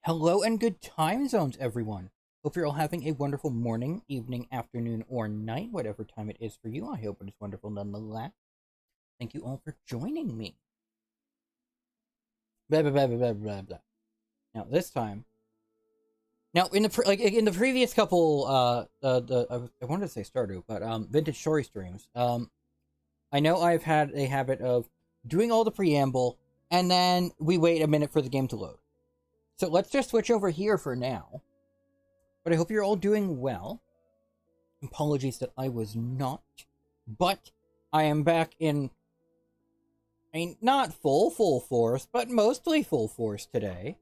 Hello and good time zones, everyone. Hope you're all having a wonderful morning, evening, afternoon, or night, whatever time it is for you. I hope it is wonderful nonetheless. Thank you all for joining me. Blah blah blah blah blah blah. Now this time, in the previous couple, I wanted to say Stardew, but vintage story streams. I know I've had a habit of doing all the preamble, and then we wait a minute for the game to load. So let's just switch over here for now. But I hope you're all doing well. Apologies that I was not. But I am back in... I mean, not full force, but mostly full force today.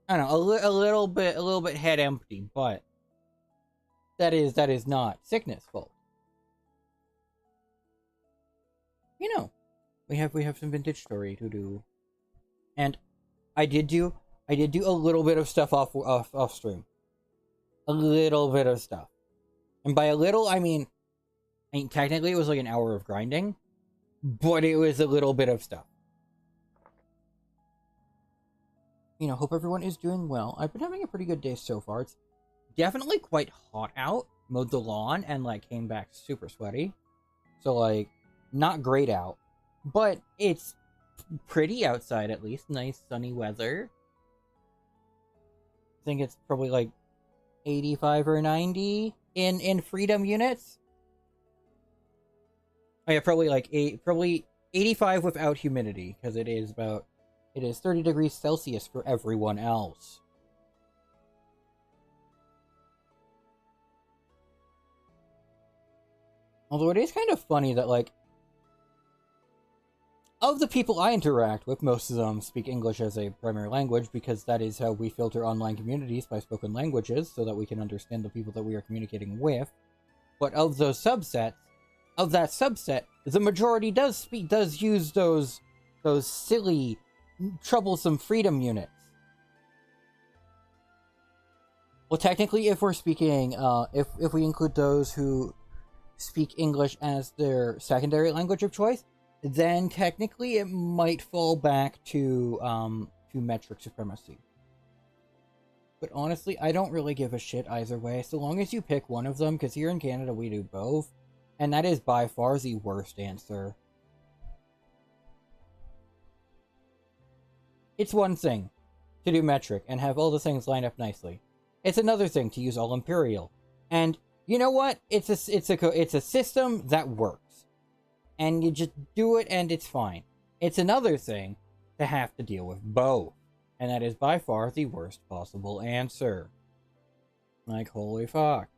I don't know, a little bit head empty, but... That is not sickness fault. You know, we have some vintage story to do. And I did do a little bit of stuff off stream. A little bit of stuff. And by a little, I mean technically it was like an hour of grinding, but it was a little bit of stuff. You know, hope everyone is doing well. I've been having a pretty good day so far. It's definitely quite hot out. Mowed the lawn and like came back super sweaty. So like, not great out, but it's pretty outside at least. Nice sunny weather. I think it's probably like 85 or 90 in freedom units. Oh yeah, probably 85 without humidity, because it is 30 degrees Celsius for everyone else. Although it is kind of funny that, like, of the people I interact with, most of them speak English as a primary language, because that is how we filter online communities, by spoken languages, so that we can understand the people that we are communicating with. But of that subset, the majority does use those silly, troublesome freedom units. Well, technically, if we're speaking, if we include those who speak English as their secondary language of choice, then technically it might fall back to metric supremacy. But honestly, I don't really give a shit either way, so long as you pick one of them, because here in Canada we do both, and that is by far the worst answer. It's one thing to do metric and have all the things line up nicely. It's another thing to use all imperial. And you know what? It's a system that works. And you just do it and it's fine. It's another thing to have to deal with both. And that is by far the worst possible answer. Like, holy fuck.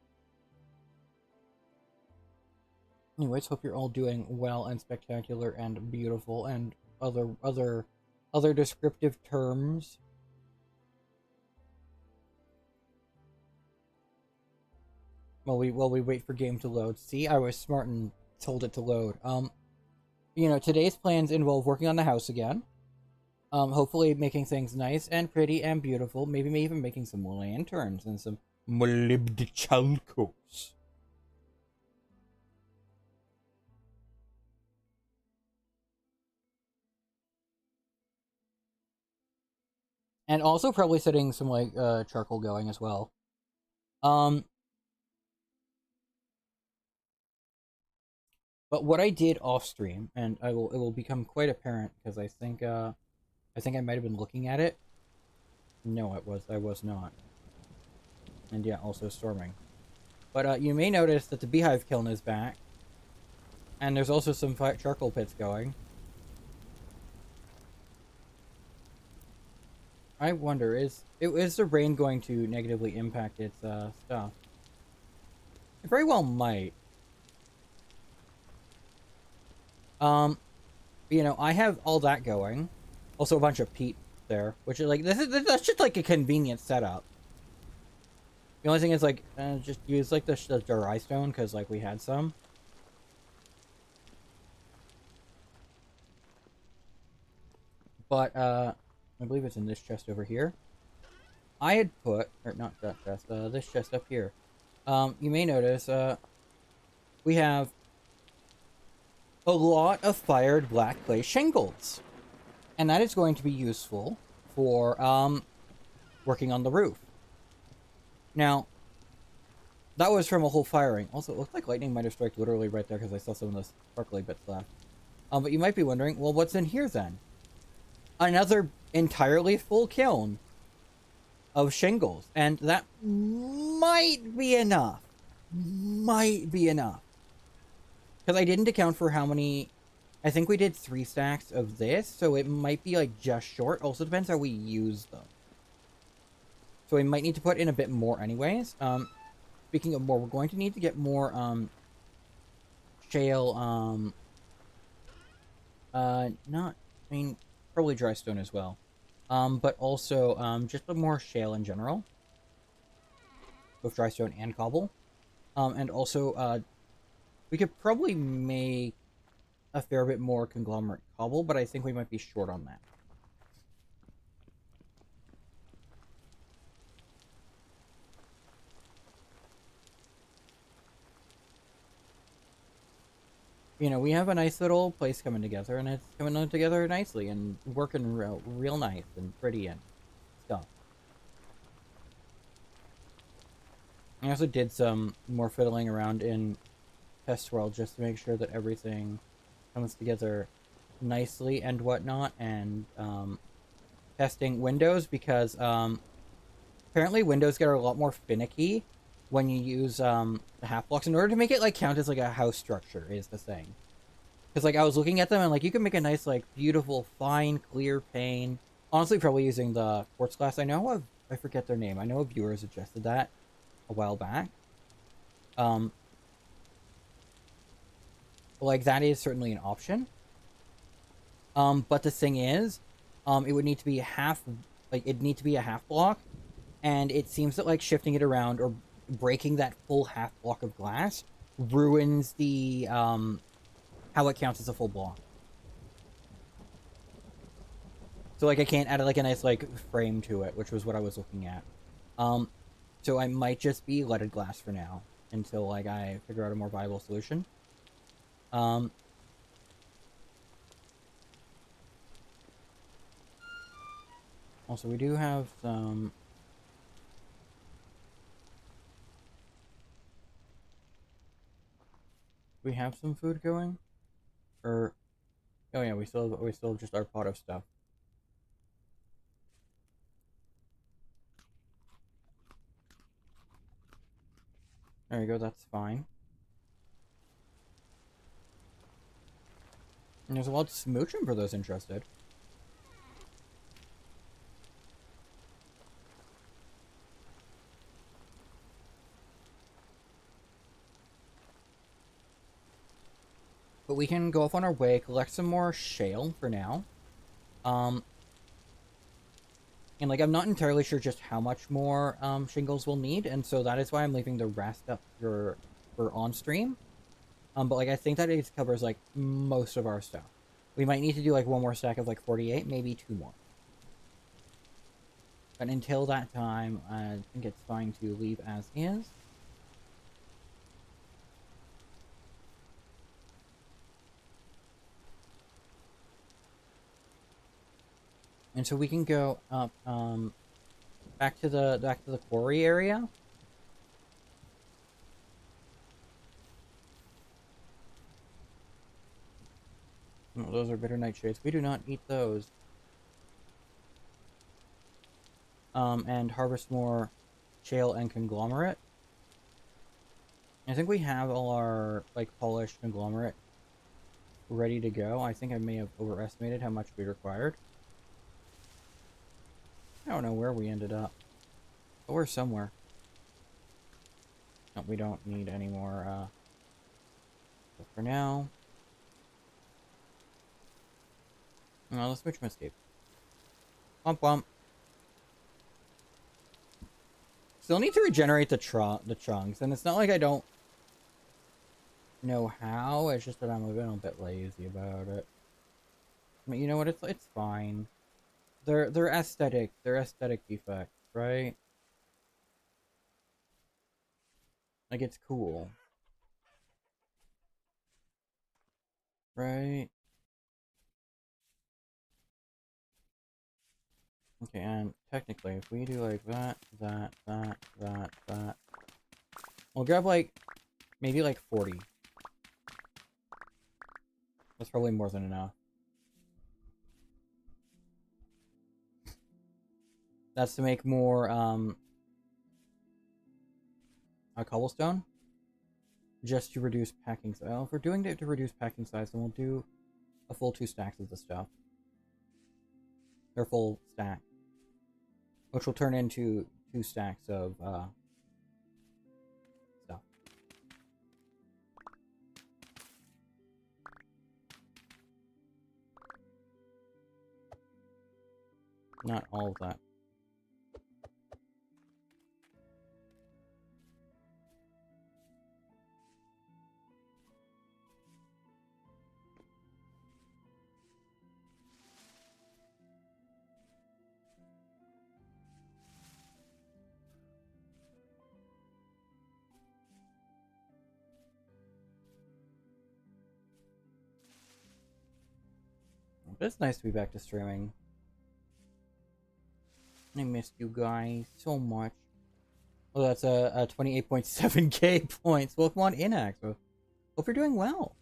Anyways, hope you're all doing well and spectacular and beautiful and other descriptive terms. While we wait for game to load. See, I was smart and told it to load. You know, today's plans involve working on the house again. Hopefully making things nice and pretty and beautiful. Maybe even making some lanterns and some molybdechalcos. And also probably setting some like charcoal going as well. But what I did off stream, and it will become quite apparent, because I think I might have been looking at it. No, I was not. And yeah, also storming. But you may notice that the beehive kiln is back, and there's also some charcoal pits going. I wonder, is the rain going to negatively impact its stuff? It very well might. You know, I have all that going. Also a bunch of peat there, which is like, that's just like a convenient setup. The only thing is like, just use like the dry stone, because like we had some. But, I believe it's in this chest over here. I had put, or not that chest, this chest up here. You may notice, we have a lot of fired black clay shingles. And that is going to be useful for working on the roof. Now, that was from a whole firing. Also, it looked like lightning might have struck literally right there because I saw some of those sparkly bits left. But you might be wondering, well, what's in here then? Another entirely full kiln of shingles, and that might be enough. Might be enough. Because I didn't account for how many... I think we did 3 stacks of this, so it might be, like, just short. Also depends how we use them. So we might need to put in a bit more anyways. Speaking of more, we're going to need to get more, shale, not... I mean, probably dry stone as well. But also, just more shale in general. Both dry stone and cobble. And also, we could probably make a fair bit more conglomerate cobble, but I think we might be short on that. You know, we have a nice little place coming together, and it's coming together nicely and working real nice and pretty and stuff. I also did some more fiddling around in Test World just to make sure that everything comes together nicely and whatnot, and testing Windows because apparently Windows get a lot more finicky when you use the half blocks in order to make it like count as like a house structure is the thing. Because like I was looking at them and like you can make a nice like beautiful fine clear pane. Honestly, probably using the quartz glass. I forget their name. I know a viewer suggested that a while back. Like that is certainly an option. But the thing is, it would need to be it'd need to be a half block, and it seems that like shifting it around or breaking that full half block of glass ruins the how it counts as a full block. So like I can't add like a nice like frame to it, which was what I was looking at. Um, so I might just be leaded glass for now until like I figure out a more viable solution. Um, Also we do have some. We have some food going, or oh yeah, we still have just our pot of stuff. There you go. That's fine. And there's a lot of smooching for those interested. But we can go off on our way, collect some more shale for now. Um, and like I'm not entirely sure just how much more shingles we'll need, and so that is why I'm leaving the rest up for on stream. But like I think that it covers like most of our stuff. We might need to do like one more stack of like 48, maybe 2 more. But until that time, I think it's fine to leave as is. And so we can go up back to the quarry area. Oh, those are bitter nightshades. We do not eat those. And harvest more shale and conglomerate. I think we have all our like polished conglomerate ready to go. I think I may have overestimated how much we required. I don't know where we ended up. But we're somewhere. No, we don't need any more, but for now... Well, let's switch from escape. Womp womp. Still need to regenerate the chunks, and it's not like I don't know how, it's just that I'm a bit lazy about it. But you know what, it's fine. They're aesthetic defects, right? Like, it's cool. Right? Okay, and technically, if we do like that, we'll grab like, maybe like 40. That's probably more than enough. That's to make more, cobblestone. Just to reduce packing size. Well, if we're doing it to reduce packing size, then we'll do a full 2 stacks of the stuff. Or full stack. Which will turn into 2 stacks of, stuff. Not all of that. But it's nice to be back to streaming. I missed you guys so much. Oh, that's a 28.7k points. Welcome on in, Axel. Hope you're doing well.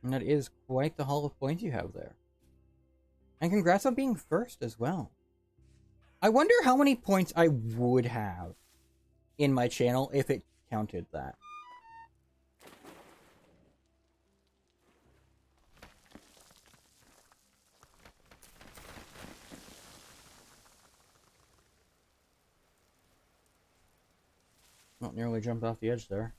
And that is quite the haul of points you have there. And congrats on being first as well. I wonder how many points I would have in my channel if it counted that. Not nearly jumped off the edge there.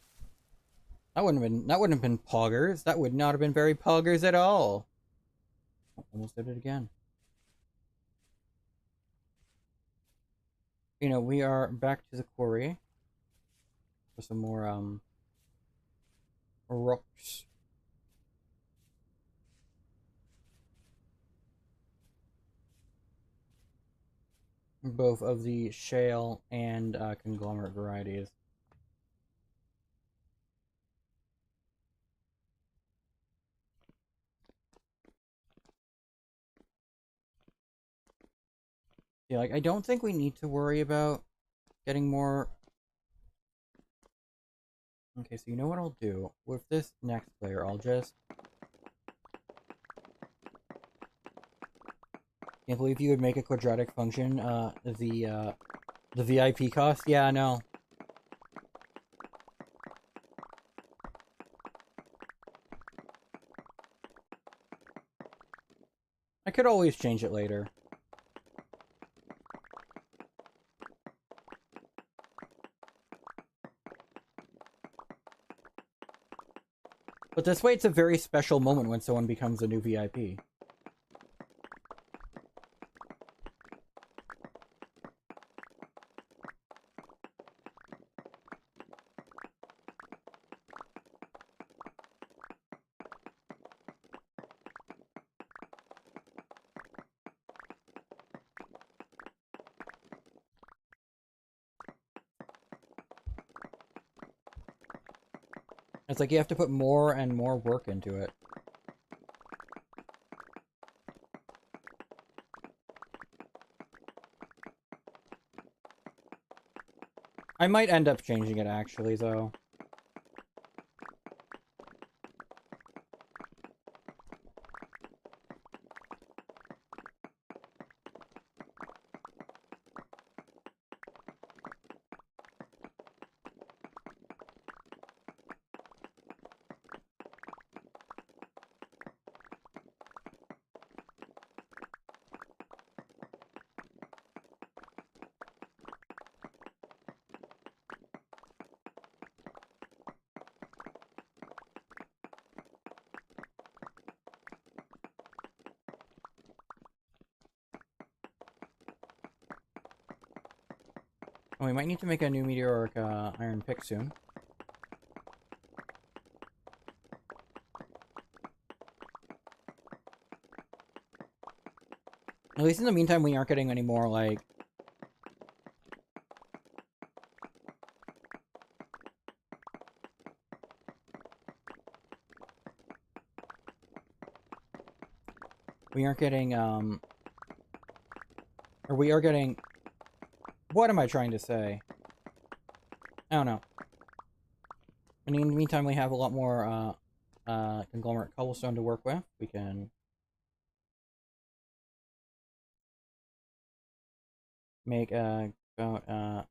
That wouldn't have been poggers. That would not have been very poggers at all. Oh, almost did it again. You know, we are back to the quarry for some more rocks. Both of the shale and conglomerate varieties. Yeah, like, I don't think we need to worry about getting more. Okay, so you know what I'll do? With this next player, I'll just... Can't believe you would make a quadratic function, the VIP cost? Yeah, I know. I could always change it later. But this way, it's a very special moment when someone becomes a new VIP. It's like you have to put more and more work into it. I might end up changing it, actually, though. Oh, we might need to make a new meteoric iron pick soon. At least in the meantime, we aren't getting any more, like... We aren't getting, or we are getting, what am I trying to say? I don't know. And in the meantime, we have a lot more, conglomerate cobblestone to work with. We can make, about, a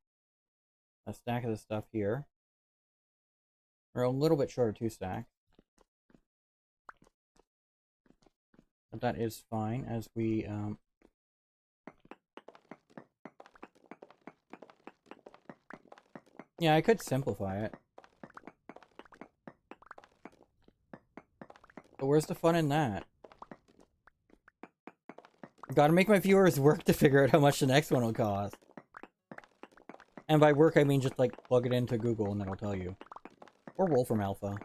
stack of this stuff here. Or a little bit short of 2 stacks. But that is fine as we, yeah, I could simplify it. But where's the fun in that? Gotta make my viewers work to figure out how much the next one will cost. And by work, I mean just, like, plug it into Google and it'll tell you. Or Wolfram Alpha.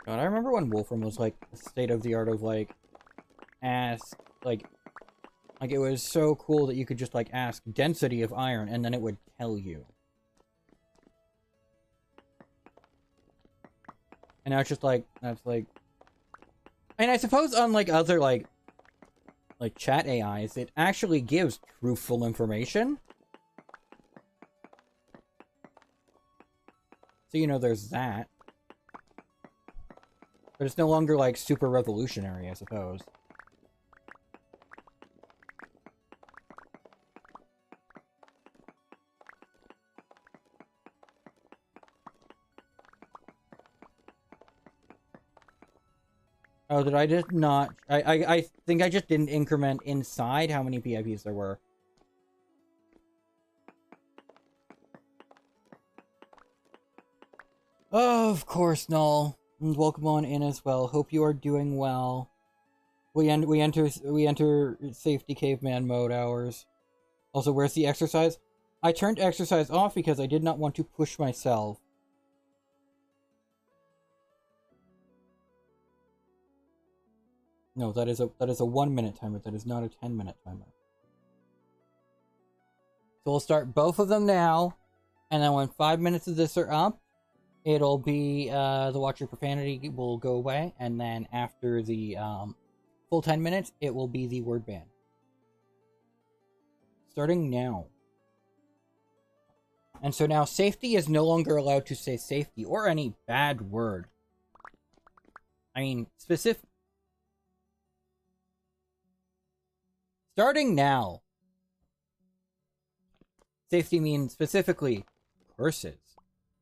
God, I remember when Wolfram was, like, state of the art of, like, ask, like, it was so cool that you could just, like, ask density of iron, and then it would tell you. And now it's just, like, that's, like... And I suppose unlike other, like chat AIs, it actually gives truthful information. So, you know, there's that. But it's no longer, like, super revolutionary, I suppose. Oh, did I just not... I think I just didn't increment inside how many PIPs there were. Oh, of course, Null. And welcome on in as well. Hope you are doing well. We enter safety caveman mode hours. Also, where's the exercise? I turned exercise off because I did not want to push myself. No, that is a 1-minute timer. That is not a 10-minute timer. So we'll start both of them now, and then when 5 minutes of this are up, it'll be the Watcher Profanity will go away, and then after the full 10 minutes, it will be the word ban. Starting now. And so now safety is no longer allowed to say safety or any bad word. I mean, specific. Starting now. Safety means specifically curses,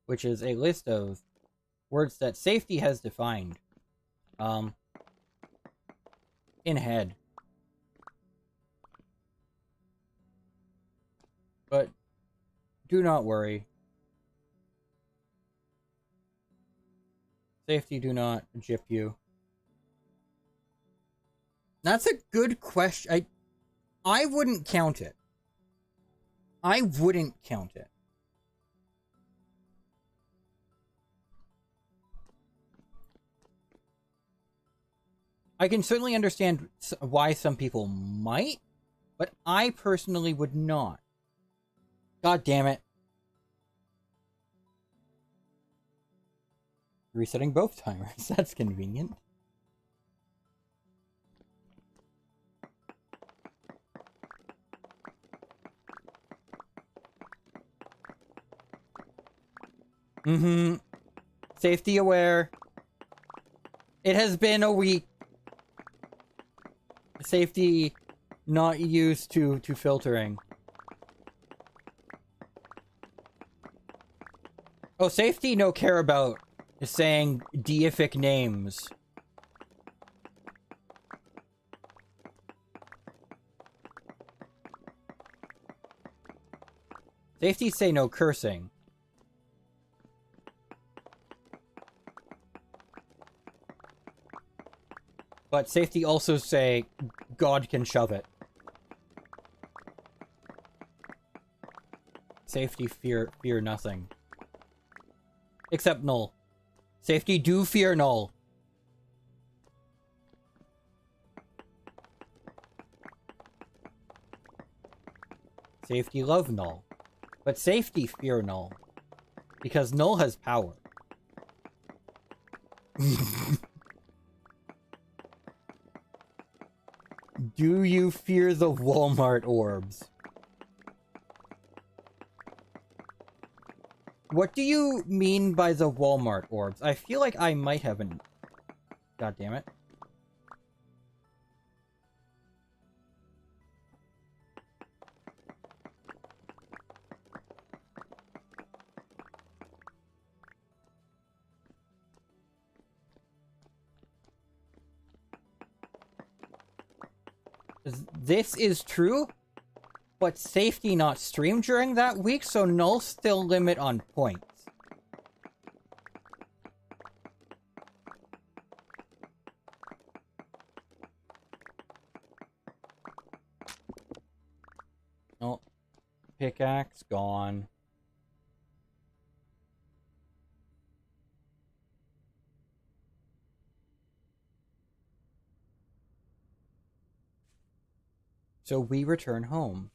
which is a list of words that safety has defined. In head. But do not worry. Safety do not gyp you. That's a good question. I wouldn't count it. I wouldn't count it. I can certainly understand why some people might, but I personally would not. God damn it. Resetting both timers. That's convenient. Mm-hmm. Safety aware. It has been a week. Safety not used to filtering. Oh, safety no care about saying deific names. Safety say no cursing. But safety also say God can shove it. Safety fear nothing. Except null. Safety do fear null. Safety love Null. But safety fear Null. Because Null has power. Do you fear the Walmart orbs? What do you mean by the Walmart orbs? I feel like I might have an... God damn it. This is true, but safety not streamed during that week, so Null still limit on points. Oh, pickaxe gone. So we return home.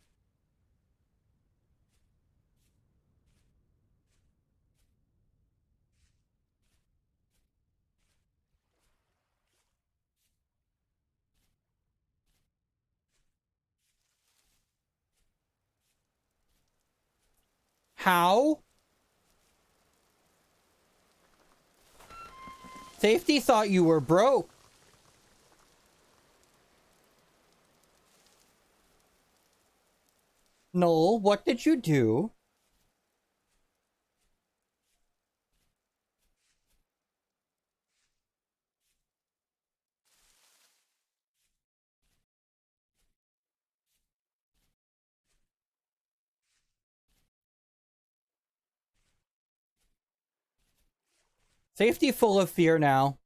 How? Safety thought you were broke. Null, what did you do? Safety full of fear now.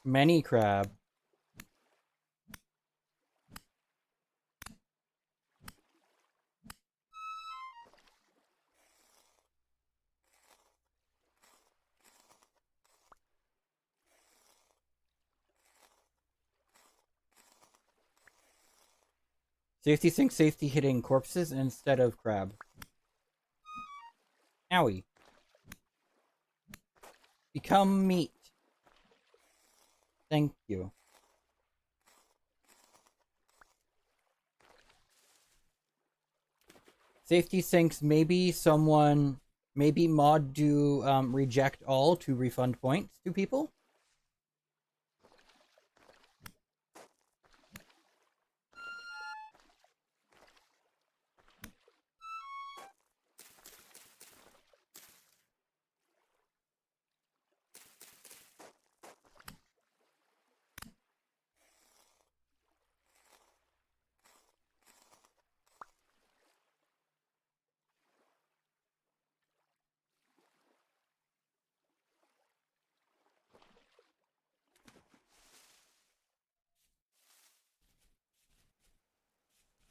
Many crab. Safety thinks safety hitting corpses instead of crab. Owie. Become meat. Thank you. Safety thinks maybe mod do reject all to refund points to people.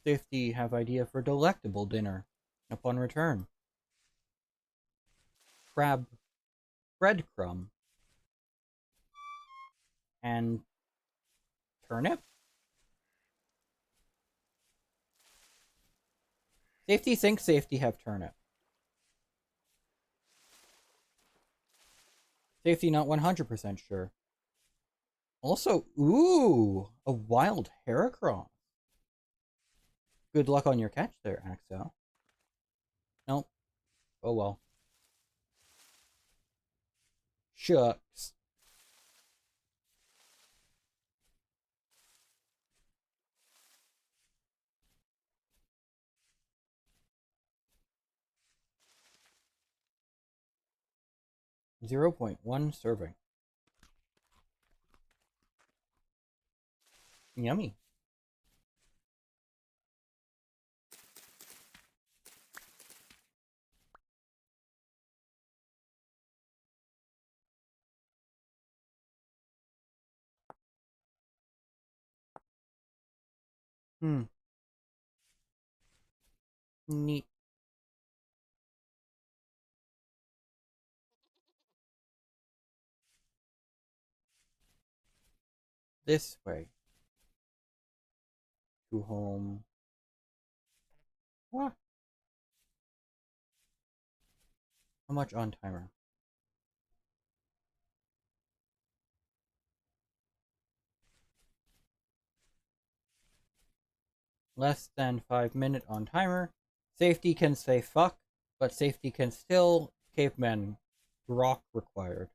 Safety have idea for delectable dinner upon return. Crab breadcrumb and turnip. Safety thinks safety have turnip. Safety not 100% sure. Also, ooh, a wild heracross. Good luck on your catch there, Axel. Nope. Oh well. Shucks. .1 serving. Yummy. Hmm. Neat. This way. To home. What? How much on timer? Less than 5 minute on timer. Safety can say fuck, but safety can still caveman rock required.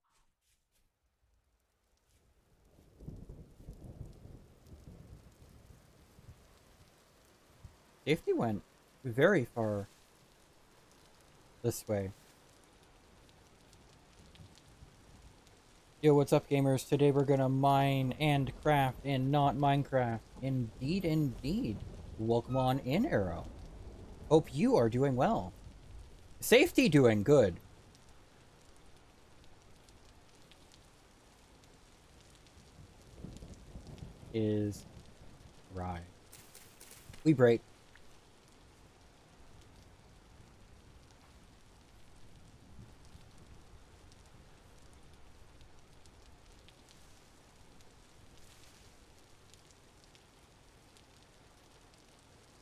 Safety went very far this way. Yo, what's up, gamers? Today we're gonna mine and craft and not Minecraft. Indeed, indeed. Welcome on in, Arrow. Hope you are doing well. Safety doing good. Is right. We break.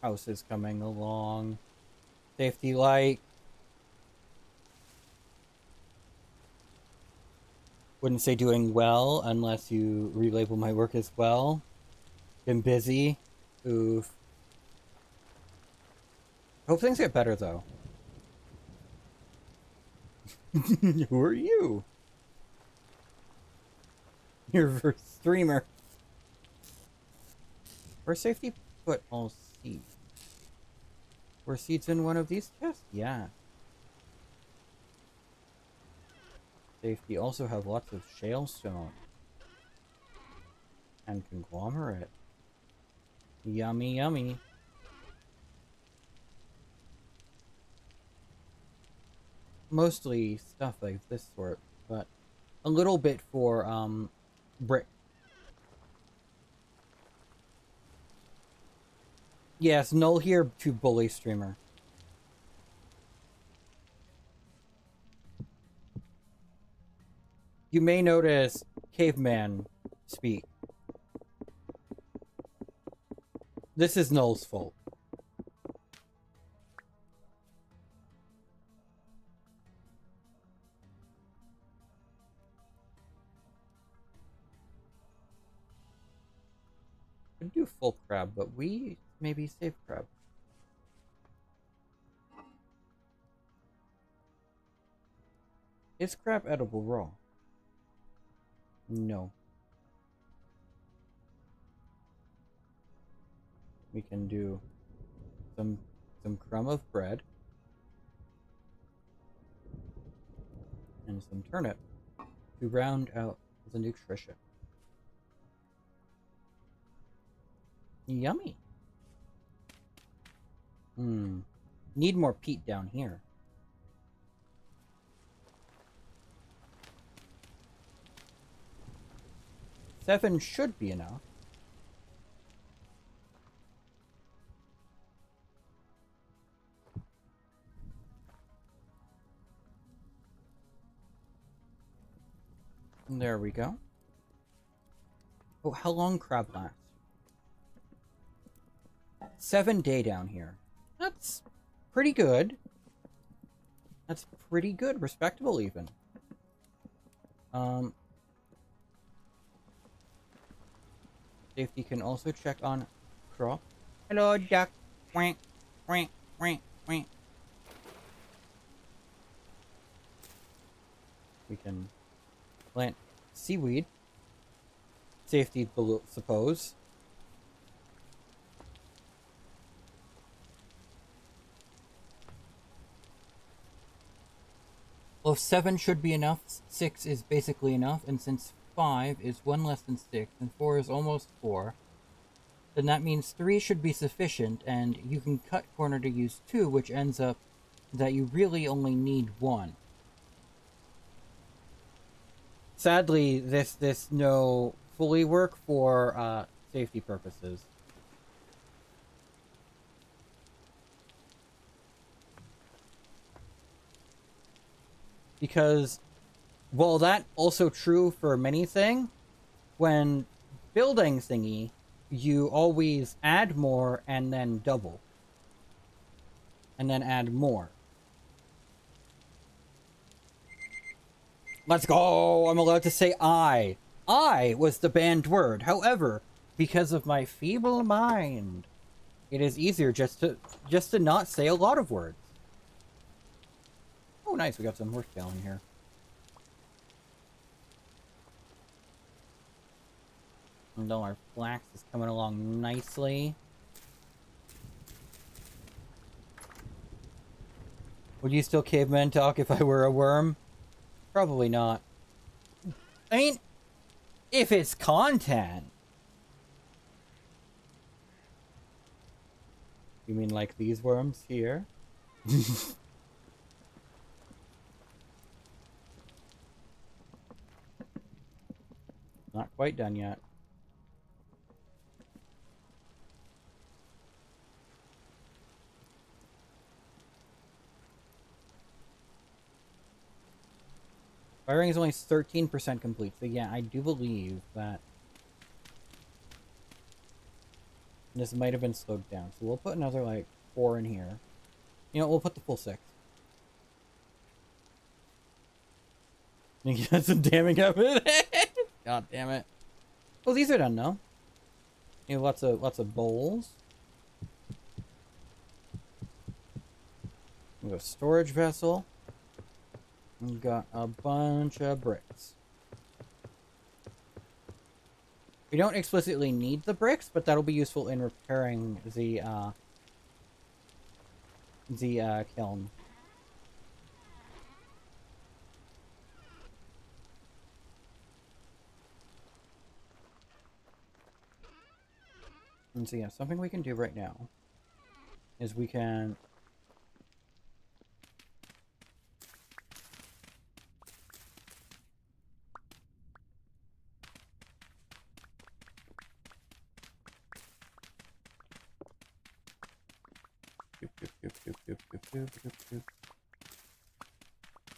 House is coming along. Safety light. Wouldn't say doing well unless you relabel my work as well. Been busy. Oof. Hope things get better though. Who are you? You're a first streamer. Where safety put all seeds? Were seeds in one of these chests? Yeah. Safety also have lots of shale stone. And conglomerate. Yummy, yummy. Mostly stuff like this sort, but a little bit for, brick. Yes, null here to bully streamer. You may notice caveman speak. This is Null's fault. Could do full crab, but we maybe save crab. Is crab edible raw? No. We can do some crumb of bread and some turnip to round out the nutrition. Yummy. Need more peat down here. Seven should be enough. There we go. Oh, how long crab lasts? 7 day down here. That's pretty good. That's pretty good. Respectable, even. Safety can also check on crop. Hello, duck. Wank, wank, wank, wank. We can plant seaweed. Safety below, suppose. Well, 7 should be enough, 6 is basically enough, and since 5 is 1 less than 6, and 4 is almost 4, then that means 3 should be sufficient, and you can cut corner to use 2, which ends up that you really only need 1. Sadly, this no fully work for safety purposes. Because while that also true for many thing, when building thingy, you always add more and then double. And then add more. Let's go! I'm allowed to say I. I was the banned word. However, because of my feeble mind, it is easier just to not say a lot of words. Oh, nice. We got some horse tail in here. And all our flax is coming along nicely. Would you still caveman talk if I were a worm? Probably not. I mean, if it's content. You mean like these worms here? Not quite done yet. Firing is only 13% complete, so yeah, I do believe that this might have been slowed down. So we'll put another, like, 4 in here. You know, we'll put the full 6. You got some damning of it. God damn it. Well, these are done now. You have lots of bowls. We have a storage vessel. We've got a bunch of bricks. We don't explicitly need the bricks, but that'll be useful in repairing the kiln. And so yeah, something we can do right now is we can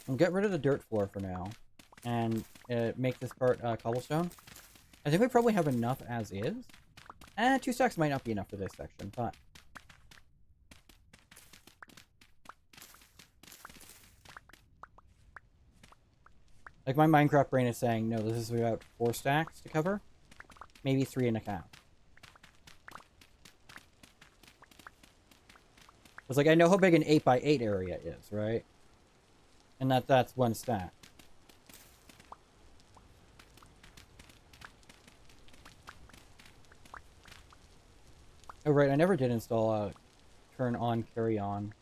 we'll get rid of the dirt floor for now and make this part cobblestone. I think we probably have enough as is. 2 stacks might not be enough for this section, but like my Minecraft brain is saying, no, this is about 4 stacks to cover. Maybe 3.5. It's like, I know how big an 8x8 area is, right? And that's 1 stack. Oh, right, I never did install a turn on, carry on.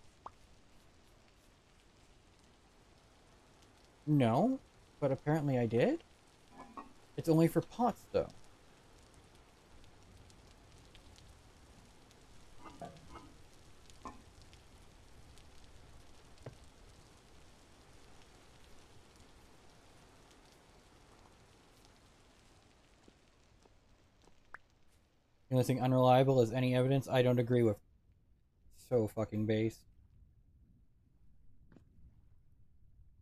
No, but apparently I did. It's only for pots, though. The only thing unreliable is any evidence I don't agree with. So fucking base.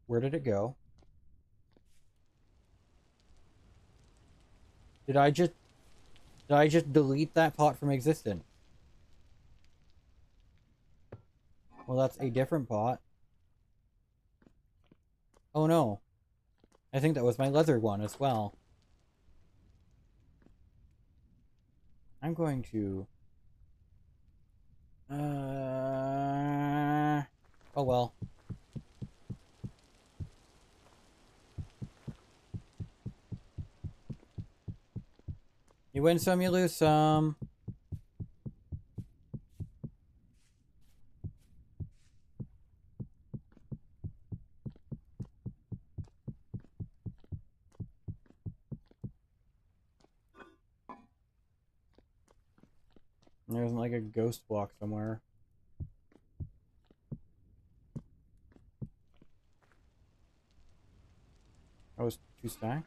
Where did it go? Did I just delete that pot from existence? Well, that's a different pot. Oh no. I think that was my leather one as well. I'm going to... Oh well. You win some, you lose some. There's like a ghost block somewhere. That was 2 stacks.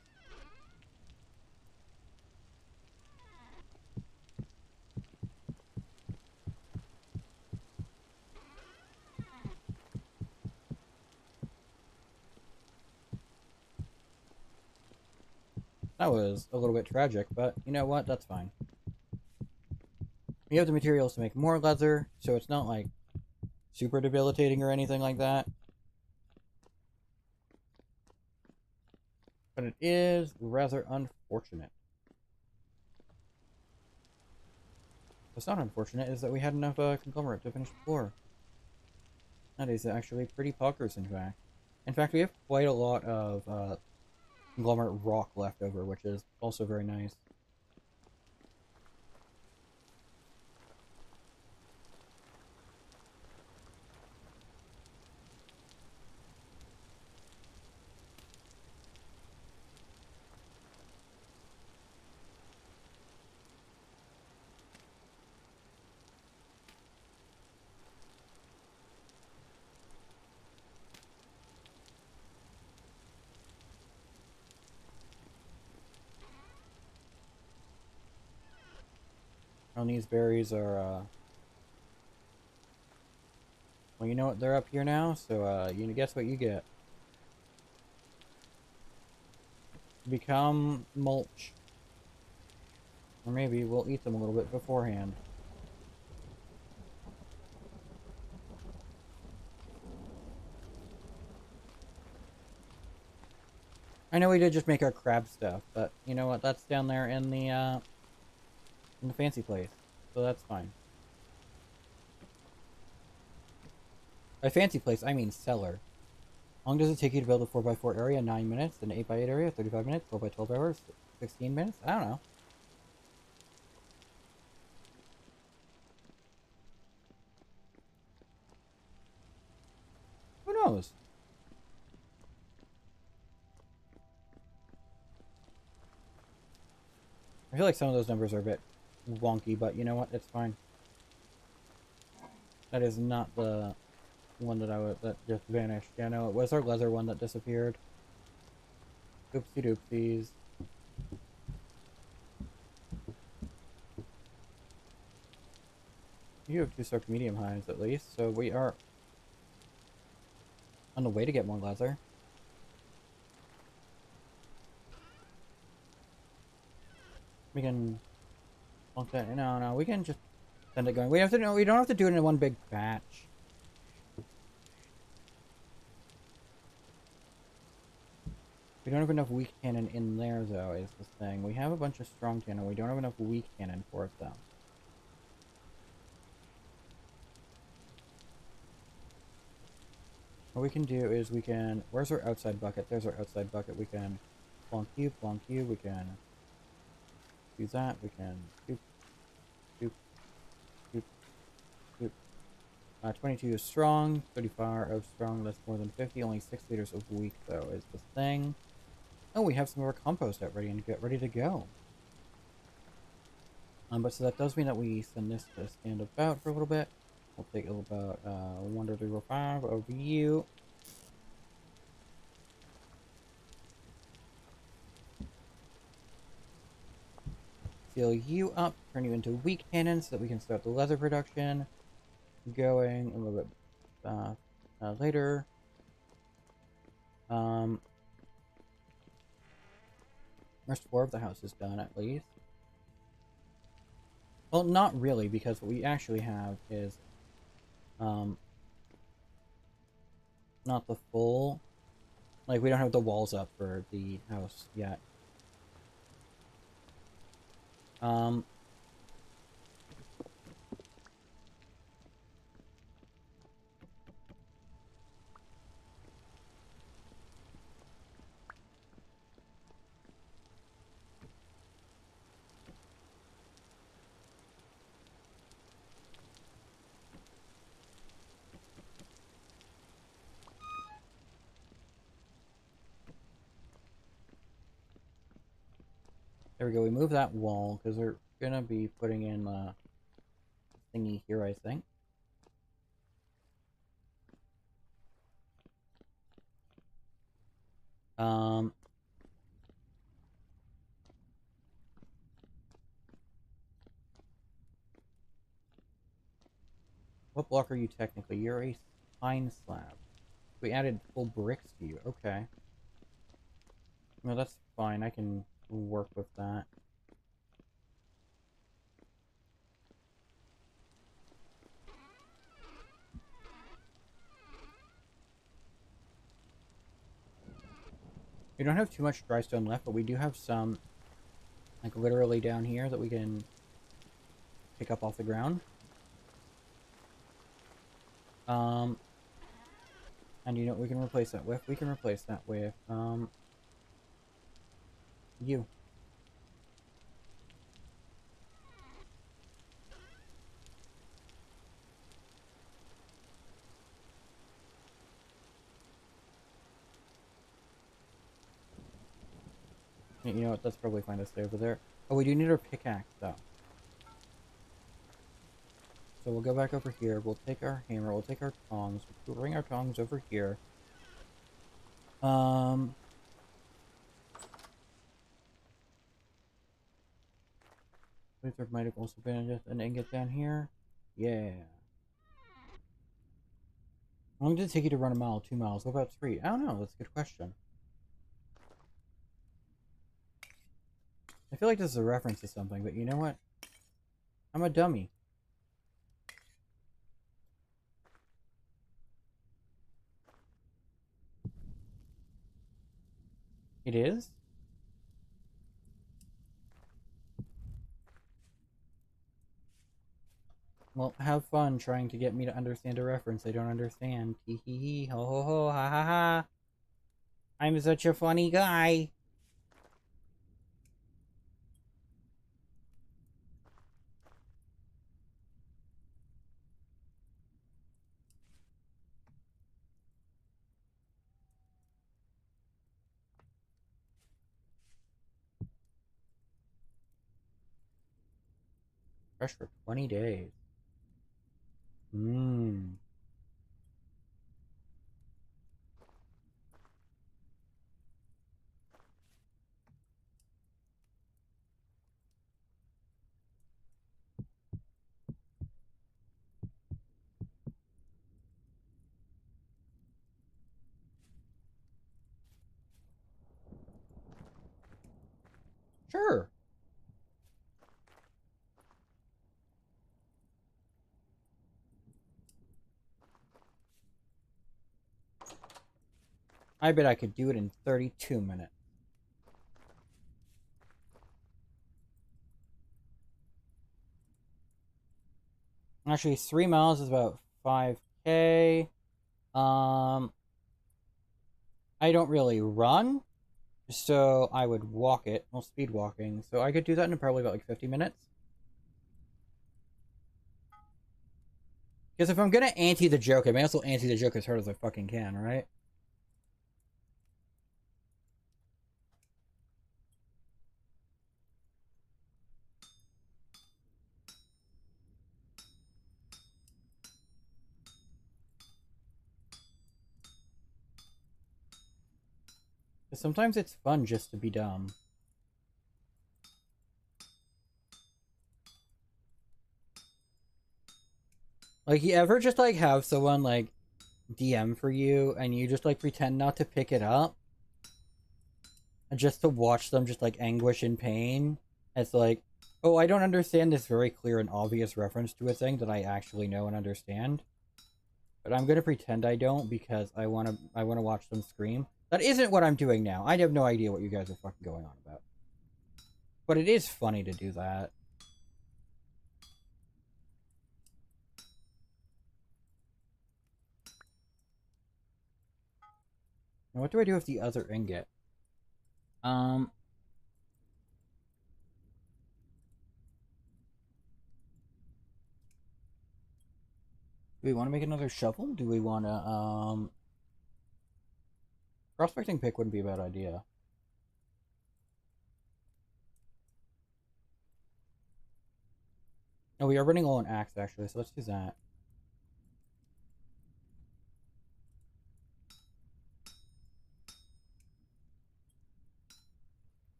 That was a little bit tragic, but you know what? That's fine. We have the materials to make more leather, so it's not like super debilitating or anything like that. But it is rather unfortunate. What's not unfortunate is that we had enough conglomerate to finish the floor. That is actually pretty puckers, in fact. In fact, we have quite a lot of conglomerate rock left over, which is also very nice. And these berries are, well, you know what? They're up here now, so, you guess what you get. Become mulch. Or maybe we'll eat them a little bit beforehand. I know we did just make our crab stuff, but you know what? That's down there in the fancy place, so that's fine. By fancy place, I mean cellar. How long does it take you to build a 4x4 area? 9 minutes. An 8x8 area? 35 minutes. 12x12 hours? 16 minutes? I don't know. Who knows? I feel like some of those numbers are a bit wonky, but you know what? It's fine. That is not the one that just vanished. Yeah, no, it was our leather one that disappeared. Oopsie doopsies. You have 2 soaked medium highs at least, so we are on the way to get more leather. We can plunk that. No, we can just send it going. We don't have to do it in one big batch. We don't have enough weak cannon in there, though, is the thing. We have a bunch of strong cannon. We don't have enough weak cannon for it, though. What we can do is we can... Where's our outside bucket? There's our outside bucket. We can plonk you. We can do that. We can doop, doop, doop, doop. 22 is strong. 35 of strong. That's more than 50. Only 6 liters of weak, though, is the thing. Oh, we have some of our compost out ready and get ready to go. But so that does mean that we send this to stand about for a little bit. We'll take about 1, 2, 3, 4, 5 over you. Seal you up, turn you into weak cannon so that we can start the leather production going a little bit later. First floor of the house is done at least. Well, not really, because what we actually have is not the full, like, we don't have the walls up for the house yet. There we go, we move that wall, because we're gonna be putting in the thingy here, I think. What block are you technically? You're a pine slab. We added full bricks to you, okay. No, that's fine, I can work with that. We don't have too much dry stone left, but we do have some, like, literally down here that we can pick up off the ground. And you know what we can replace that with? We can replace that with, you. You know what? That's probably fine to stay over there. Oh, we do need our pickaxe, though. So we'll go back over here. We'll take our hammer. We'll take our tongs. We'll bring our tongs over here. There might have also been just an ingot down here. Yeah. How long did it take you to run a mile? 2 miles? What about 3? I don't know. That's a good question. I feel like this is a reference to something, but you know what? I'm a dummy. It is? Well, have fun trying to get me to understand a reference I don't understand. Hee hee hee, ho ho ho, ha ha ha. I'm such a funny guy. Fresh for 20 days. Mmm. Sure. I bet I could do it in 32 minutes. Actually, 3 miles is about 5K. I don't really run, so I would walk it. Well, speed walking. So I could do that in probably about like 50 minutes. Because if I'm gonna ante the joke, I may as well ante the joke as hard as I fucking can, right? Because sometimes it's fun just to be dumb. Like, you ever just like have someone like DM for you and you just like pretend not to pick it up? And just to watch them just like anguish in pain? It's like, oh, I don't understand this very clear and obvious reference to a thing that I actually know and understand. But I'm gonna pretend I don't because I wanna watch them scream. That isn't what I'm doing now. I have no idea what you guys are fucking going on about. But it is funny to do that. Now, what do I do with the other ingot? Um, do we want to make another shovel? Do we want to, prospecting pick wouldn't be a bad idea. Oh, we are running low on axe, actually, so let's do that.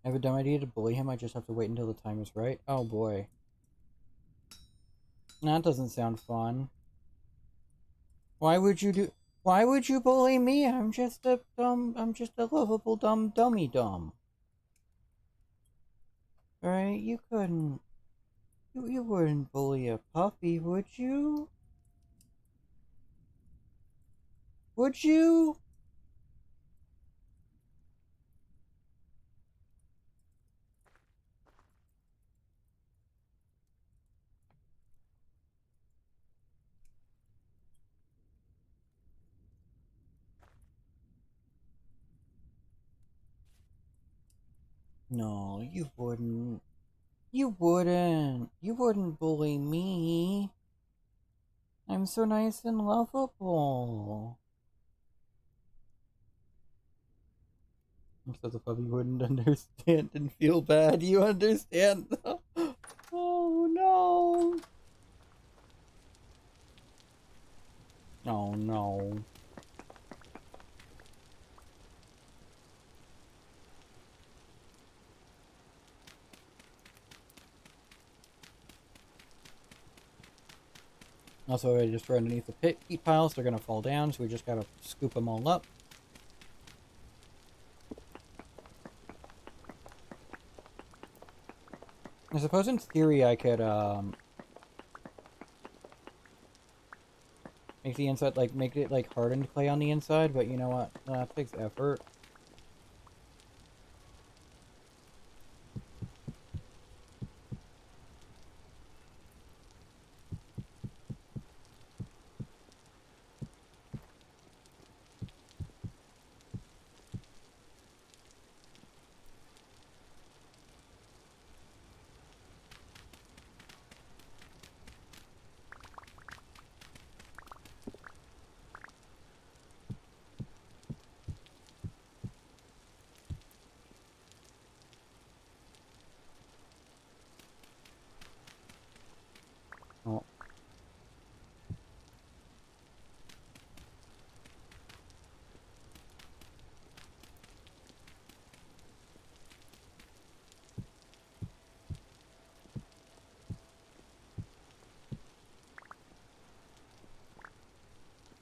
I have a dumb idea to bully him. I just have to wait until the time is right. Oh boy. That doesn't sound fun. Why would you do... Why would you bully me? I'm just a lovable dumb dummy dumb. Right? You couldn't... You wouldn't bully a puppy, would you? Would you? No, you wouldn't. You wouldn't. You wouldn't bully me. I'm so nice and lovable. So the puppy wouldn't understand and feel bad. You understand? Oh no. Oh no. Also, I just run underneath the peat piles. They're gonna fall down, so we just gotta scoop them all up. I suppose in theory I could make the inside make it like hardened clay on the inside, but you know what? That takes effort. Oh.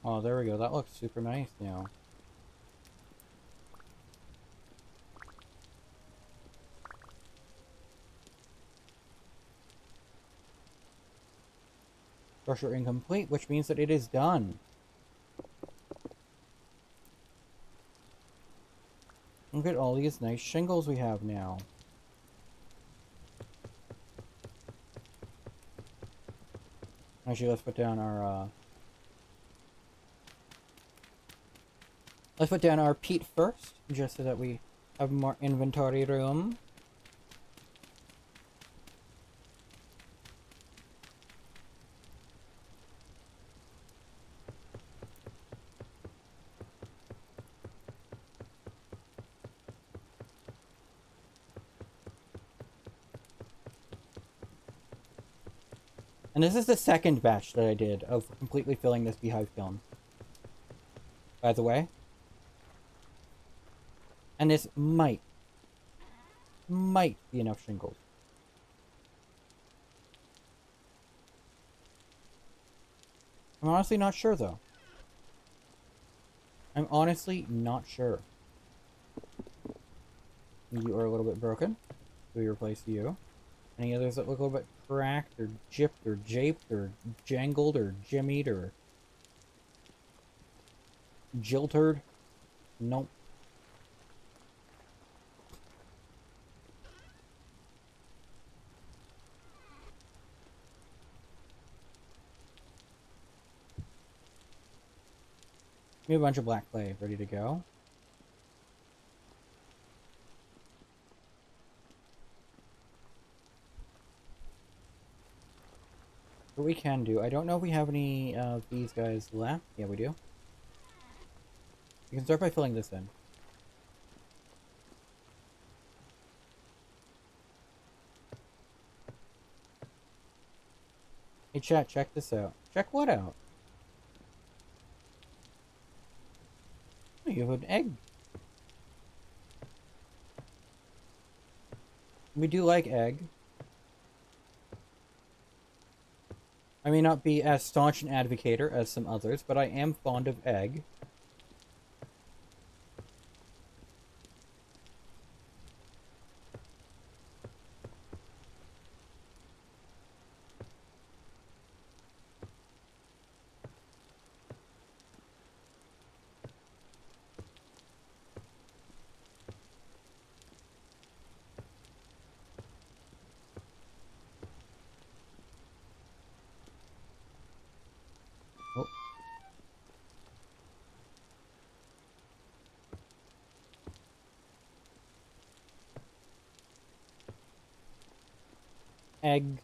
Oh, there we go. That looks super nice now. Structure incomplete, which means that it is done. Look at all these nice shingles we have now. Actually, let's put down our let's put down our peat first, just so that we have more inventory room. And this is the second batch that I did of completely filling this beehive kiln, by the way. And this might be enough shingles. I'm honestly not sure, though. I'm honestly not sure. You are a little bit broken, so we replace you. Any others that look a little bit cracked, or gypped, or japed, or jangled, or jimmied, or jiltered? Nope. We have a bunch of black clay ready to go. What we can do, I don't know if we have any of these guys left. Yeah, we do. You can start by filling this in. Hey chat, check this out. Check what out? Oh, you have an egg. We do like egg. I may not be as staunch an advocator as some others, but I am fond of egg. Oh. Egg.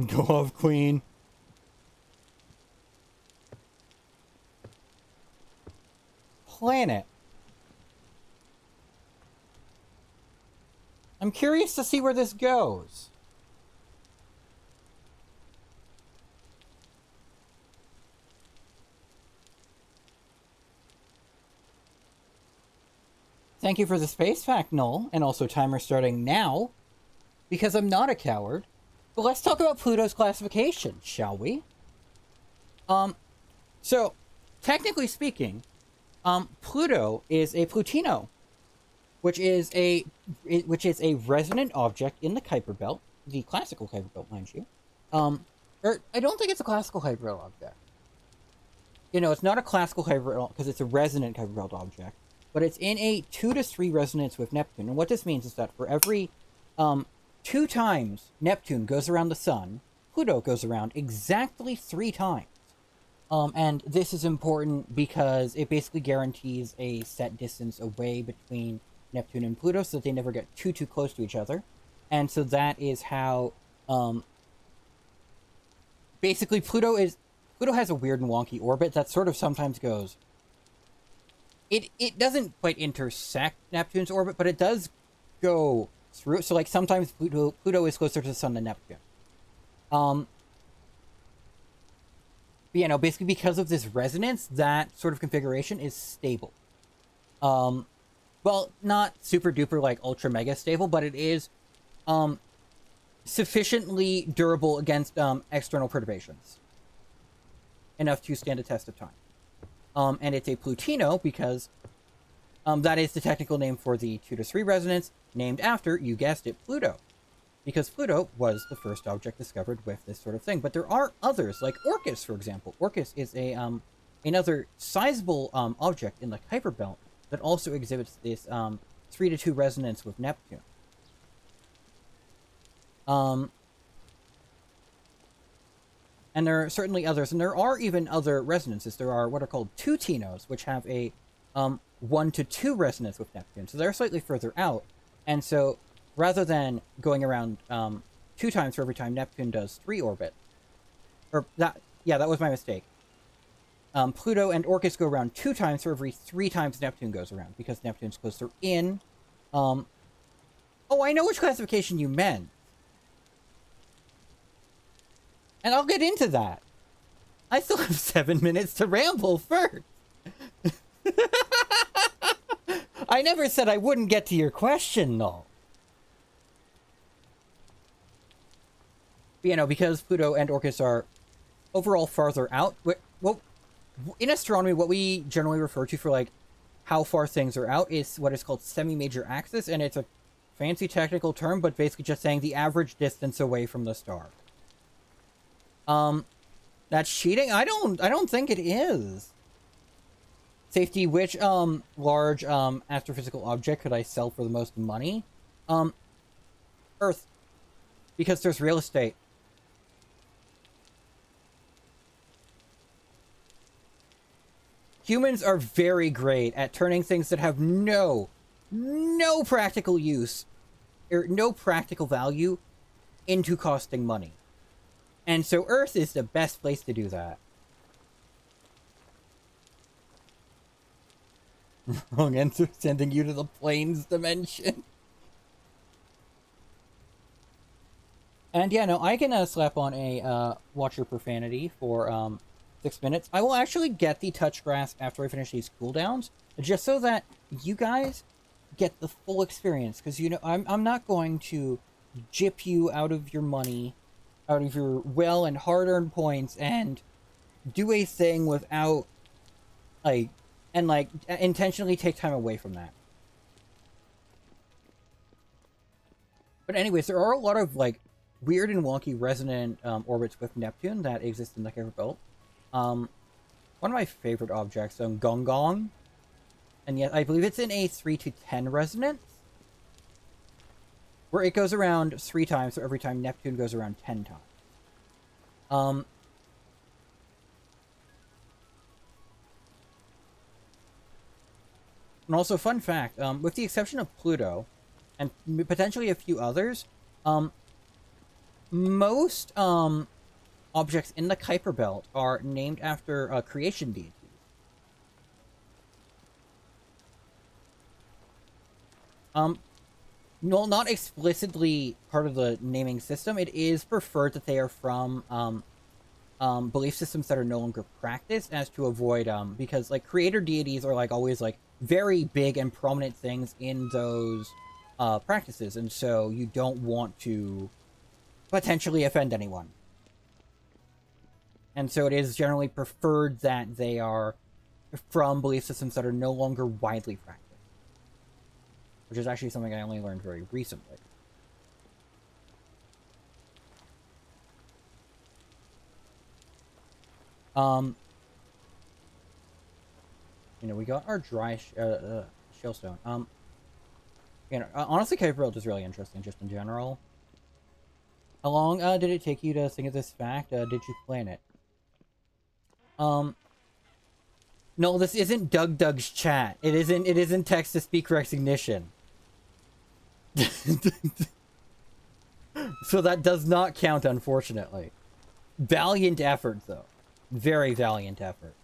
Go off, queen. Planet. I'm curious to see where this goes. Thank you for the space fact, Null, and also timer starting now, because I'm not a coward. But let's talk about Pluto's classification, shall we? So, technically speaking, Pluto is a Plutino, which is a resonant object in the Kuiper Belt, the classical Kuiper Belt, mind you. Or I don't think it's a classical Kuiper Belt object. You know, it's not a classical Kuiper Belt because it's a resonant Kuiper Belt object, but it's in a 2 to 3 resonance with Neptune. And what this means is that for every 2 times Neptune goes around the sun, Pluto goes around exactly 3 times. And this is important because it basically guarantees a set distance away between Neptune and Pluto so that they never get too close to each other. And so that is how, basically Pluto has a weird and wonky orbit that sort of sometimes goes, it doesn't quite intersect Neptune's orbit, but it does go through it. So like sometimes Pluto is closer to the sun than Neptune. You know, basically because of this resonance, that sort of configuration is stable. Well, not super duper like ultra mega stable, but it is sufficiently durable against external perturbations. Enough to stand a test of time. And it's a Plutino because that is the technical name for the 2 to 3 resonance, named after, you guessed it, Pluto. Because Pluto was the first object discovered with this sort of thing. But there are others, like Orcus, for example. Orcus is a another sizable object in the Kuiper Belt that also exhibits this 3 to 2 resonance with Neptune. And there are certainly others, and there are even other resonances. There are what are called Tutinos, which have a 1 to 2 resonance with Neptune. So they're slightly further out. And so rather than going around 2 times for every time Neptune does 3 orbit, or that was my mistake. Pluto and Orcus go around 2 times for every 3 times Neptune goes around, because Neptune's closer in. Oh, I know which classification you meant. And I'll get into that. I still have 7 minutes to ramble first. I never said I wouldn't get to your question, though. You know, because Pluto and Orcus are overall farther out. Well, in astronomy, what we generally refer to for, like, how far things are out is what is called semi-major axis, and it's a fancy technical term, but basically just saying the average distance away from the star. That's cheating? I don't think it is. Safety, which, large, astrophysical object could I sell for the most money? Earth. Because there's real estate. Humans are very great at turning things that have no practical use, or no practical value, into costing money. And so Earth is the best place to do that. Wrong answer, sending you to the planes dimension. And yeah, no, I can slap on a watch your profanity for 6 minutes. I will actually get the touch grass after I finish these cooldowns, just so that you guys get the full experience. Because, you know, I'm not going to jip you out of your money, out of your well and hard-earned points, and do a thing without, like, and, like, intentionally take time away from that. But anyways, there are a lot of, like, weird and wonky resonant orbits with Neptune that exist in the Kuiper Belt. One of my favorite objects, Gong Gong, and yet I believe it's in a 3 to 10 resonance, where it goes around 3 times, so every time Neptune goes around 10 times. And also, fun fact, with the exception of Pluto, and potentially a few others, most objects in the Kuiper Belt are named after creation deities. No, not explicitly part of the naming system. It is preferred that they are from belief systems that are no longer practiced, as to avoid because, like, creator deities are, like, always, like, very big and prominent things in those practices, and so you don't want to potentially offend anyone. And so it is generally preferred that they are from belief systems that are no longer widely practiced. Which is actually something I only learned very recently. You know, we got our dry shellstone. You know, honestly, Kuiper Belt is really interesting, just in general. How long did it take you to think of this fact? Did you plan it? No, this isn't Doug's chat. It isn't text-to-speak recognition. So that does not count, unfortunately. Valiant effort, though. Very valiant effort.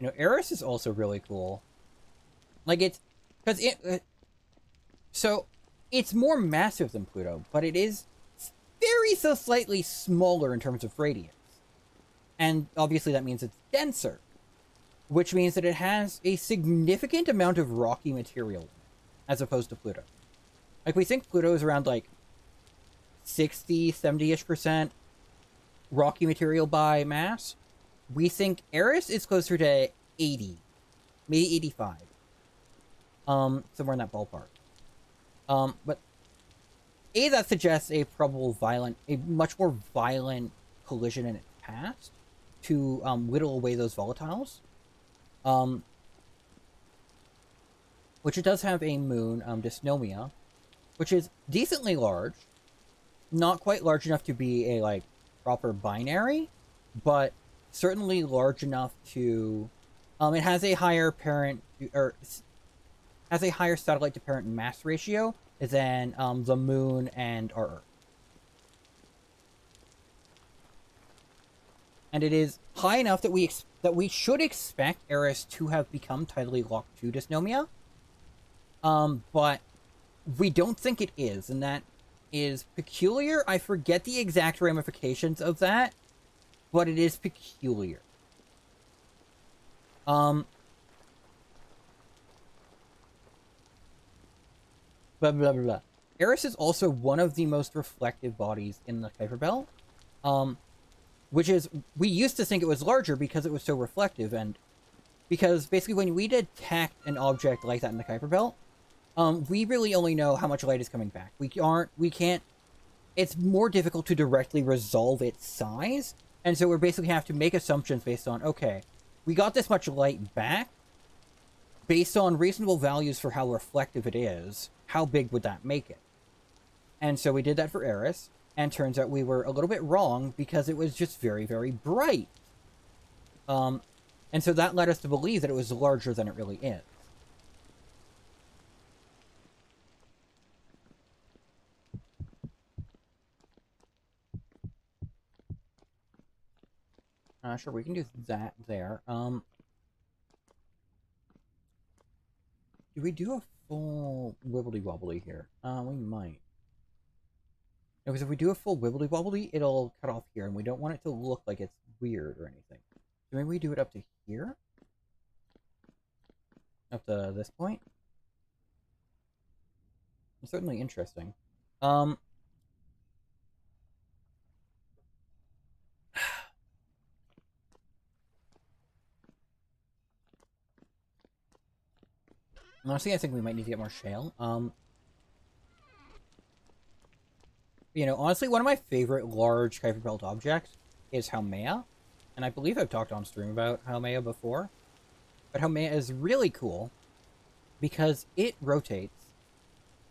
You know, Eris is also really cool. Like, it's... Because it... so, it's more massive than Pluto, but it is very so slightly smaller in terms of radius. And obviously that means it's denser, which means that it has a significant amount of rocky material, as opposed to Pluto. Like, we think Pluto is around, like, 60, 70-ish% rocky material by mass. We think Eris is closer to 80, maybe 85. Somewhere in that ballpark. But that suggests a much more violent collision in its past to whittle away those volatiles. Which it does have a moon, Dysnomia, which is decently large. Not quite large enough to be a, like, proper binary, but certainly large enough to... it has a higher parent... or has a higher satellite to parent mass ratio than the moon and our Earth. And it is high enough that we should expect Eris to have become tidally locked to Dysnomia. But we don't think it is, and that is peculiar. I forget the exact ramifications of that, but it is peculiar. Blah, blah, blah, blah. Eris is also one of the most reflective bodies in the Kuiper Belt. Which is, we used to think it was larger because it was so reflective, and because basically when we detect an object like that in the Kuiper Belt, we really only know how much light is coming back. We can't, it's more difficult to directly resolve its size, and so we basically have to make assumptions based on, okay, we got this much light back, based on reasonable values for how reflective it is, how big would that make it? And so we did that for Eris, and turns out we were a little bit wrong because it was just very, very bright. And so that led us to believe that it was larger than it really is. Sure, we can do that there. Do we do a full wibbly wobbly here? We might. No, because if we do a full wibbly wobbly, it'll cut off here, and we don't want it to look like it's weird or anything. So maybe we do it up to here? Up to this point? It's certainly interesting. Um, Honestly, I think we might need to get more shale. Honestly, one of my favorite large Kuiper Belt objects is Haumea. And I believe I've talked on stream about Haumea before. But Haumea is really cool because it rotates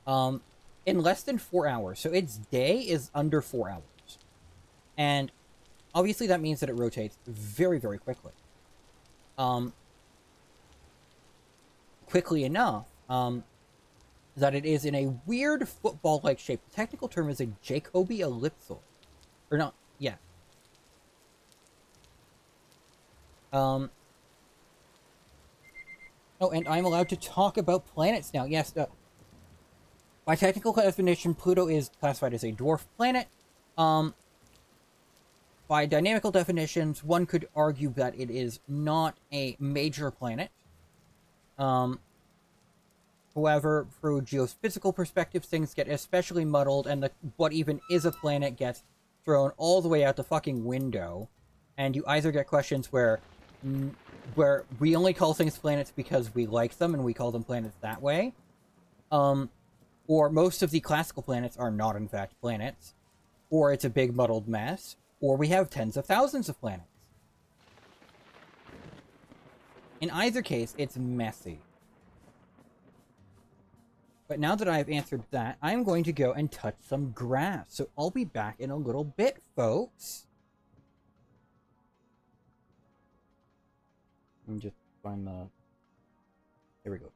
in less than 4 hours. So its day is under 4 hours. And obviously that means that it rotates very, very quickly. Quickly enough that it is in a weird football-like shape. The technical term is a Jacobi ellipsoid. Or not, yeah. Oh, and I'm allowed to talk about planets now. Yes, by technical definition, Pluto is classified as a dwarf planet. By dynamical definitions, one could argue that it is not a major planet. However, through geophysical perspectives, things get especially muddled, and what even is a planet gets thrown all the way out the fucking window. And you either get questions where we only call things planets because we like them, and we call them planets that way. Or most of the classical planets are not, in fact, planets. Or it's a big muddled mess. Or we have tens of thousands of planets. In either case, it's messy. But now that I've answered that, I'm going to go and touch some grass. So I'll be back in a little bit, folks. Let me just find the... There we go.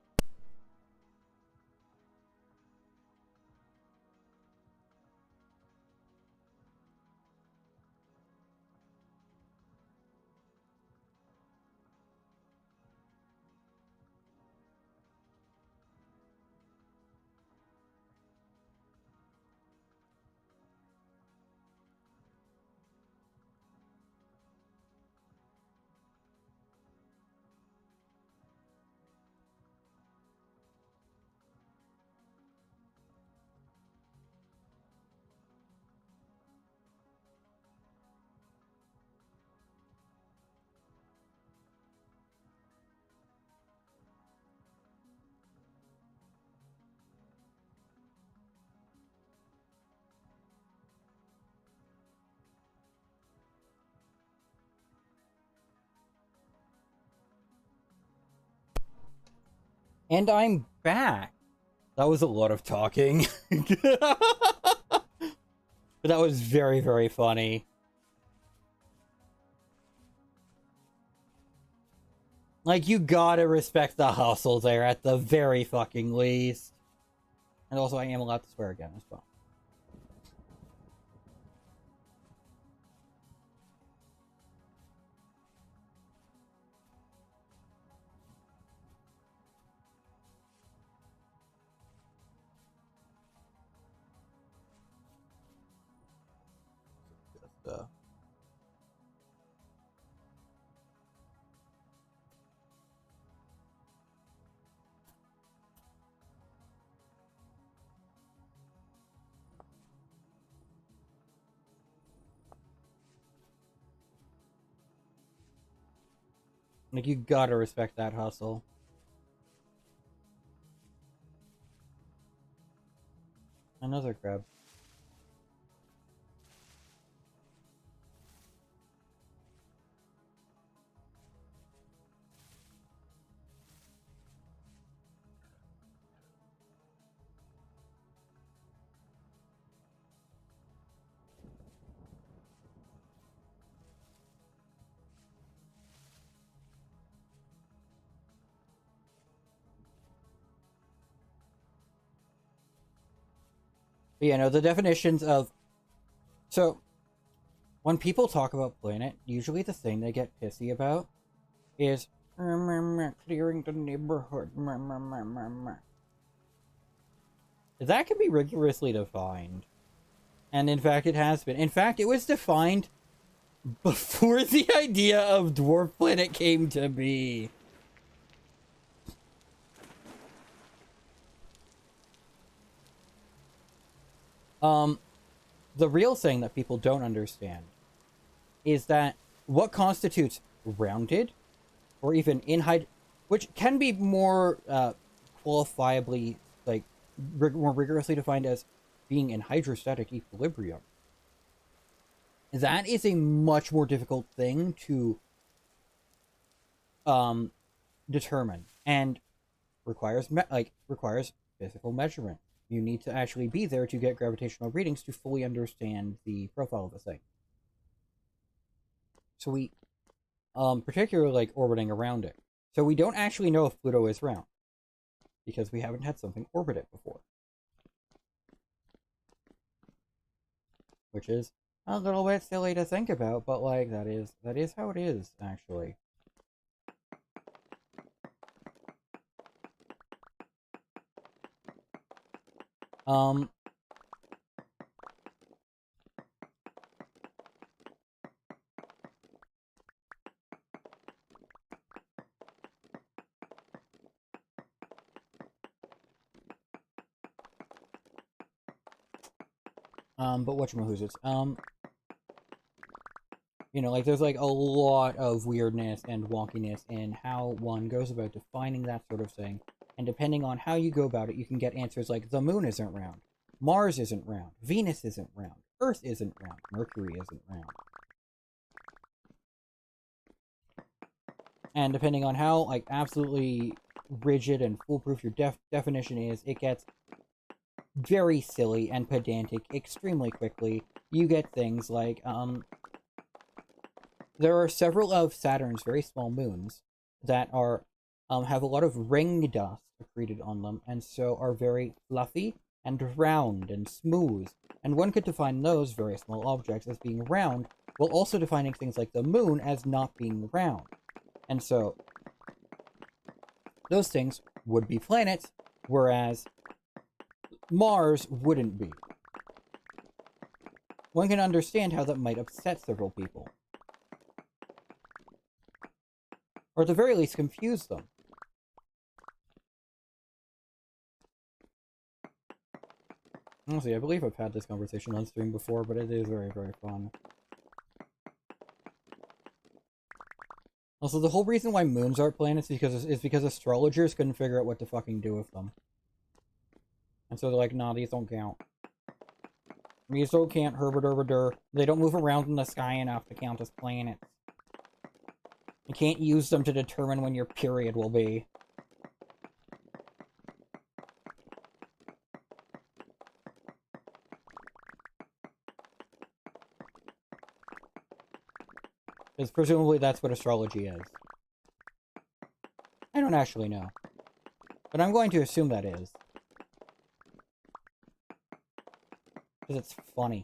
And I'm back. That was a lot of talking. But that was very, very funny. Like, you gotta respect the hustle there at the very fucking least. And also, I am allowed to swear again as well. Just, like, you gotta respect that hustle. Another crab. But yeah, no, the definitions of... So, when people talk about planet, usually the thing they get pissy about is clearing the neighborhood. That can be rigorously defined. And in fact, it has been. In fact, it was defined before the idea of Dwarf Planet came to be. The real thing that people don't understand is that what constitutes rounded, or even in height, which can be more qualifiably, like, more rigorously defined as being in hydrostatic equilibrium. That is a much more difficult thing to determine, and requires requires physical measurement. You need to actually be there to get gravitational readings to fully understand the profile of the thing. So we, particularly like orbiting around it. So we don't actually know if Pluto is round because we haven't had something orbit it before, which is a little bit silly to think about, but like that is how it is actually. Um, but whatchamahoots, you know, like there's like a lot of weirdness and wonkiness in how one goes about defining that sort of thing. And depending on how you go about it, you can get answers like the moon isn't round, Mars isn't round, Venus isn't round, Earth isn't round, Mercury isn't round. And depending on how like absolutely rigid and foolproof your definition is, it gets very silly and pedantic extremely quickly. You get things like there are several of Saturn's very small moons that are have a lot of ring dust accreted on them, and so are very fluffy and round and smooth. And one could define those very small objects as being round, while also defining things like the moon as not being round. And so those things would be planets, whereas Mars wouldn't be. One can understand how that might upset several people. Or at the very least confuse them. Honestly, I believe I've had this conversation on stream before, but it is very, very fun. Also, the whole reason why moons aren't planets is because astrologers couldn't figure out what to fucking do with them. And so they're like, nah, these don't count. These don't count, Herbert. They don't move around in the sky enough to count as planets. You can't use them to determine when your period will be. Because presumably that's what astrology is. I don't actually know. But I'm going to assume that is. Because it's funny.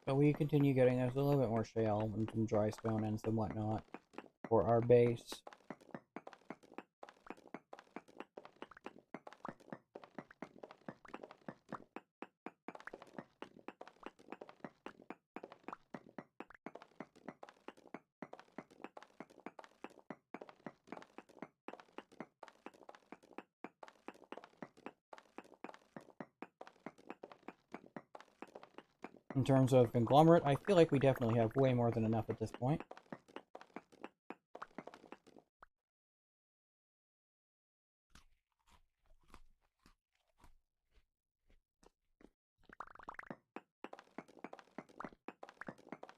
So we continue getting us a little bit more shale and some dry stone and some whatnot for our base. In terms of conglomerate, I feel like we definitely have way more than enough at this point.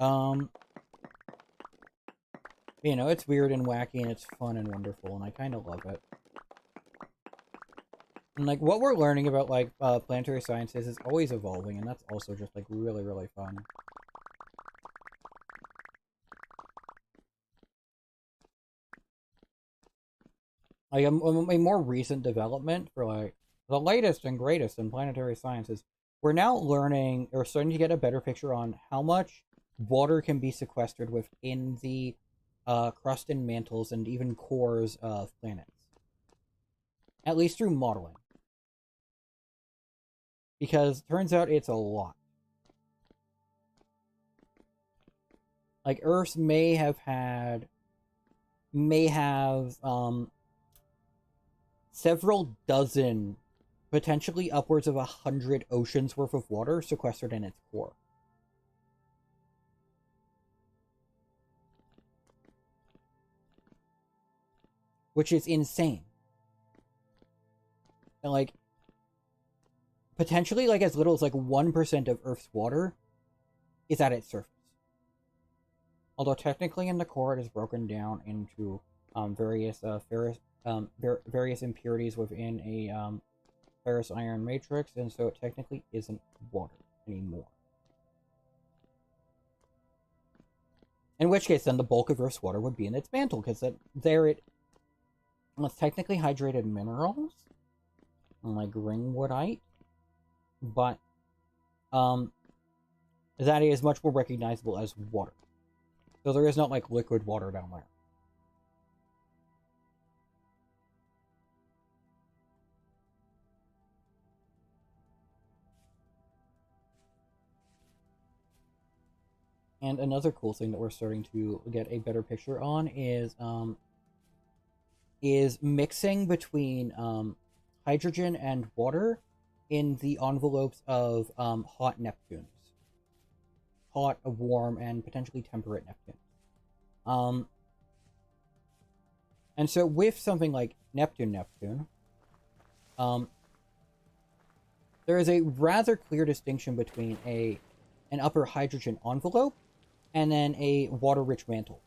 Um, you know, it's weird and wacky and it's fun and wonderful, and I kind of love it. And like what we're learning about like planetary sciences is always evolving, and that's also just like really, really fun. Like a more recent development for like the latest and greatest in planetary sciences, we're now learning or starting to get a better picture on how much water can be sequestered within the crust and mantles and even cores of planets, at least through modeling. Because turns out it's a lot. Like Earth may have several dozen, potentially upwards of 100 oceans worth of water sequestered in its core. Which is insane. And like potentially like as little as like 1% of Earth's water is at its surface. Although technically in the core it is broken down into various various impurities within a ferrous iron matrix, and so it technically isn't water anymore. In which case, then the bulk of Earth's water would be in its mantle, because it's technically hydrated minerals, like ringwoodite, but that is much more recognizable as water. So there is not like liquid water down there. And another cool thing that we're starting to get a better picture on is mixing between hydrogen and water in the envelopes of hot Neptunes. Hot, warm, and potentially temperate Neptune. And so with something like Neptune, there is a rather clear distinction between an upper hydrogen envelope and then a water-rich mantle.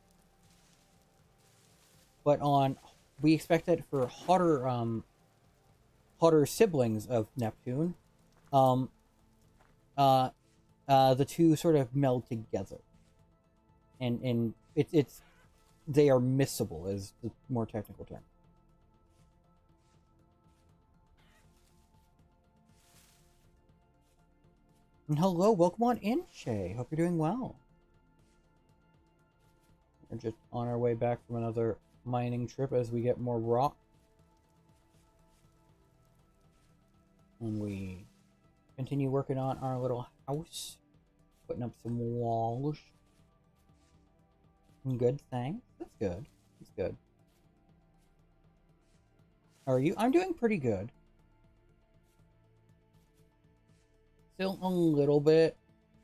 But we expect that for hotter siblings of Neptune, the two sort of meld together, and they are miscible is the more technical term. And hello, welcome on in, Shay. Hope you're doing well. We're just on our way back from another mining trip as we get more rock. And we continue working on our little house. Putting up some walls. Good, thanks. That's good. That's good. How are you? I'm doing pretty good. Still a little bit,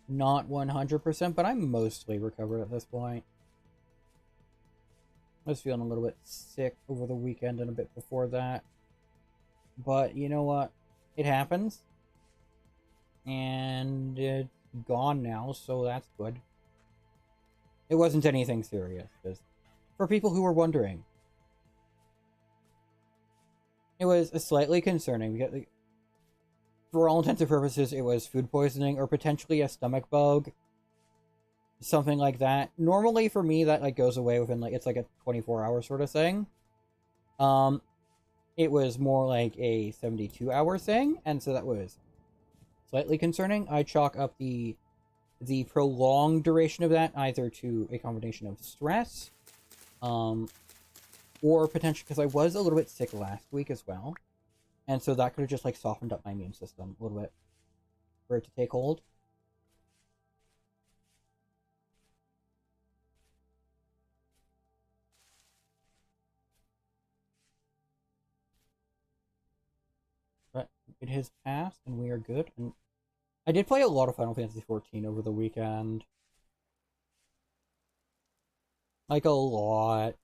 not 100%, but I'm mostly recovered at this point. I was feeling a little bit sick over the weekend and a bit before that. But you know what? It happens. And it's gone now, so that's good. It wasn't anything serious, just for people who were wondering. It was slightly concerning because, like, for all intents and purposes, it was food poisoning or potentially a stomach bug. Something like that. Normally for me that like goes away within like it's like a 24-hour sort of thing. It was more like a 72-hour thing, and so that was slightly concerning. I chalk up the prolonged duration of that either to a combination of stress, or potentially because I was a little bit sick last week as well, and so that could have just like softened up my immune system a little bit for it to take hold. But it has passed, and we are good. And I did play a lot of Final Fantasy XIV over the weekend. Like a lot.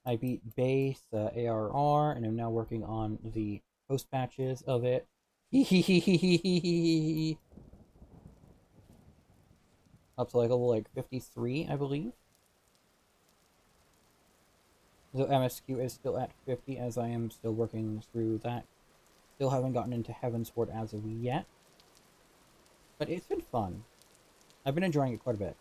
I beat base ARR, and I'm now working on the post patches of it. Up to like level like 53, I believe. So MSQ is still at 50 as I am still working through that. Still haven't gotten into Heavensward as of yet. But it's been fun. I've been enjoying it quite a bit.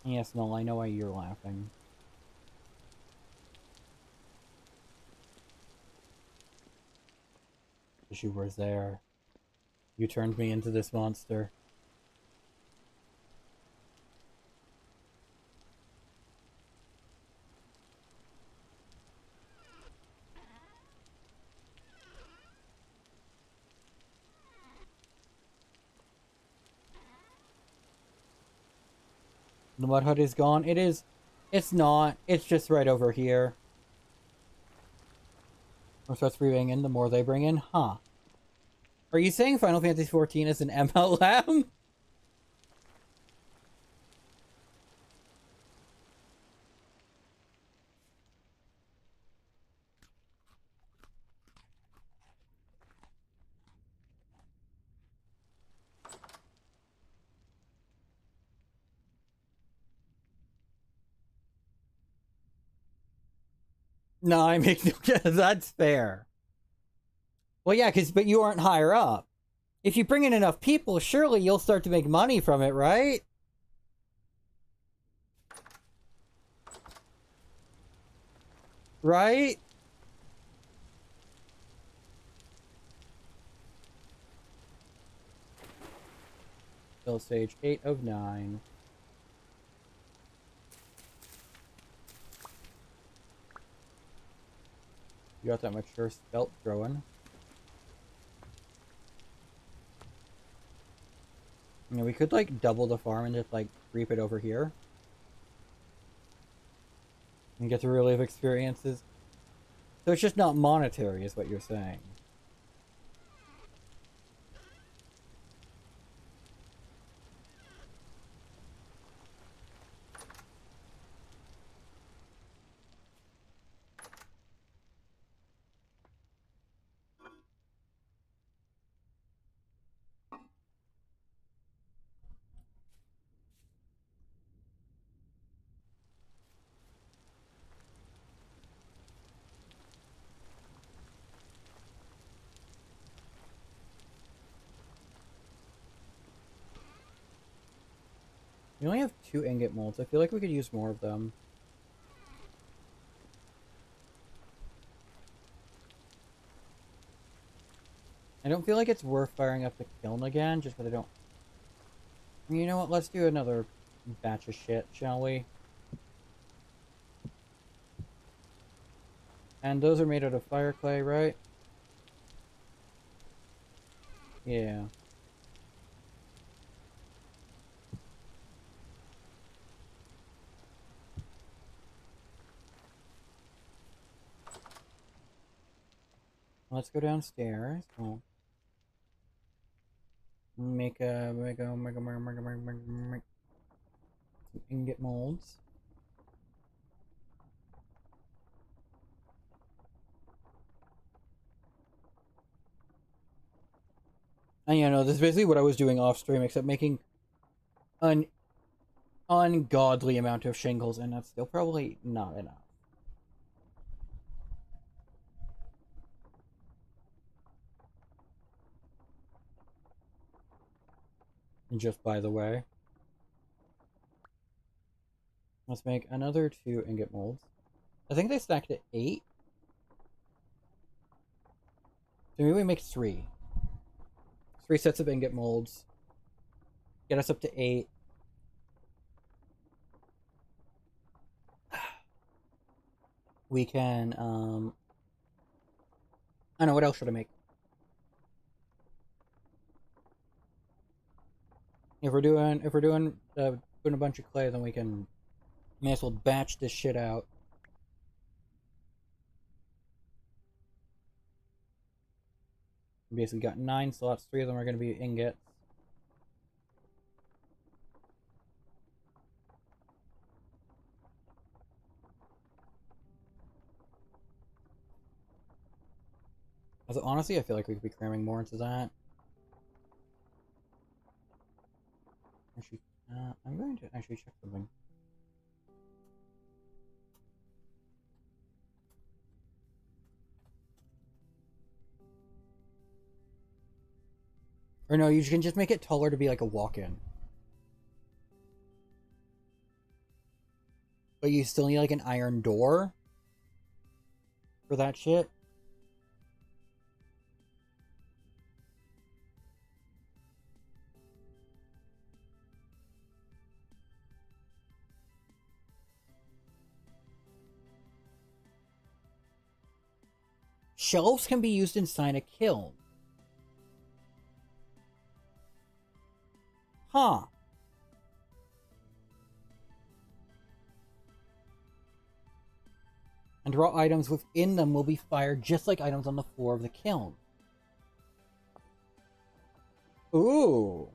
Yes, Null, I know why you're laughing. Because you were there. You turned me into this monster. The mud hut is gone. It is. It's not. It's just right over here. The more starts bringing in, the more they bring in. Huh. Are you saying Final Fantasy XIV is an MLM? No, I make no guess. That's fair. Well, yeah, but you aren't higher up. If you bring in enough people, surely you'll start to make money from it, right? Right? Still stage 8 of 9. You got that mature spelt throwing. You know, we could like double the farm and just like reap it over here. And get to relive experiences. So it's just not monetary, is what you're saying. We only have 2 ingot molds. I feel like we could use more of them. I don't feel like it's worth firing up the kiln again, just because I don't... You know what, let's do another batch of shit, shall we? And those are made out of fire clay, right? Yeah. Let's go downstairs. Oh. Make some ingot molds. And you know, this is basically what I was doing off stream, except making an ungodly amount of shingles, and that's still probably not enough. And just by the way, let's make another 2 ingot molds. I think they stacked at 8. So maybe we make 3. 3 sets of ingot molds. Get us up to 8. We can, I don't know, what else should I make? If we're doing a bunch of clay, then we can, may as well batch this shit out. We basically got 9 slots, 3 of them are going to be ingots. Also, honestly, I feel like we could be cramming more into that. Actually, I'm going to actually check something. Or no, you can just make it taller to be like a walk-in. But you still need like an iron door for that shit. Shelves can be used inside a kiln. Huh. And raw items within them will be fired just like items on the floor of the kiln. Ooh.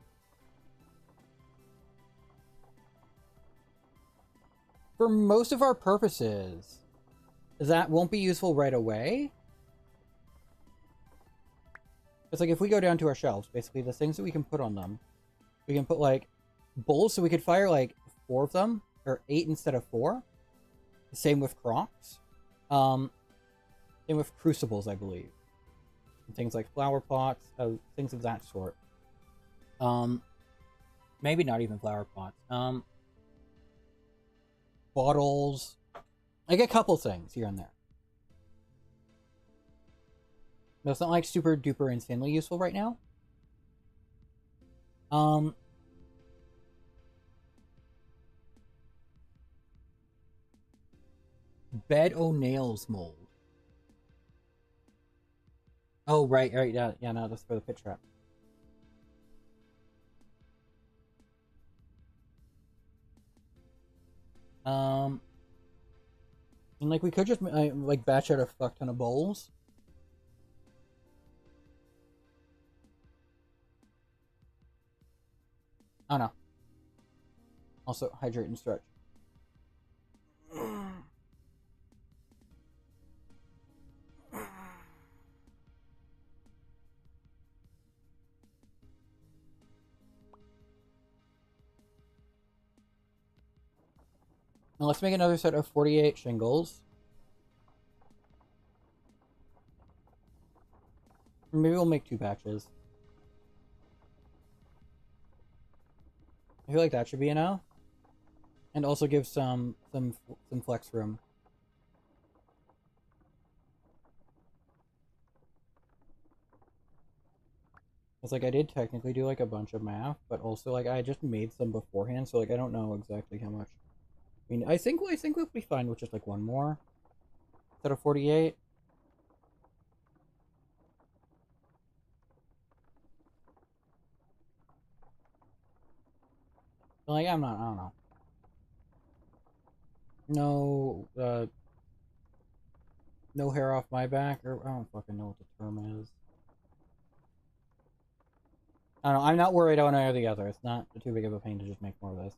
For most of our purposes, that won't be useful right away. It's like if we go down to our shelves, basically the things that we can put on them, we can put like bowls, so we could fire like 4 of them, or 8 instead of 4. Same with crocks. Same with crucibles, I believe. And things like flower pots, things of that sort. Maybe not even flower pots. Bottles. Like a couple things here and there. No, it's not like super duper insanely useful right now. Bed O'Nail's mold. Oh, right, yeah, no, that's for the pit trap. And like we could just like batch out a fuck ton of bowls. I don't know. Also, hydrate and stretch. Now let's make another set of 48 shingles. Maybe we'll make 2 batches. I feel like that should be enough. And also give some flex room. It's like I did technically do like a bunch of math, but also like I just made some beforehand, so like I don't know exactly how much. I mean, I think we'll be fine with just like 1 more instead of 48. But like I don't know. No, no hair off my back, or I don't fucking know what the term is. I don't know. I'm not worried on either or the other. It's not too big of a pain to just make more of this.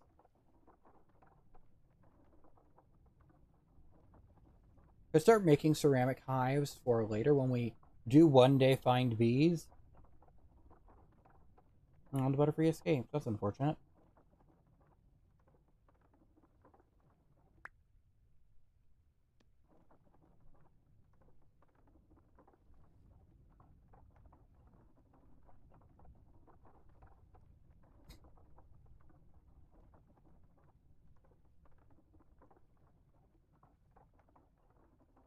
Could start making ceramic hives for later when we do one day find bees. Oh, the Butterfree escaped. That's unfortunate.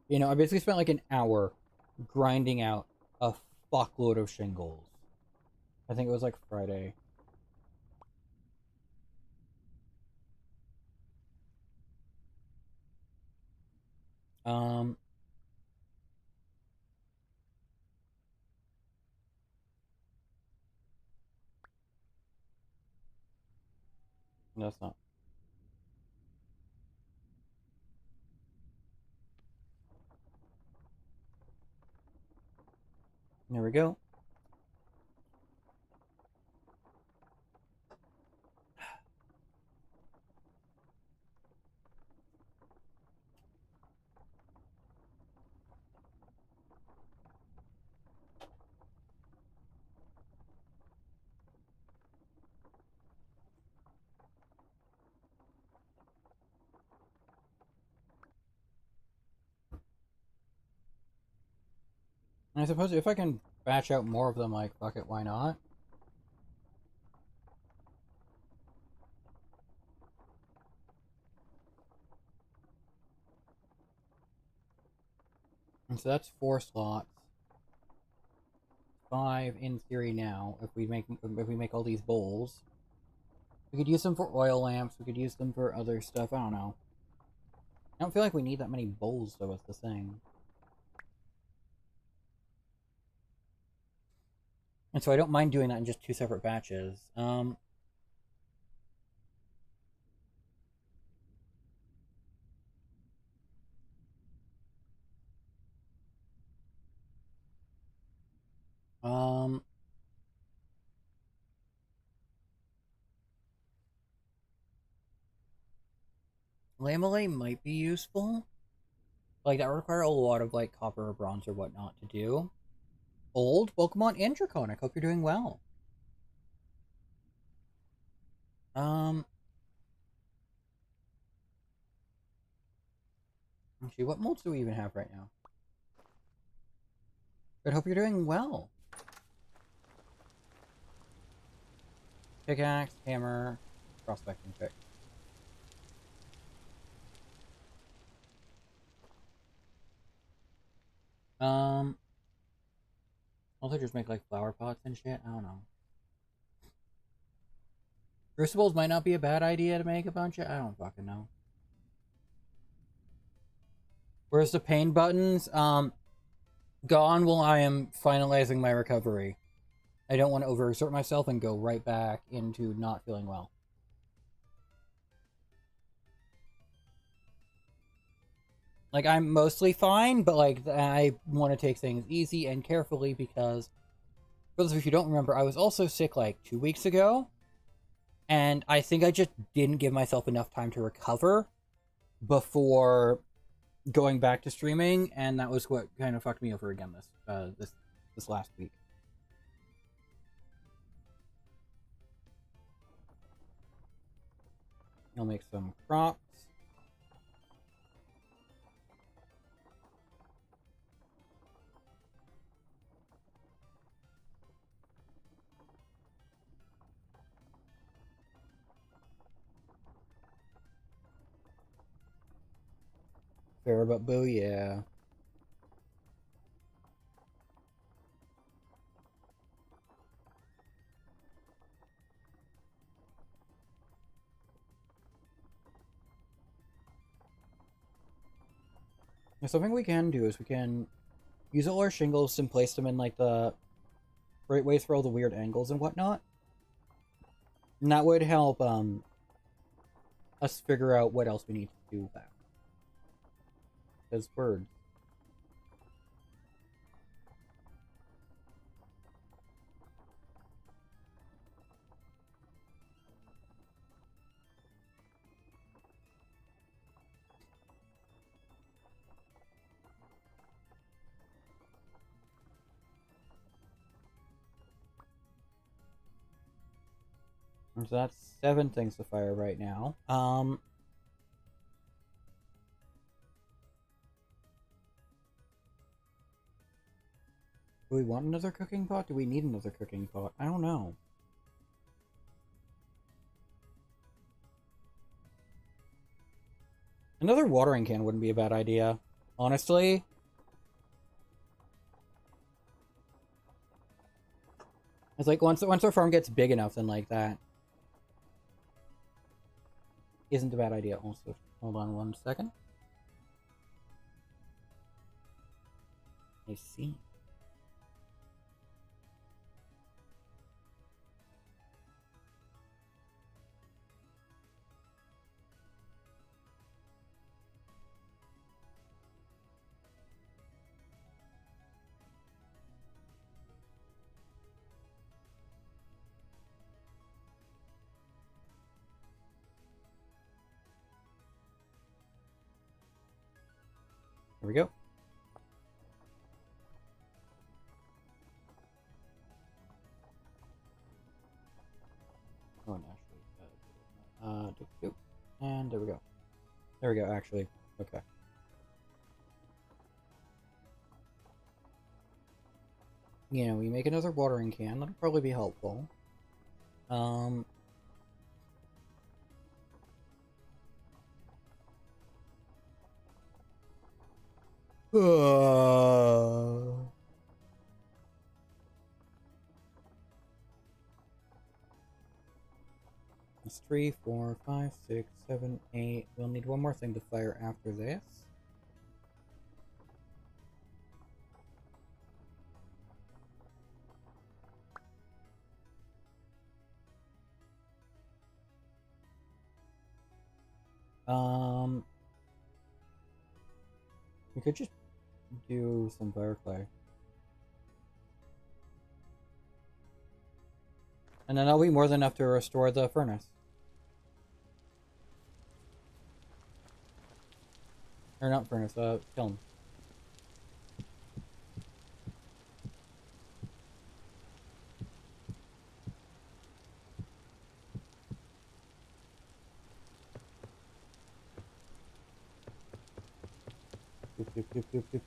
You know, I basically spent like an hour grinding out a fuckload of shingles. I think it was like Friday. Um, that's not. There we go. I suppose if I can batch out more of them, like, fuck it, why not? And so that's 4 slots. 5 in theory now, if we make all these bowls. We could use them for oil lamps, we could use them for other stuff, I don't know. I don't feel like we need that many bowls, though, is the thing. And so I don't mind doing that in just 2 separate batches. Um, Lamellar might be useful. Like, that would require a lot of, like, copper or bronze or whatnot to do. Old Pokemon and Draconic, hope you're doing well. Um, actually, what molds do we even have right now? But hope you're doing well. Pickaxe, hammer, prospecting pick. Also just make like flower pots and shit. I don't know. Crucibles might not be a bad idea to make a bunch of. I don't fucking know. Where's the pain buttons? Gone while I am finalizing my recovery. I don't want to overexert myself and go right back into not feeling well. Like, I'm mostly fine, but like, I want to take things easy and carefully because, for those of you who don't remember, I was also sick like 2 weeks ago. And I think I just didn't give myself enough time to recover before going back to streaming, and that was what kind of fucked me over again this last week. I'll make some crops. Fair but boo, yeah. Something we can do is we can use all our shingles and place them in like the right ways for all the weird angles and whatnot. And that would help us figure out what else we need to do back. Because birds. So that's 7 things to fire right now. Do we want another cooking pot? Do we need another cooking pot? I don't know. Another watering can wouldn't be a bad idea, honestly. It's like once our farm gets big enough, then like that isn't a bad idea. Also, hold on 1 second. I see. Here we go. Oh, actually, and there we go. There we go. Actually, okay. You know, we make another watering can. That'll probably be helpful. Um... It's 3, 4, 5, 6, 7, 8. We'll need one more thing to fire after this. We could just do some fire clay. And then that'll be more than enough to restore the furnace. Or not furnace, kiln.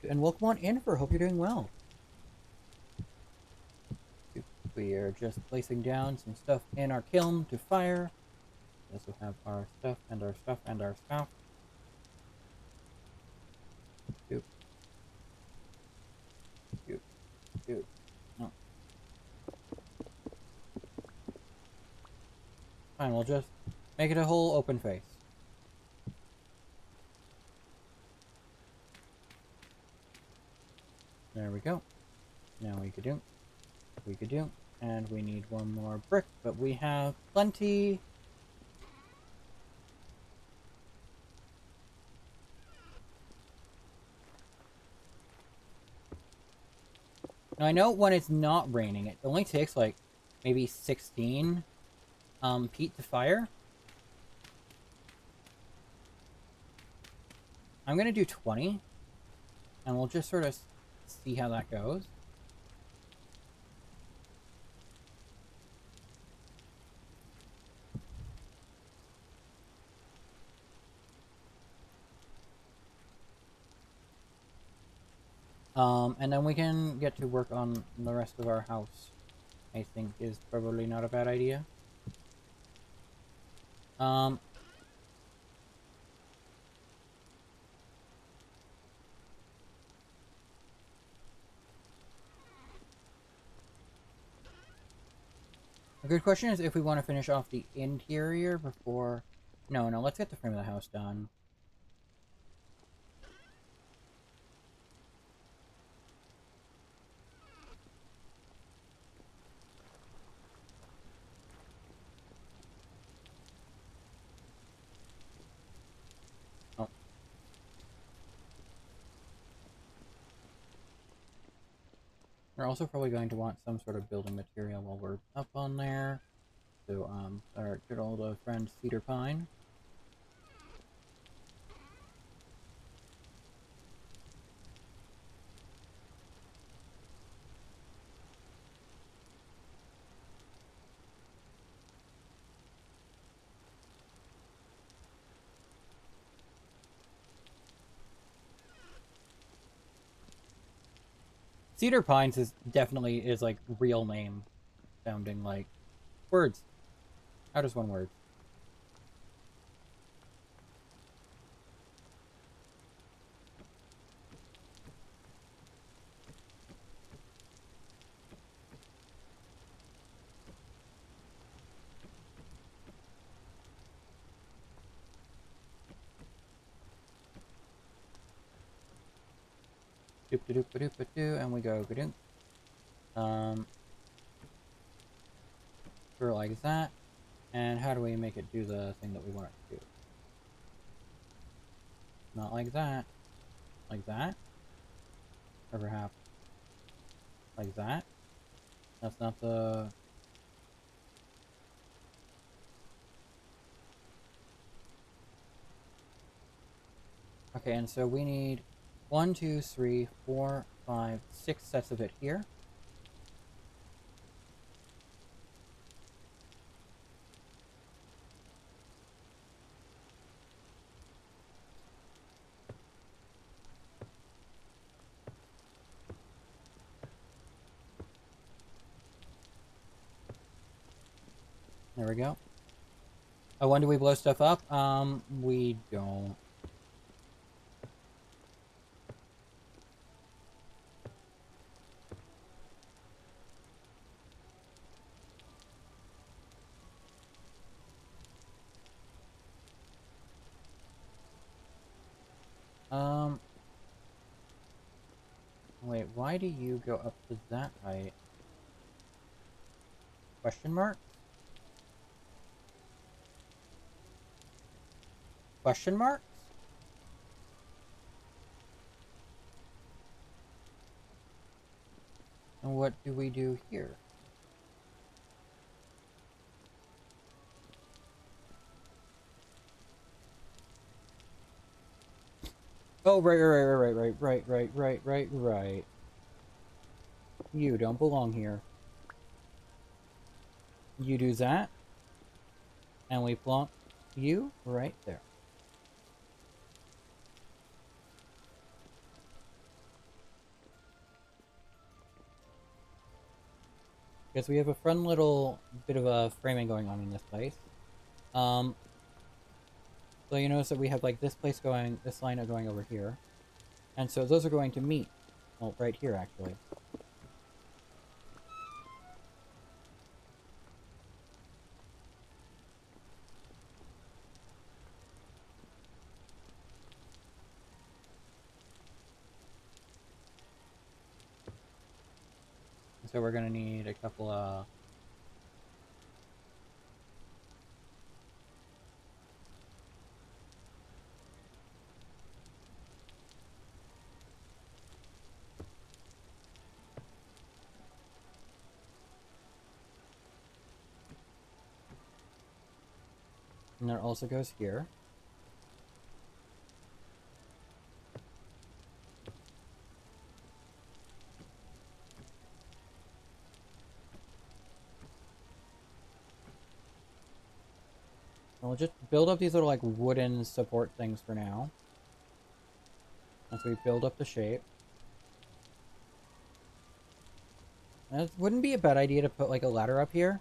And welcome on in, for hope you're doing well. We are just placing down some stuff in our kiln to fire. We also have our stuff and our stuff and our stuff. Doop. Doop. Doop. No. Fine, we'll just make it a whole open face. There we go. Now we could do. And we need one more brick, but we have plenty. Now I know when it's not raining, it only takes like maybe 16 peat to fire. I'm gonna do 20, and we'll just sort of see how that goes. And then we can get to work on the rest of our house. I think is probably not a bad idea. A good question is if we want to finish off the interior before... No, let's get the frame of the house done. Oh. We're also probably going to want some sort of building material while we're up on there. So, our good old friend cedar pine. Cedar Pines is definitely like real name sounding like words. How does one word? Doop doop doop doop doop, and we go doop. Sort of like that. And how do we make it do the thing that we want it to do? Not like that. Like that? Or perhaps like that? That's not the... Okay, and so we need 1, 2, 3, 4, 5, 6 sets of it here. There we go. Oh, when do we blow stuff up? We don't. Wait, why do you go up to that height? Question marks? Question marks? And what do we do here? Oh, right. You don't belong here. You do that, and we plonk you right there. Because we have a fun little bit of a framing going on in this place. So you notice that we have like this place going, this line of going over here. And so those are going to meet. Well, right here actually. And so we're gonna need a couple of... And that also goes here. And we'll just build up these little like wooden support things for now. As we build up the shape. And it wouldn't be a bad idea to put like a ladder up here.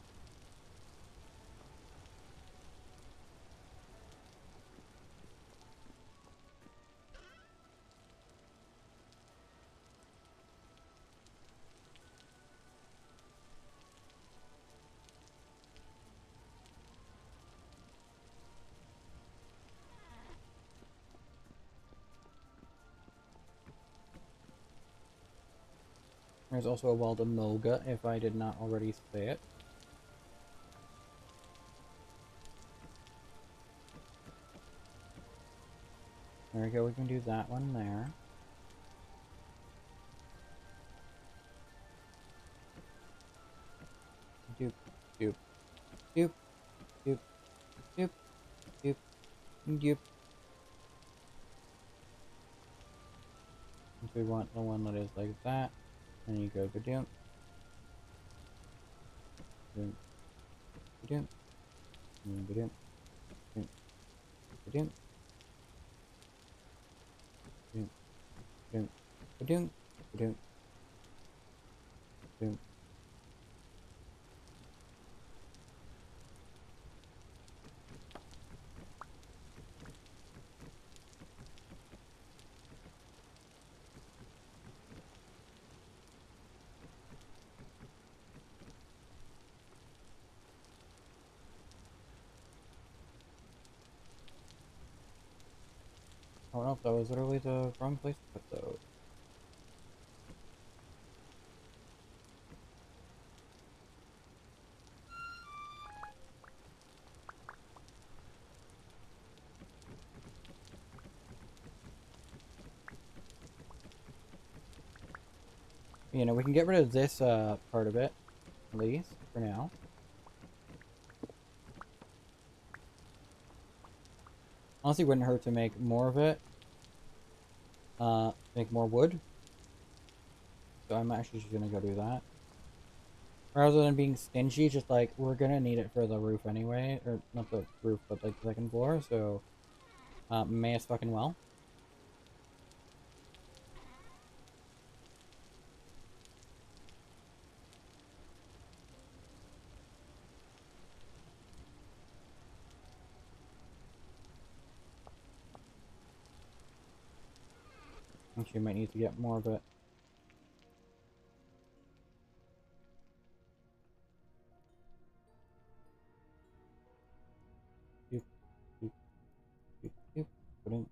There's also a wall to Mulga, if I did not already say it. There we go, we can do that one there. Doop, doop, doop, doop, doop, doop, doop. If we want the one that is like that, then you go ba-doom. Doom, ba-doom, ba-doom, doom, ba-doom, doom, doom, ba-doom, ba-doom, doom. Oh no, that was literally the wrong place to put those. You know, we can get rid of this part of it, at least, for now. Honestly, wouldn't hurt to make more of it. Make more wood. So I'm actually just gonna go do that. Rather than being stingy, just like, we're gonna need it for the roof anyway. Or, not the roof, but like the second floor, so... may as fucking well. Actually, might need to get more of it. Doop, doop, doop, doop. Put in.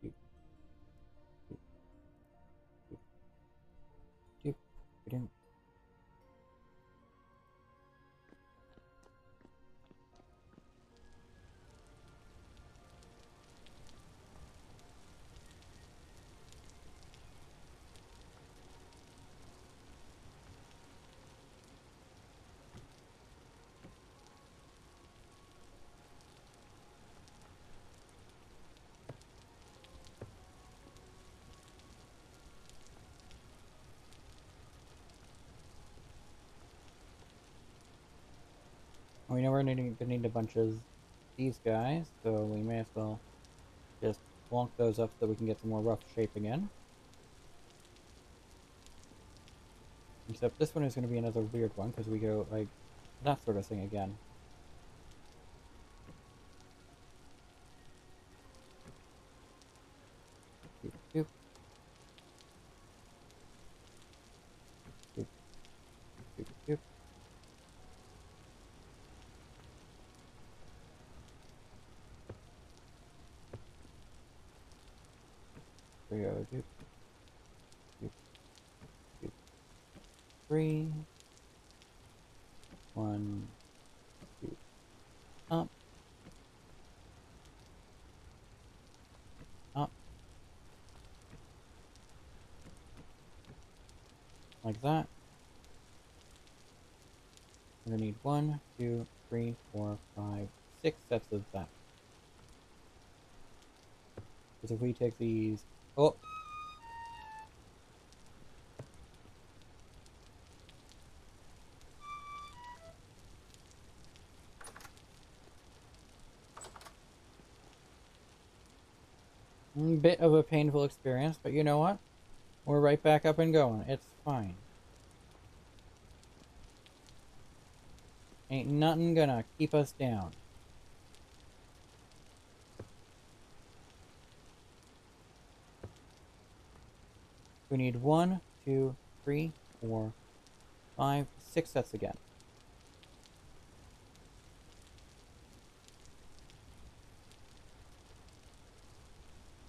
Doop, doop, doop, doop. Put in. We know we're gonna need a bunch of these guys, so we may as well just plonk those up so we can get some more rough shape again. Except this one is going to be another weird one because we go like that sort of thing again. Doop, doop. Doop, doop, doop. There we go. Doop, doop, doop. 3. 1, 2. Up. Up. Like that. We're going to need 1, 2, 3, 4, 5, 6 sets of that. Because if we take these... Oh! Bit of a painful experience, but you know what? We're right back up and going. It's fine. Ain't nothing gonna keep us down. We need 1, 2, 3, 4, 5, 6 sets again.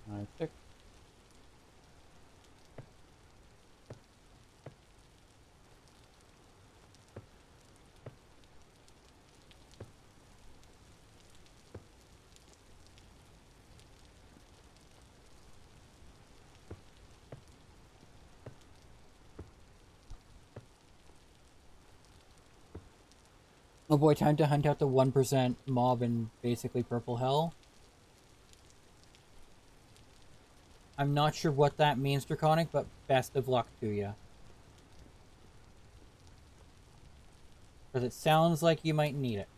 5, 6. Oh boy, time to hunt out the 1% mob in basically purple hell. I'm not sure what that means, Draconic, but best of luck to you. Because it sounds like you might need it.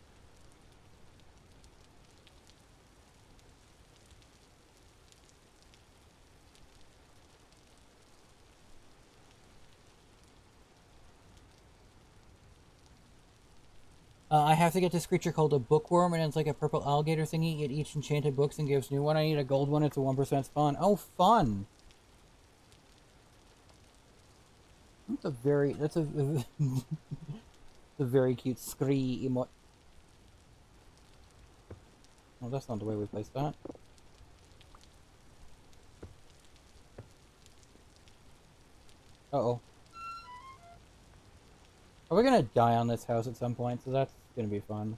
I have to get this creature called a bookworm, and it's like a purple alligator thingy. It eats enchanted books and gives new one. I need a gold one. It's a 1% spawn. Oh, fun! That's a very... That's a... a very cute scree emote. Oh, that's not the way we place that. Uh-oh. Are we gonna die on this house at some point? So that's gonna be fun.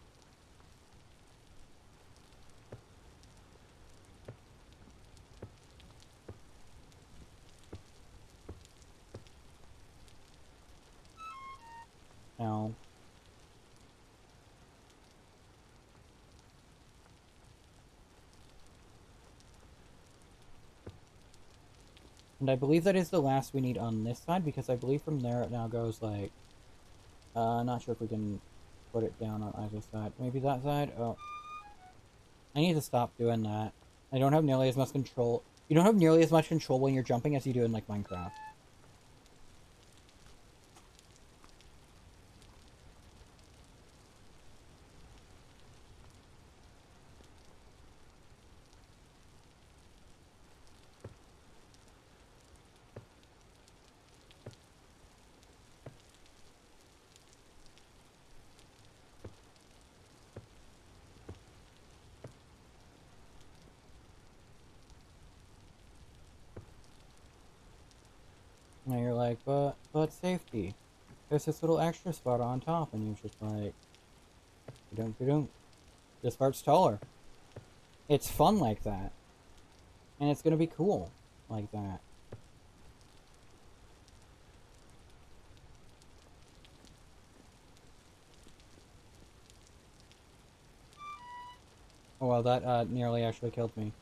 Now... And I believe that is the last we need on this side, because I believe from there it now goes, like... not sure if we can put it down on either side. Maybe that side? Oh. I need to stop doing that. I don't have nearly as much control. You don't have nearly as much control when you're jumping as you do in, like, Minecraft. like, but safety. There's this little extra spot on top, and you're just like, don't. This part's taller. It's fun like that. And it's gonna be cool like that. Oh well, that nearly actually killed me.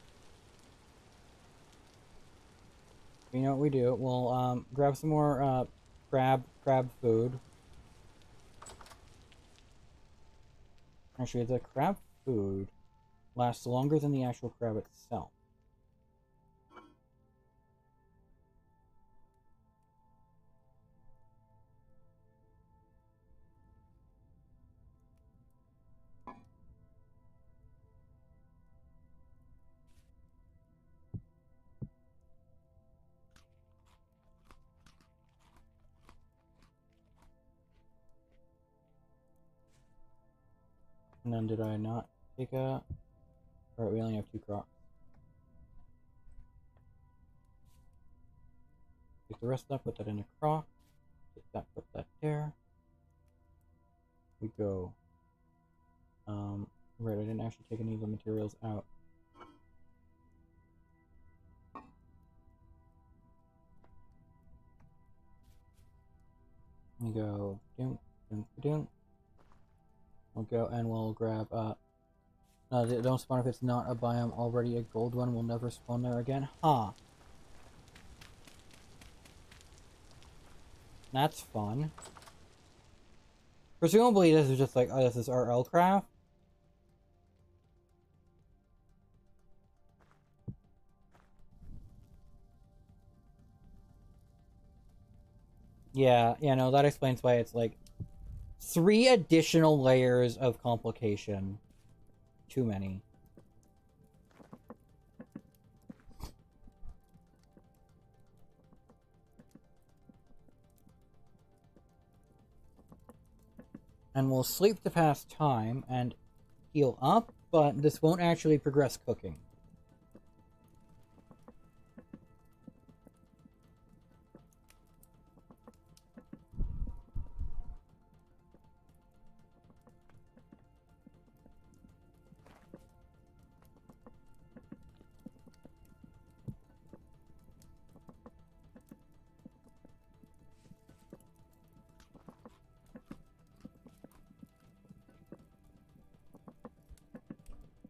You know what we do? We'll grab some more crab food. Actually, the crab food lasts longer than the actual crab itself. And then did I not take a... Alright, we only have 2 crops. Take the rest of that, put that in a crock. Take that, put that there. We go. Right, I didn't actually take any of the materials out. We go, don't. We'll go and we'll grab, don't spawn if it's not a biome already a gold one. We'll never spawn there again. Huh. That's fun. Presumably this is just like, oh, this is RL craft. Yeah, no, that explains why it's like 3 additional layers of complication. Too many. And we'll sleep to pass time and heal up, but this won't actually progress cooking.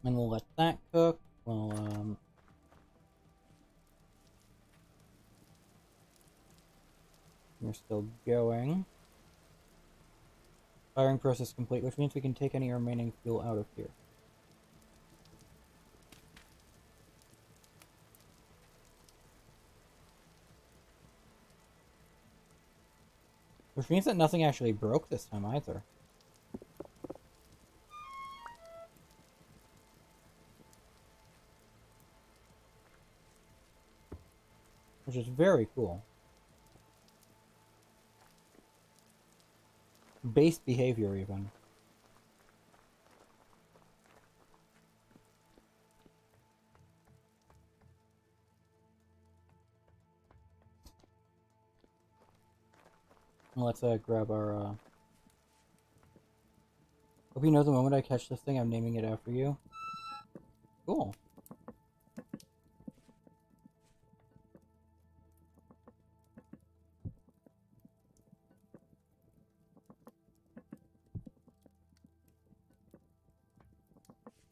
And we'll let that cook. Well, we're still going. Firing process complete, which means we can take any remaining fuel out of here. Which means that nothing actually broke this time either. Which is very cool. Base behavior, even. Let's grab our hope you know the moment I catch this thing, I'm naming it after you. Cool.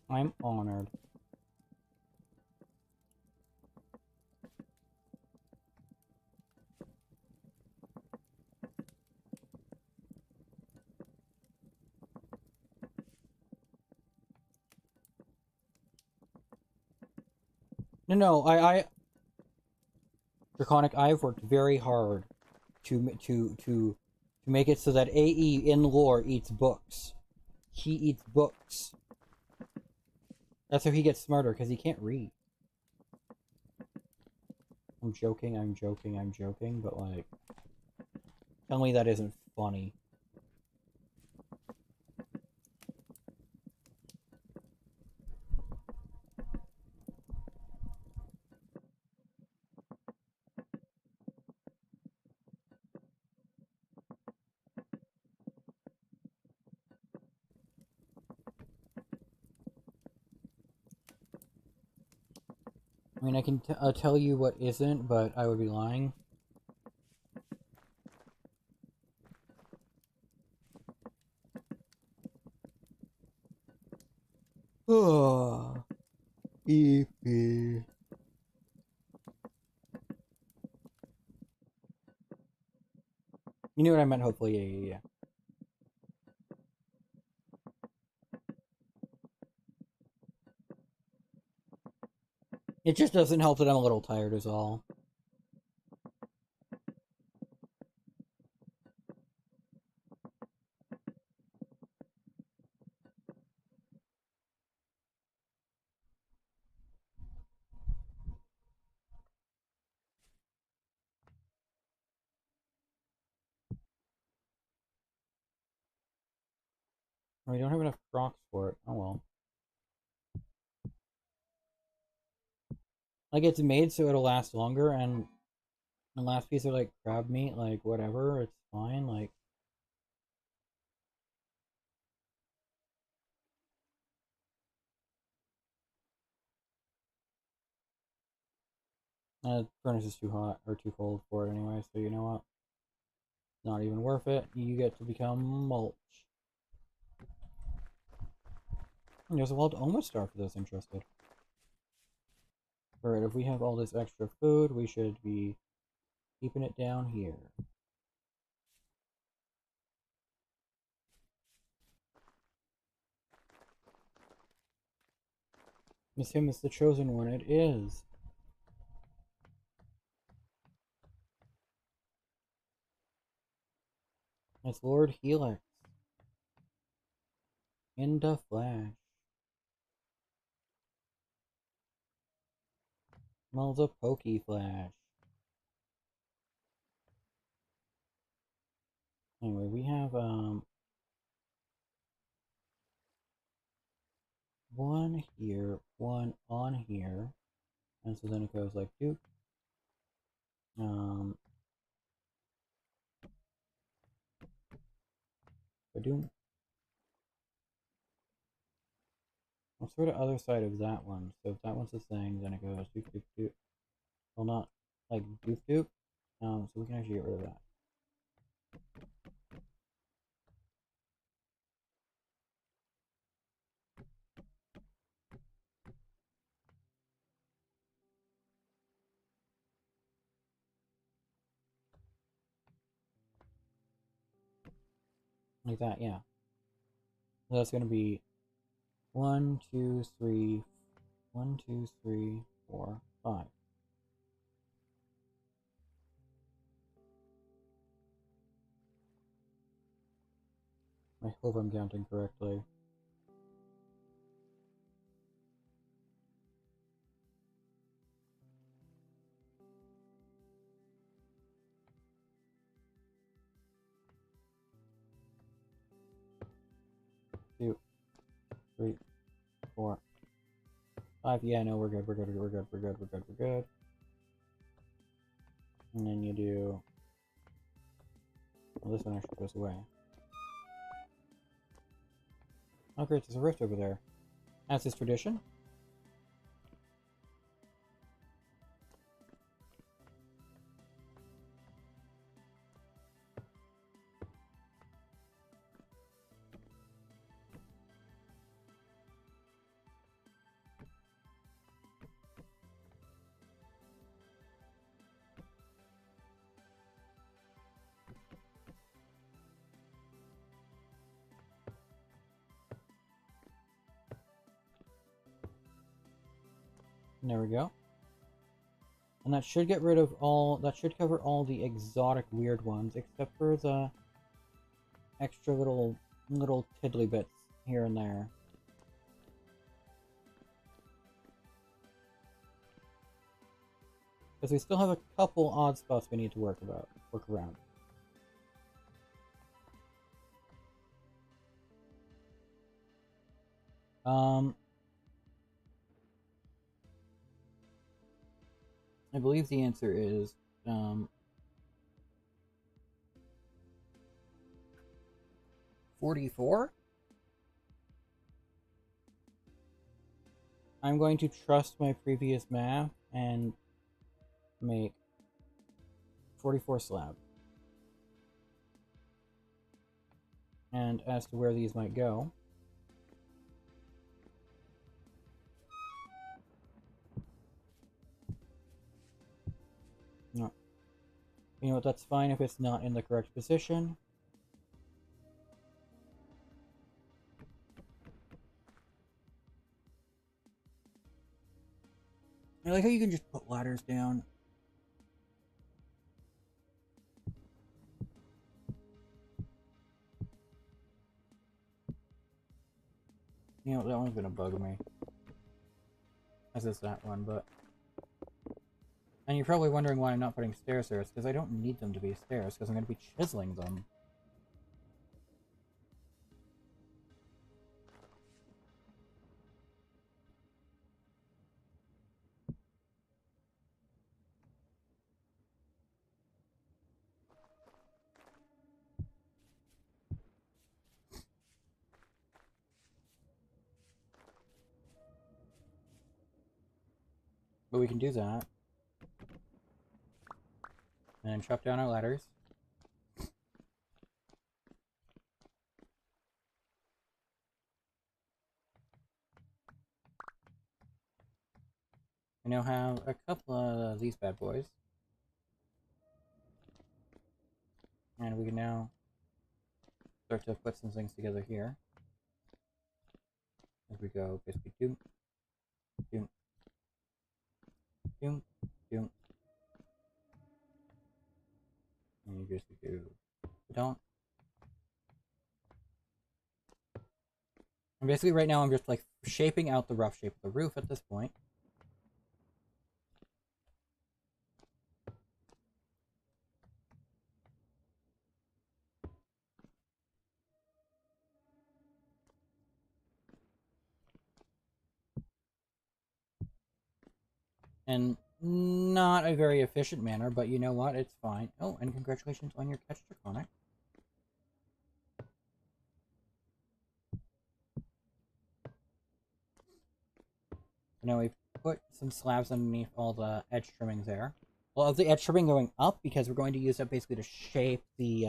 I'm honored. No, I Draconic, I've worked very hard to make it so that AE in lore eats books. He eats books. That's how he gets smarter, because he can't read. I'm joking, but like, tell me that isn't funny. I mean, I can tell you what isn't, but I would be lying. Oh, EP. You knew what I meant, hopefully. Yeah. It just doesn't help that I'm a little tired is all. We don't have enough Crocs for it. Oh well. Like, it's made so it'll last longer, and the last piece of, like, crab meat, like, whatever, it's fine, like... The furnace is too hot, or too cold for it anyway, so you know what? Not even worth it. You get to become mulch. There's a wild almost star for those interested. Alright, if we have all this extra food, we should be keeping it down here. Miss Him is the chosen one. It is. It's Lord Helix. In the flesh. Smells of pokey flash. Anyway, we have one here, one on here. And so then it goes like doop. Ba-doom. What's sort of other side of that one? So if that one's the thing, then it goes doop doop doop. Well, not like doop doop. So we can actually get rid of that. Like that, yeah. So that's gonna be 1, 2, 3, 1, 2, 3, 4, 5. I hope I'm counting correctly. Two, 3, 4, 5. Yeah, no, we're good, we're good, we're good, we're good, we're good, we're good. And then you do... Well, this one actually goes away. Oh great, there's a rift over there. As is tradition. And there we go. And that should get rid of all... That should cover all the exotic weird ones, except for the extra little tiddly bits here and there. Because we still have a couple odd spots we need to work around. I believe the answer is 44? I'm going to trust my previous math and make 44 slab. And as to where these might go, no. You know what, that's fine if it's not in the correct position. I like how you can just put ladders down. You know, that one's gonna bug me. As is that one, but... And you're probably wondering why I'm not putting stairs there. It's because I don't need them to be stairs, because I'm going to be chiseling them. But we can do that. And then chop down our ladders. We now have a couple of these bad boys. And we can now start to put some things together here. As we go, basically doom, doom, doom, doom. And you just do don't. And basically right now I'm just like shaping out the rough shape of the roof at this point. And not a very efficient manner, but you know what? It's fine. Oh, and congratulations on your catch, Draconic. Now we put some slabs underneath all the edge trimmings there. Well, the edge trimming going up because we're going to use that basically to shape the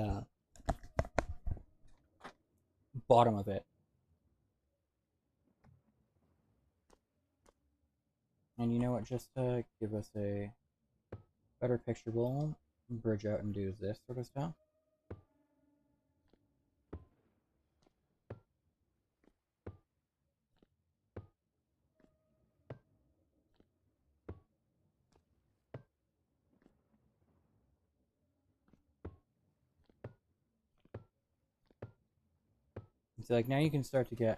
bottom of it. And you know what? Just to give us a better picture, we'll bridge out and do this sort of stuff. So like now you can start to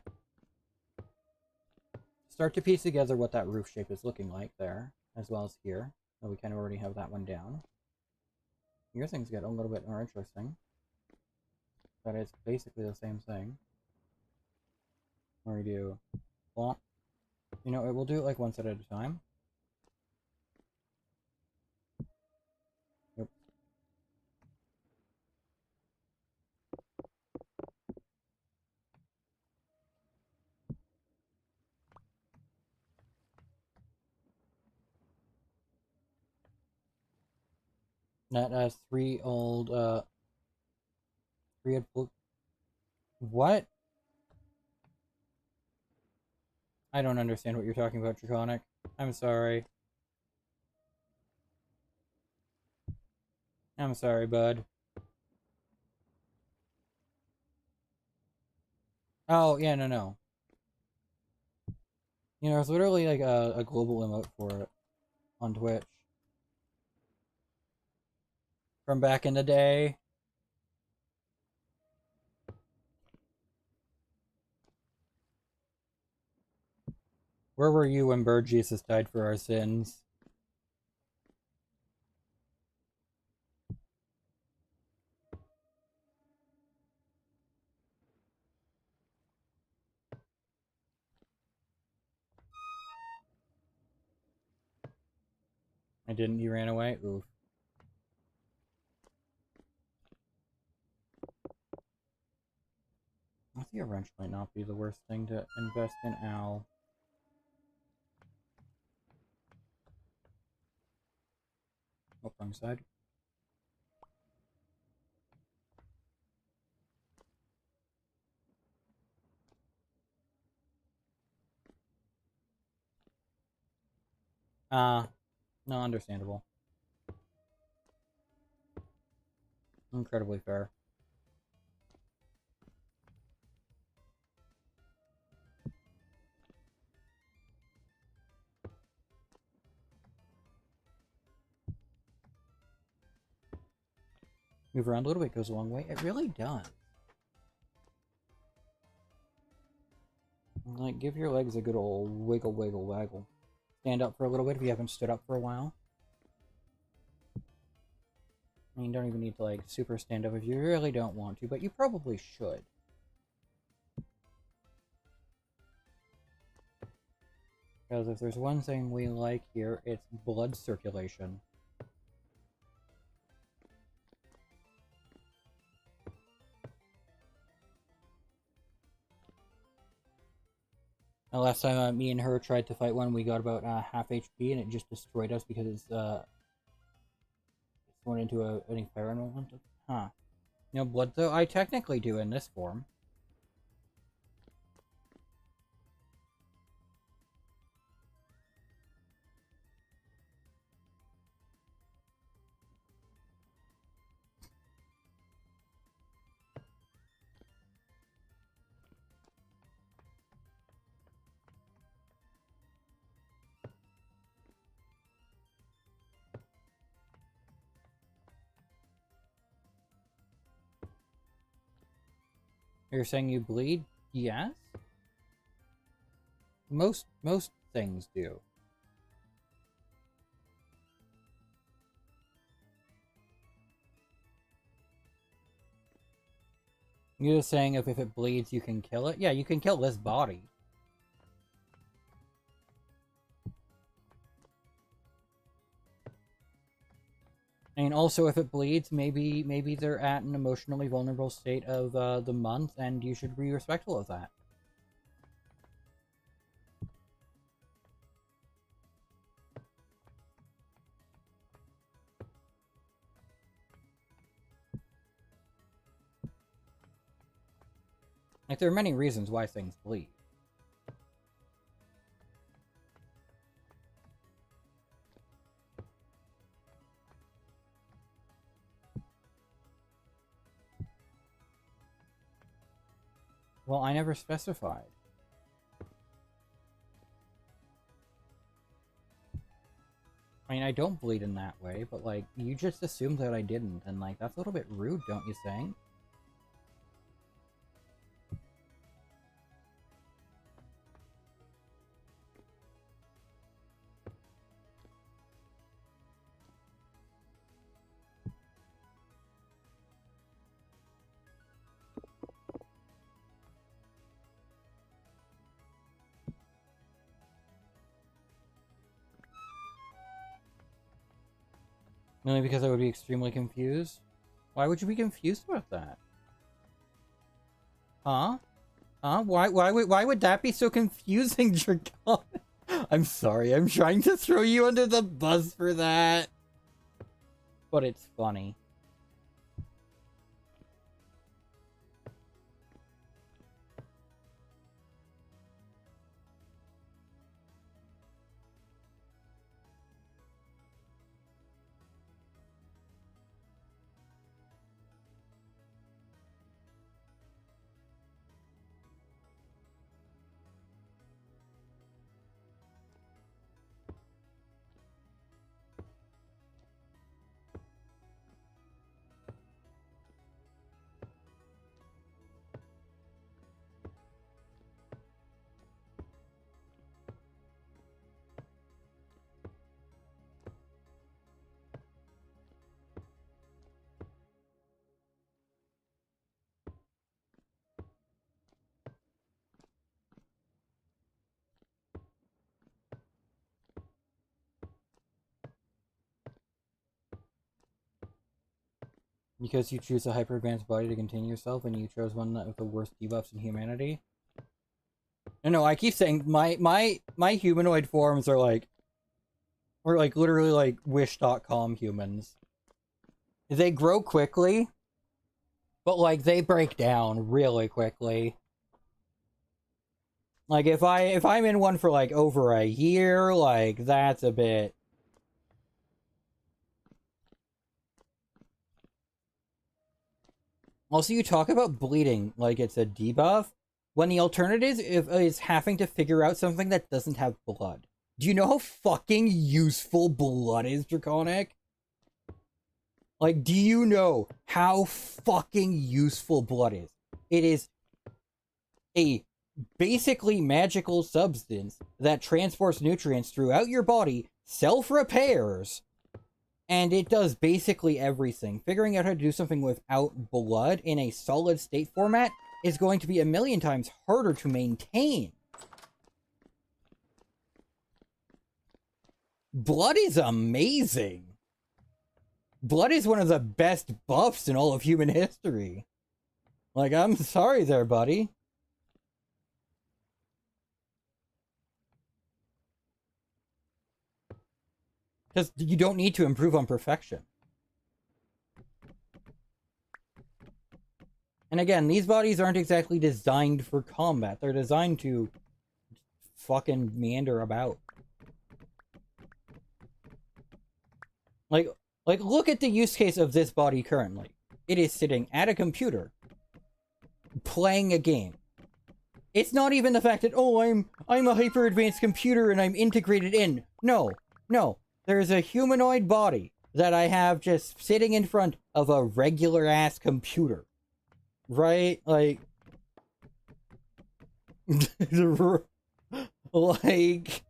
piece together what that roof shape is looking like there, as well as here. So we kind of already have that one down. Your things get a little bit more interesting, but it's basically the same thing. Where we do, well, you know, we'll do it like one set at a time. Yep. That has three what? I don't understand what you're talking about, Draconic. I'm sorry. I'm sorry, bud. Oh, yeah, no. You know, there's literally like a global emote for it on Twitch. From back in the day. Where were you when Bird Jesus died for our sins? I didn't, he ran away? Oof. I think a wrench might not be the worst thing to invest in, Ow. Oh, wrong side. No, understandable. Incredibly fair. Move around a little bit goes a long way. It really does. Like, give your legs a good old wiggle, wiggle, waggle. Stand up for a little bit if you haven't stood up for a while. I mean, you don't even need to, like, super stand up if you really don't want to, but you probably should. Because if there's one thing we like here, it's blood circulation. Last time me and her tried to fight one, we got about half HP, and it just destroyed us because it's went into an environment. Huh. You know, blood though? I technically do in this form. You're saying you bleed? Yes. Most things do. You're just saying if it bleeds, you can kill it? Yeah, you can kill this body. And also, if it bleeds, maybe they're at an emotionally vulnerable state of the month, and you should be respectful of that. Like, there are many reasons why things bleed. Well, I never specified. I mean, I don't bleed in that way, but, like, you just assumed that I didn't, and, like, that's a little bit rude, don't you think? Only because I would be extremely confused? Why would you be confused about that? Huh? Huh? Why would that be so confusing, Dragon? I'm sorry, I'm trying to throw you under the bus for that. But it's funny. Because you choose a hyper-advanced body to contain yourself, and you chose one with the worst debuffs in humanity? No, I keep saying my humanoid forms are like Or like literally like wish.com humans. They grow quickly, but like they break down really quickly. Like if I'm in one for like over a year, like that's a bit. Also, you talk about bleeding like it's a debuff, when the alternative is having to figure out something that doesn't have blood. Do you know how fucking useful blood is, Draconic? Like, do you know how fucking useful blood is? It is a basically magical substance that transports nutrients throughout your body, self-repairs, and it does basically everything. Figuring out how to do something without blood in a solid state format is going to be a million times harder to maintain. Blood is amazing. Blood is one of the best buffs in all of human history. Like, I'm sorry there, buddy. Because you don't need to improve on perfection. And again, these bodies aren't exactly designed for combat. They're designed to fucking meander about. Like, look at the use case of this body currently. It is sitting at a computer, playing a game. It's not even the fact that, oh, I'm a hyper advanced computer and I'm integrated in. No. There's a humanoid body that I have just sitting in front of a regular ass computer. Right? Like, like,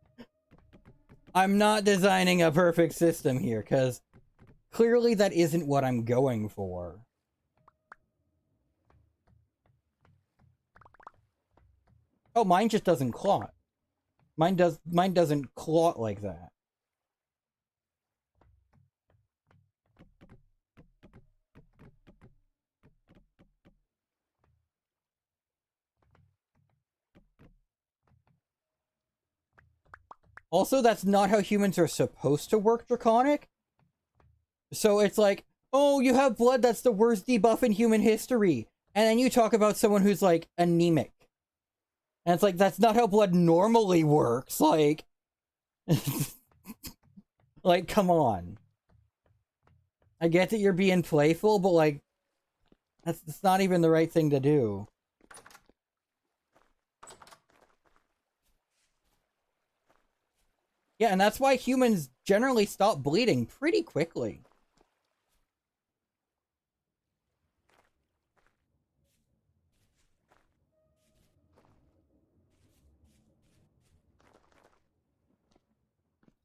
I'm not designing a perfect system here, because clearly that isn't what I'm going for. Oh, mine just doesn't clot. Mine doesn't clot like that. Also, that's not how humans are supposed to work, Draconic. So it's like, oh, you have blood, that's the worst debuff in human history. And then you talk about someone who's, like, anemic. And it's like, that's not how blood normally works. Like, like, come on. I get that you're being playful, but, like, that's not even the right thing to do. Yeah, and that's why humans generally stop bleeding pretty quickly.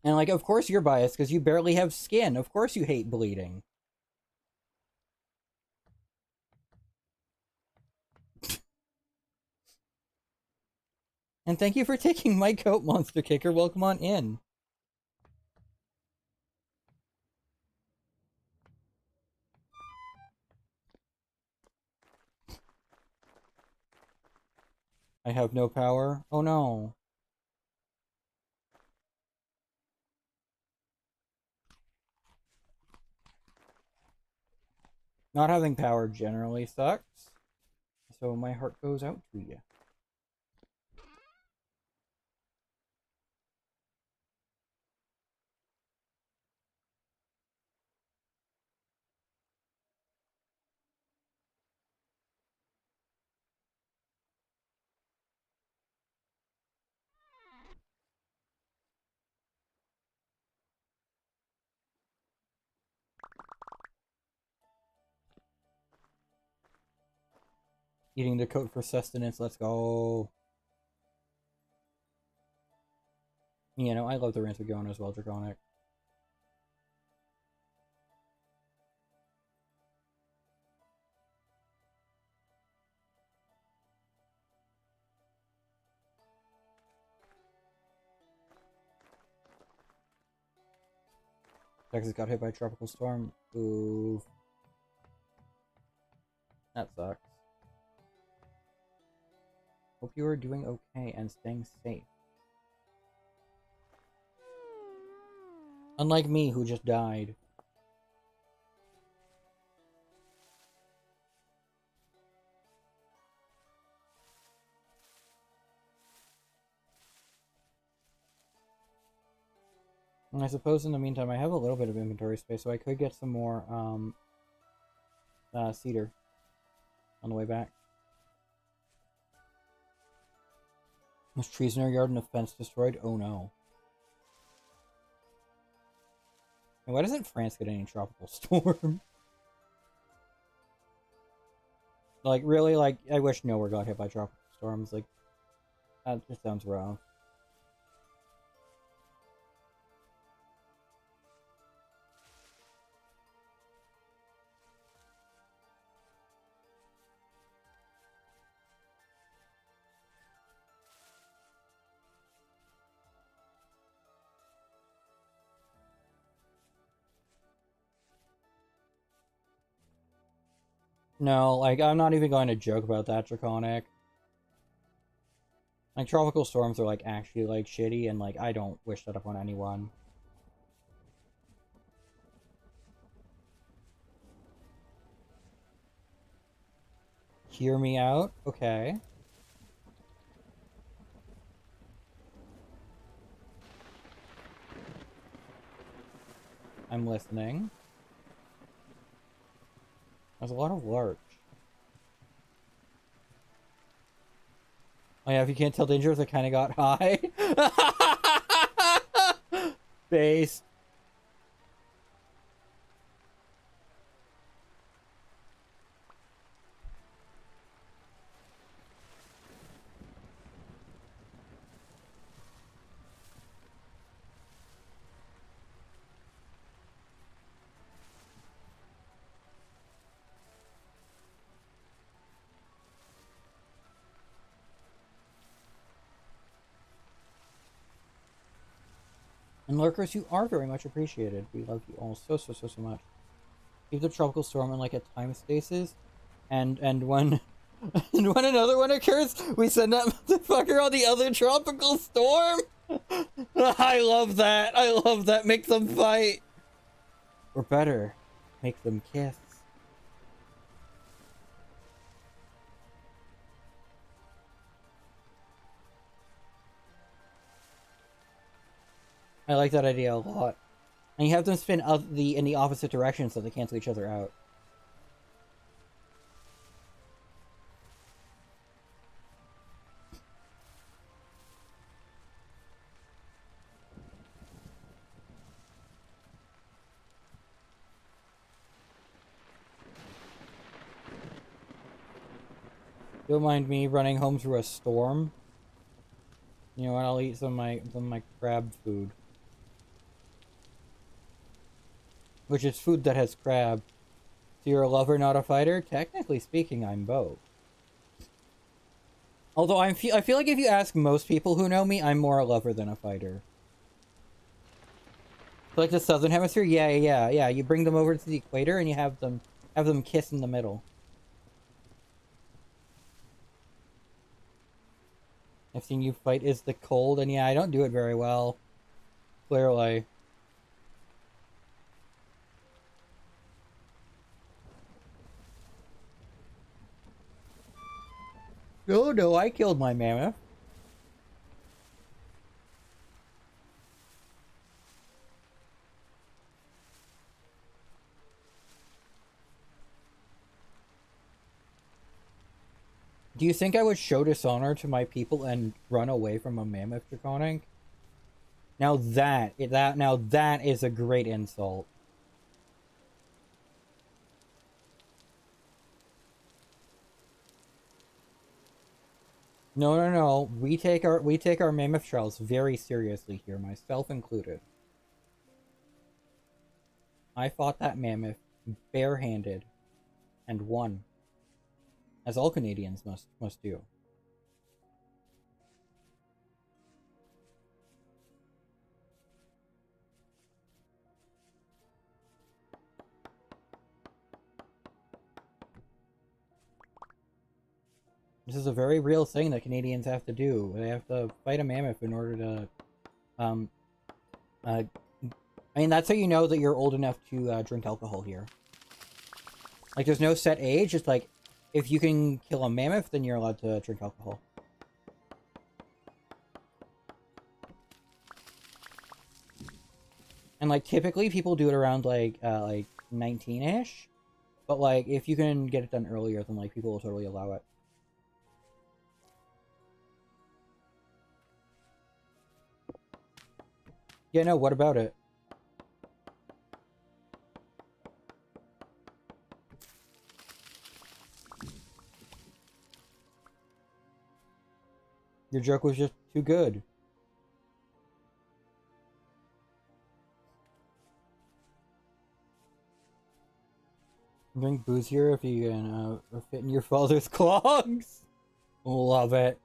And, like, of course you're biased because you barely have skin. Of course you hate bleeding. And thank you for taking my coat, Monster Kicker. Welcome on in. I have no power. Oh no. Not having power generally sucks. So my heart goes out to you. Eating the coat for sustenance, let's go. You know, I love the Ransagoan as well, Draconic. Texas got hit by a tropical storm. Ooh. That sucks. Hope you are doing okay and staying safe. Unlike me, who just died. And I suppose in the meantime I have a little bit of inventory space, so I could get some more cedar on the way back. Was trees in our yard and a fence destroyed? Oh no. And why doesn't France get any tropical storm? Like, really, like, I wish nowhere got hit by tropical storms. Like, that just sounds rough. No, like, I'm not even going to joke about that, Draconic. Like, tropical storms are, like, actually, like, shitty, and, like, I don't wish that upon anyone. Hear me out? Okay. I'm listening. There's a lot of larch. Oh yeah, if you can't tell dangerous, I kind of got high. Base. And lurkers, you are very much appreciated. We love you all so much. Keep the tropical storm in like a time stasis, and when and when another one occurs, we send that motherfucker on the other tropical storm. I love that. I love that. Make them fight, or better, make them kiss. I like that idea a lot. And you have them spin in the opposite direction so they cancel each other out. Don't mind me running home through a storm. You know what? I'll eat some of my crab food, which is food that has crab. So you're a lover, not a fighter? Technically speaking, I'm both. Although I feel like if you ask most people who know me, I'm more a lover than a fighter. So like the southern hemisphere, yeah. You bring them over to the equator and you have them kiss in the middle. I've seen you fight is the cold, and yeah, I don't do it very well. Clearly. No, I killed my mammoth. Do you think I would show dishonor to my people and run away from a mammoth, Draconic? Now that is a great insult. No. We take our mammoth trials very seriously here, myself included. I fought that mammoth barehanded and won, as all Canadians must do. This is a very real thing that Canadians have to do. They have to fight a mammoth in order to, I mean, that's how you know that you're old enough to drink alcohol here. Like, there's no set age. It's like, if you can kill a mammoth, then you're allowed to drink alcohol. And, like, typically people do it around, like 19-ish. But, like, if you can get it done earlier, then, like, people will totally allow it. Yeah, no, what about it? Your joke was just too good. Drink boozier if you can fit in your father's clogs. Love it.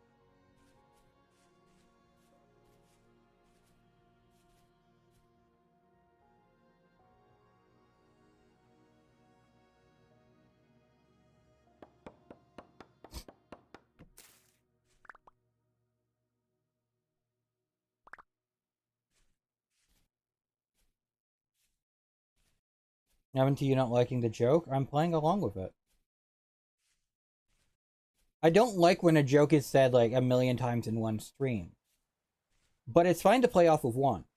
Now, into you not liking the joke, I'm playing along with it. I don't like when a joke is said like a million times in one stream, but it's fine to play off of once,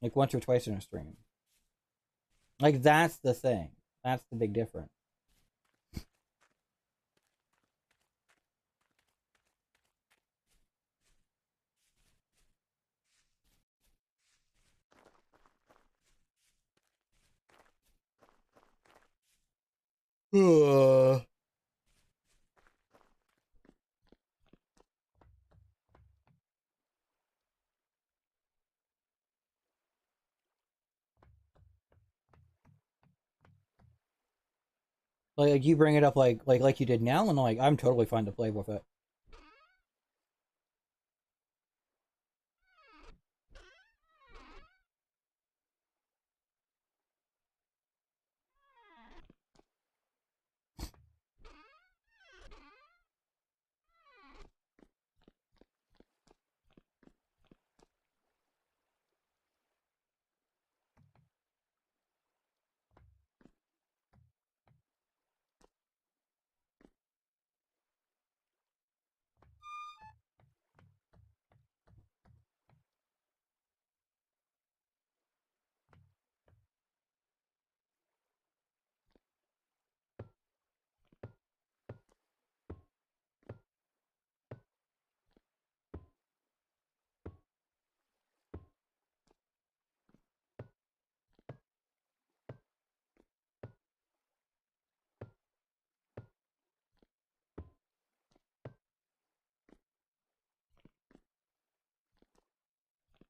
like once or twice in a stream. Like that's the thing. That's the big difference. Like you bring it up like you did now, and like I'm totally fine to play with it.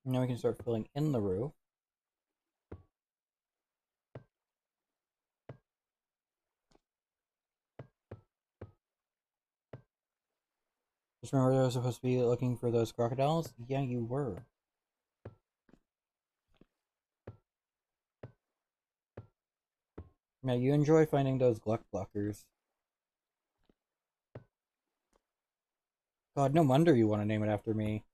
Now we can start filling in the roof. Just remember, I was supposed to be looking for those crocodiles. Yeah, you were. Now you enjoy finding those Gluck blockers. God, no wonder you want to name it after me.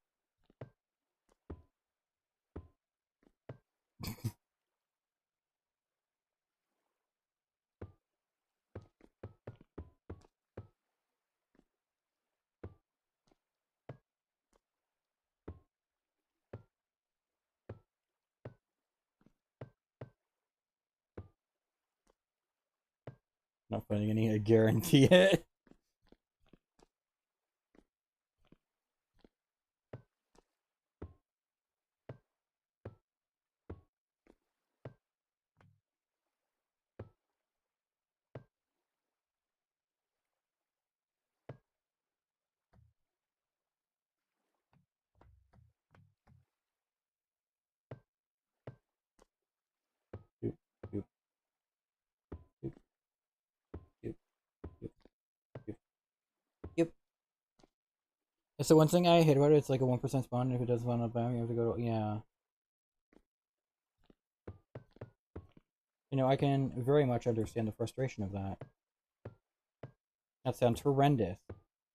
Not finding any, I guarantee it. Doop, doop, doop, doop, doop, doop. Yep. That's the one thing I hate about it. It's like a 1% spawn, and if it doesn't spawn up, you have to go to, yeah. You know, I can very much understand the frustration of that. That sounds horrendous.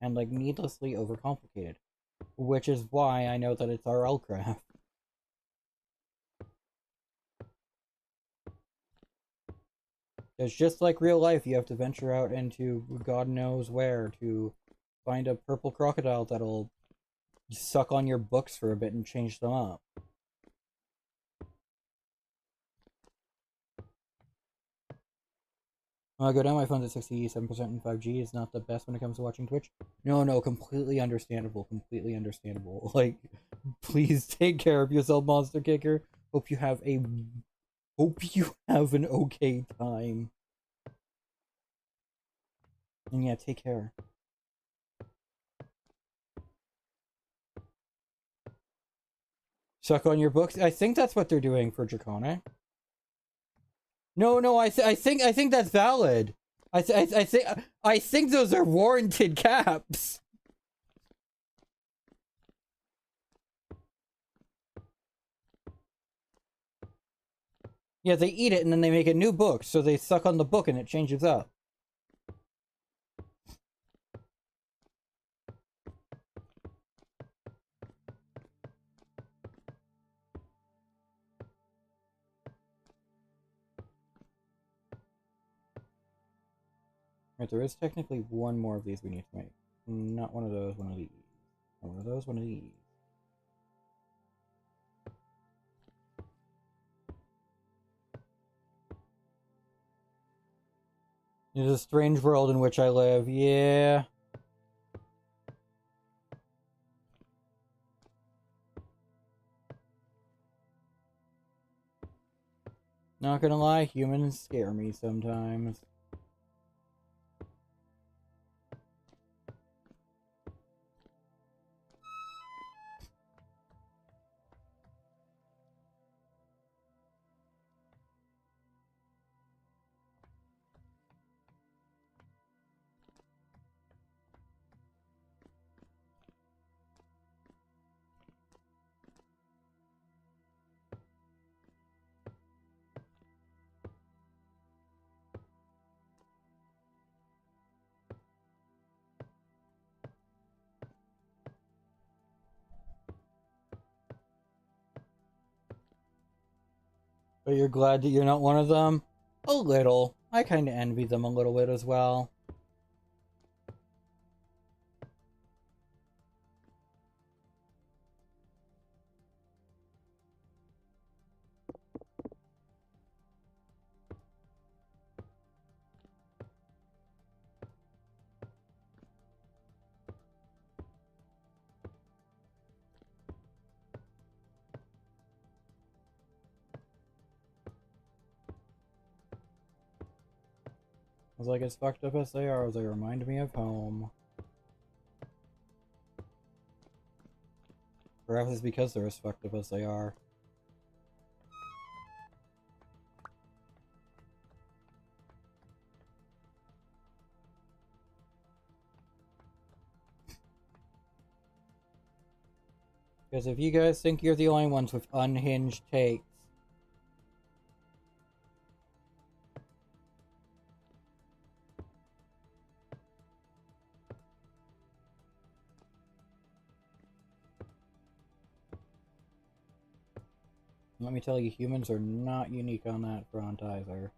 And, like, needlessly overcomplicated. Which is why I know that it's RL craft. Because just like real life, you have to venture out into God knows where to find a purple crocodile that'll suck on your books for a bit and change them up. Go down, my phone's at 67% and 5G is not the best when it comes to watching Twitch. No, completely understandable, completely understandable. Like, please take care of yourself, Monster Kicker. Hope you have an okay time. And yeah, take care. Suck on your books? I think that's what they're doing for Draconic. No, I think that's valid. I think those are warranted caps. Yeah, they eat it and then they make a new book, so they suck on the book and it changes up. Right, there is technically one more of these we need to make. Not one of those, one of these. Not one of those, one of these. It is a strange world in which I live, yeah. Not gonna lie, humans scare me sometimes. But you're glad that you're not one of them? A little. I kinda envy them a little bit as well. I was like, as fucked up as they are, they remind me of home. Perhaps it's because they're as fucked up as they are. Because if you guys think you're the only ones with unhinged takes, let me tell you, humans are not unique on that front either.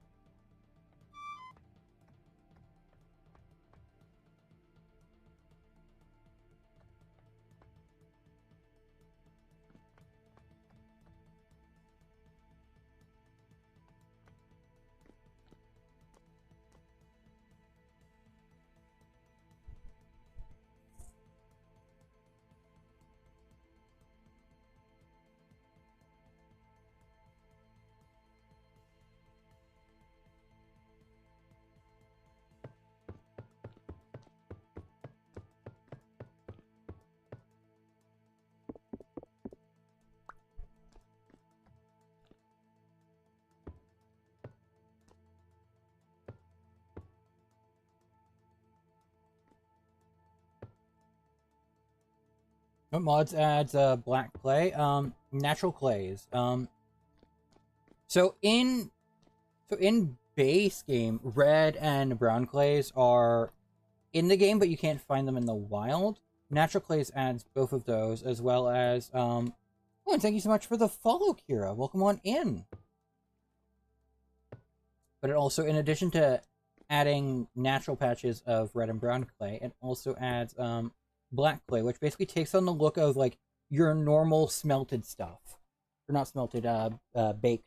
What mods adds black clay? Natural clays. So in base game, red and brown clays are in the game, but you can't find them in the wild. Natural clays adds both of those, as well as oh, and thank you so much for the follow, Kira. Welcome on in. But it also, in addition to adding natural patches of red and brown clay, it also adds black clay, which basically takes on the look of like your normal smelted stuff, or not smelted, baked.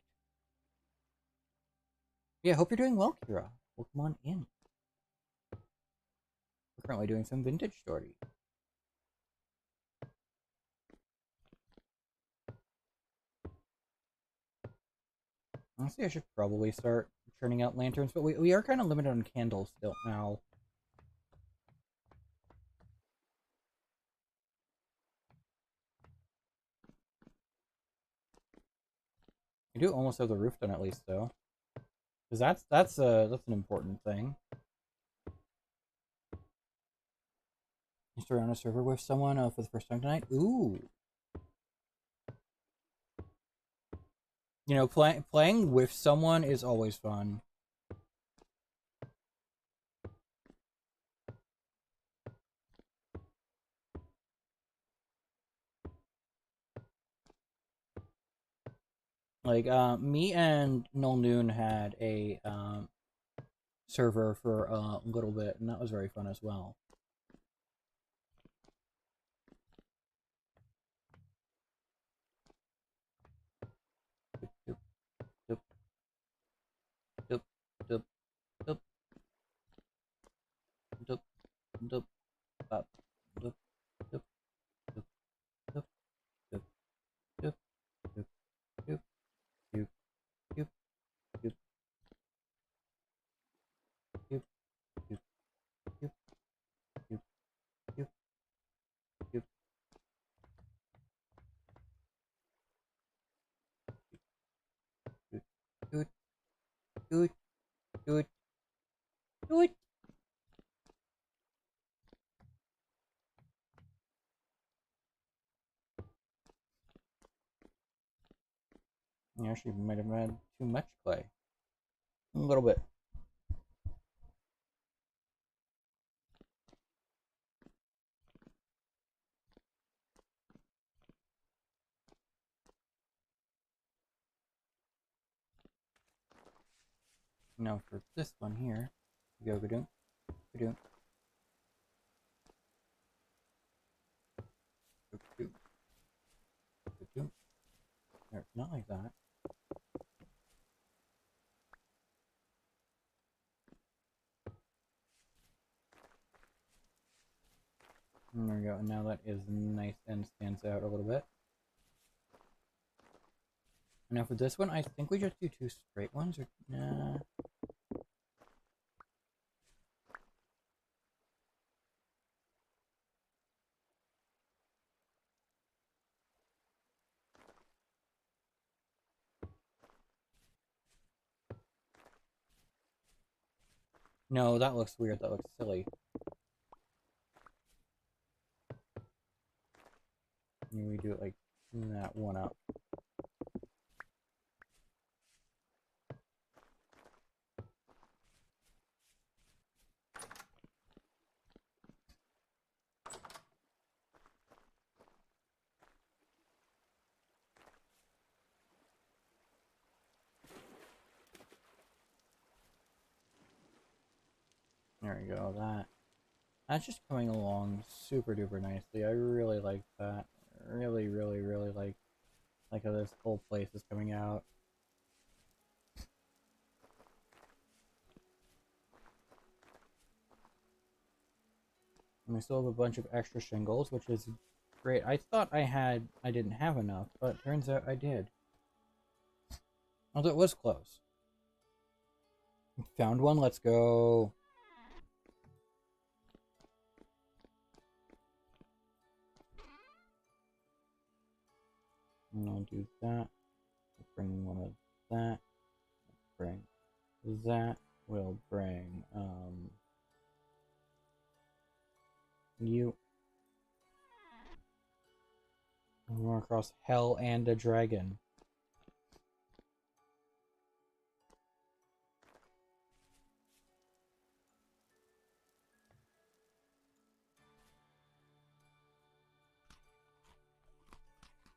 Yeah, hope you're doing well, Kira. Welcome on in. We're currently doing some vintage story. Honestly, I should probably start churning out lanterns, but we are kind of limited on candles still now. I do almost have the roof done at least, though, because that's an important thing. You start on a server with someone for the first time tonight. Ooh, you know, playing with someone is always fun. Like, me and Null Noon had a server for a little bit, and that was very fun as well. Doop, doop, doop, doop, doop, doop, doop, bop, doop, doop, doop, doop, doop, doop, doop, doop, doop, doop, doop, doop, doop, doop, doop, doop, doop, doot, doot, doot, doot. You actually might have had too much clay. A little bit. Now for this one here, go go do not like that. And there we go. And now that is nice and stands out a little bit. Now for this one, I think we just do two straight ones, or nah. No, that looks weird. That looks silly. And we do it like that one up. There we go. That's just coming along super duper nicely. I really like that. Really, really, really like how this whole place is coming out. And we still have a bunch of extra shingles, which is great. I thought I didn't have enough, but turns out I did. Although it was close. Found one, let's go. And I'll do that. Bring one of that. Bring that. We'll bring you. We're across hell and a dragon.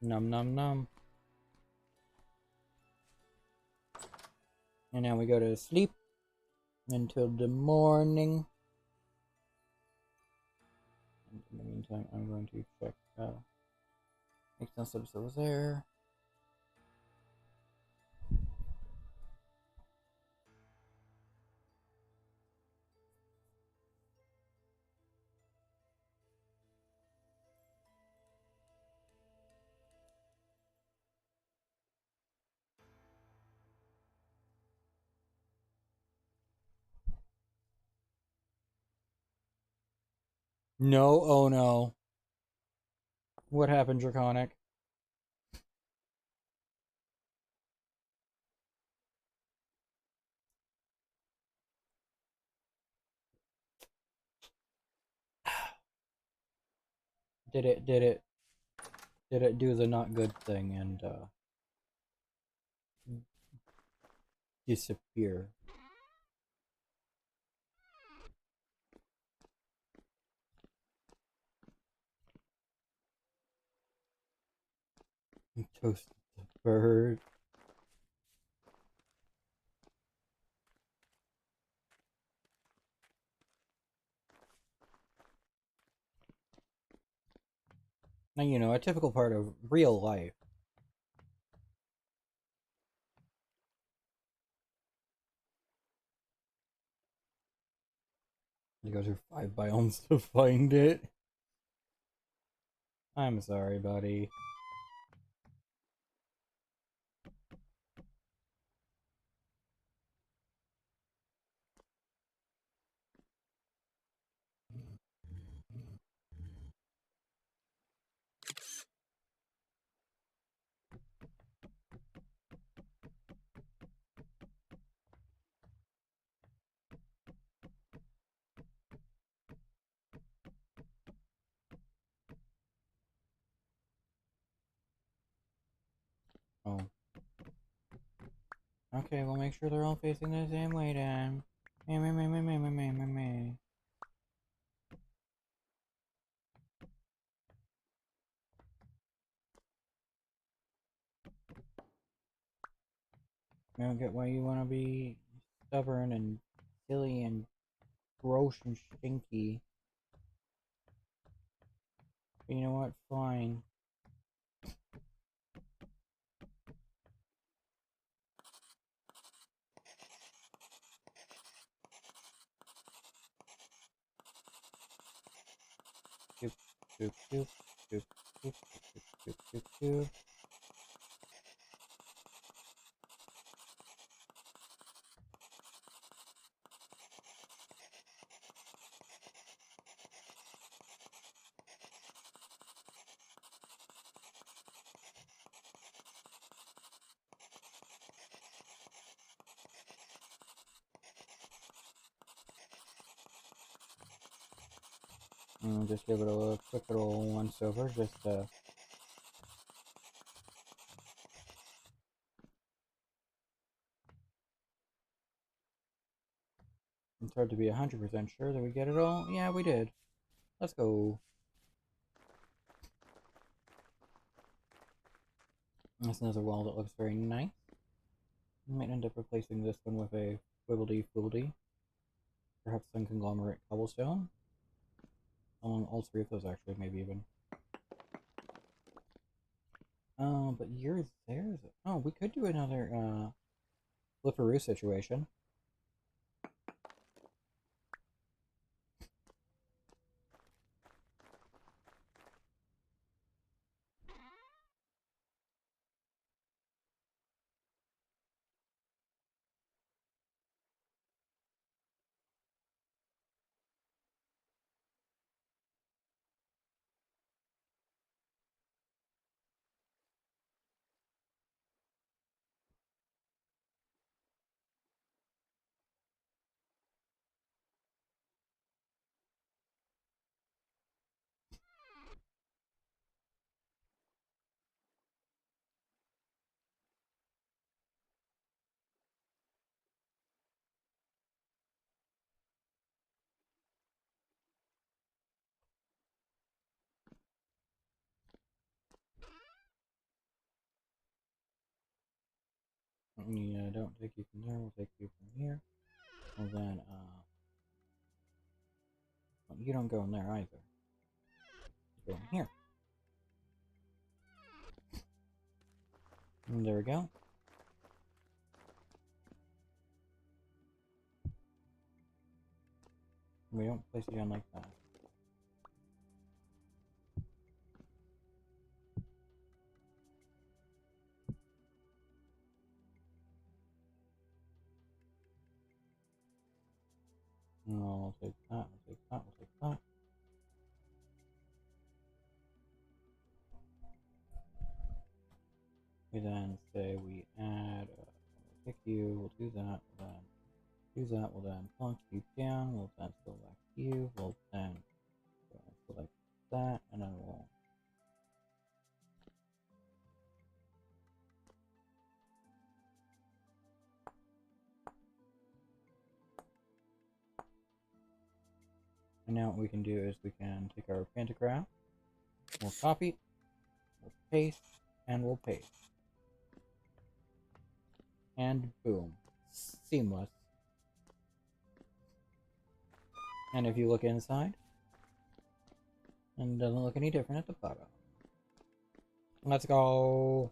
Num num num. And now we go to sleep until the morning. And in the meantime, I'm going to check. Make sense of those there. No, oh no. What happened, Draconic? Did it do the not good thing and disappear? Toasted the bird. Now, a typical part of real life. You go through 5 biomes to find it. I'm sorry, buddy. Oh. Okay, we'll make sure they're all facing the same way then. Me, me, me, me, me, me, me, me, me. I don't get why you want to be stubborn and silly and gross and stinky. But you know what? Fine. Doop, doop, doop, doop, doop, doop, doop, doop, doop. Just give it a quick little once over, just it's hard to be 100% sure that we get it all. Yeah, we did. Let's go. That's another wall that looks very nice. We might end up replacing this one with a wibbledy fibbledy. Perhaps some conglomerate cobblestone. Along all 3 of those, actually, maybe even. But yours, there's. Oh, we could do another, flipperoo situation. Yeah, don't take you from there, we'll take you from here. Well then, well, you don't go in there either. You go in here. And there we go. We don't place you down like that. No, we'll take that, we'll take that, we'll take that. We then say we add, we'll pick you, we'll do that, we'll then do that, we'll then plunk you down, we'll then select you, we'll then select that, and then we'll and now what we can do is we can take our pantograph, we'll copy, we'll paste, and we'll paste. And boom. Seamless. And if you look inside, it doesn't look any different at the bottom. Let's go.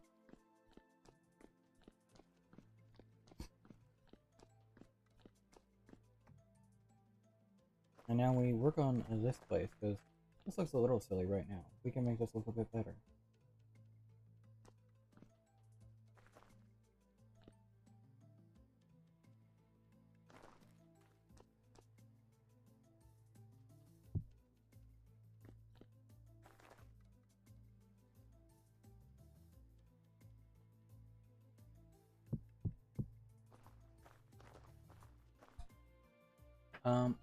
And now we work on this place, because this looks a little silly right now. We can make this look a bit better.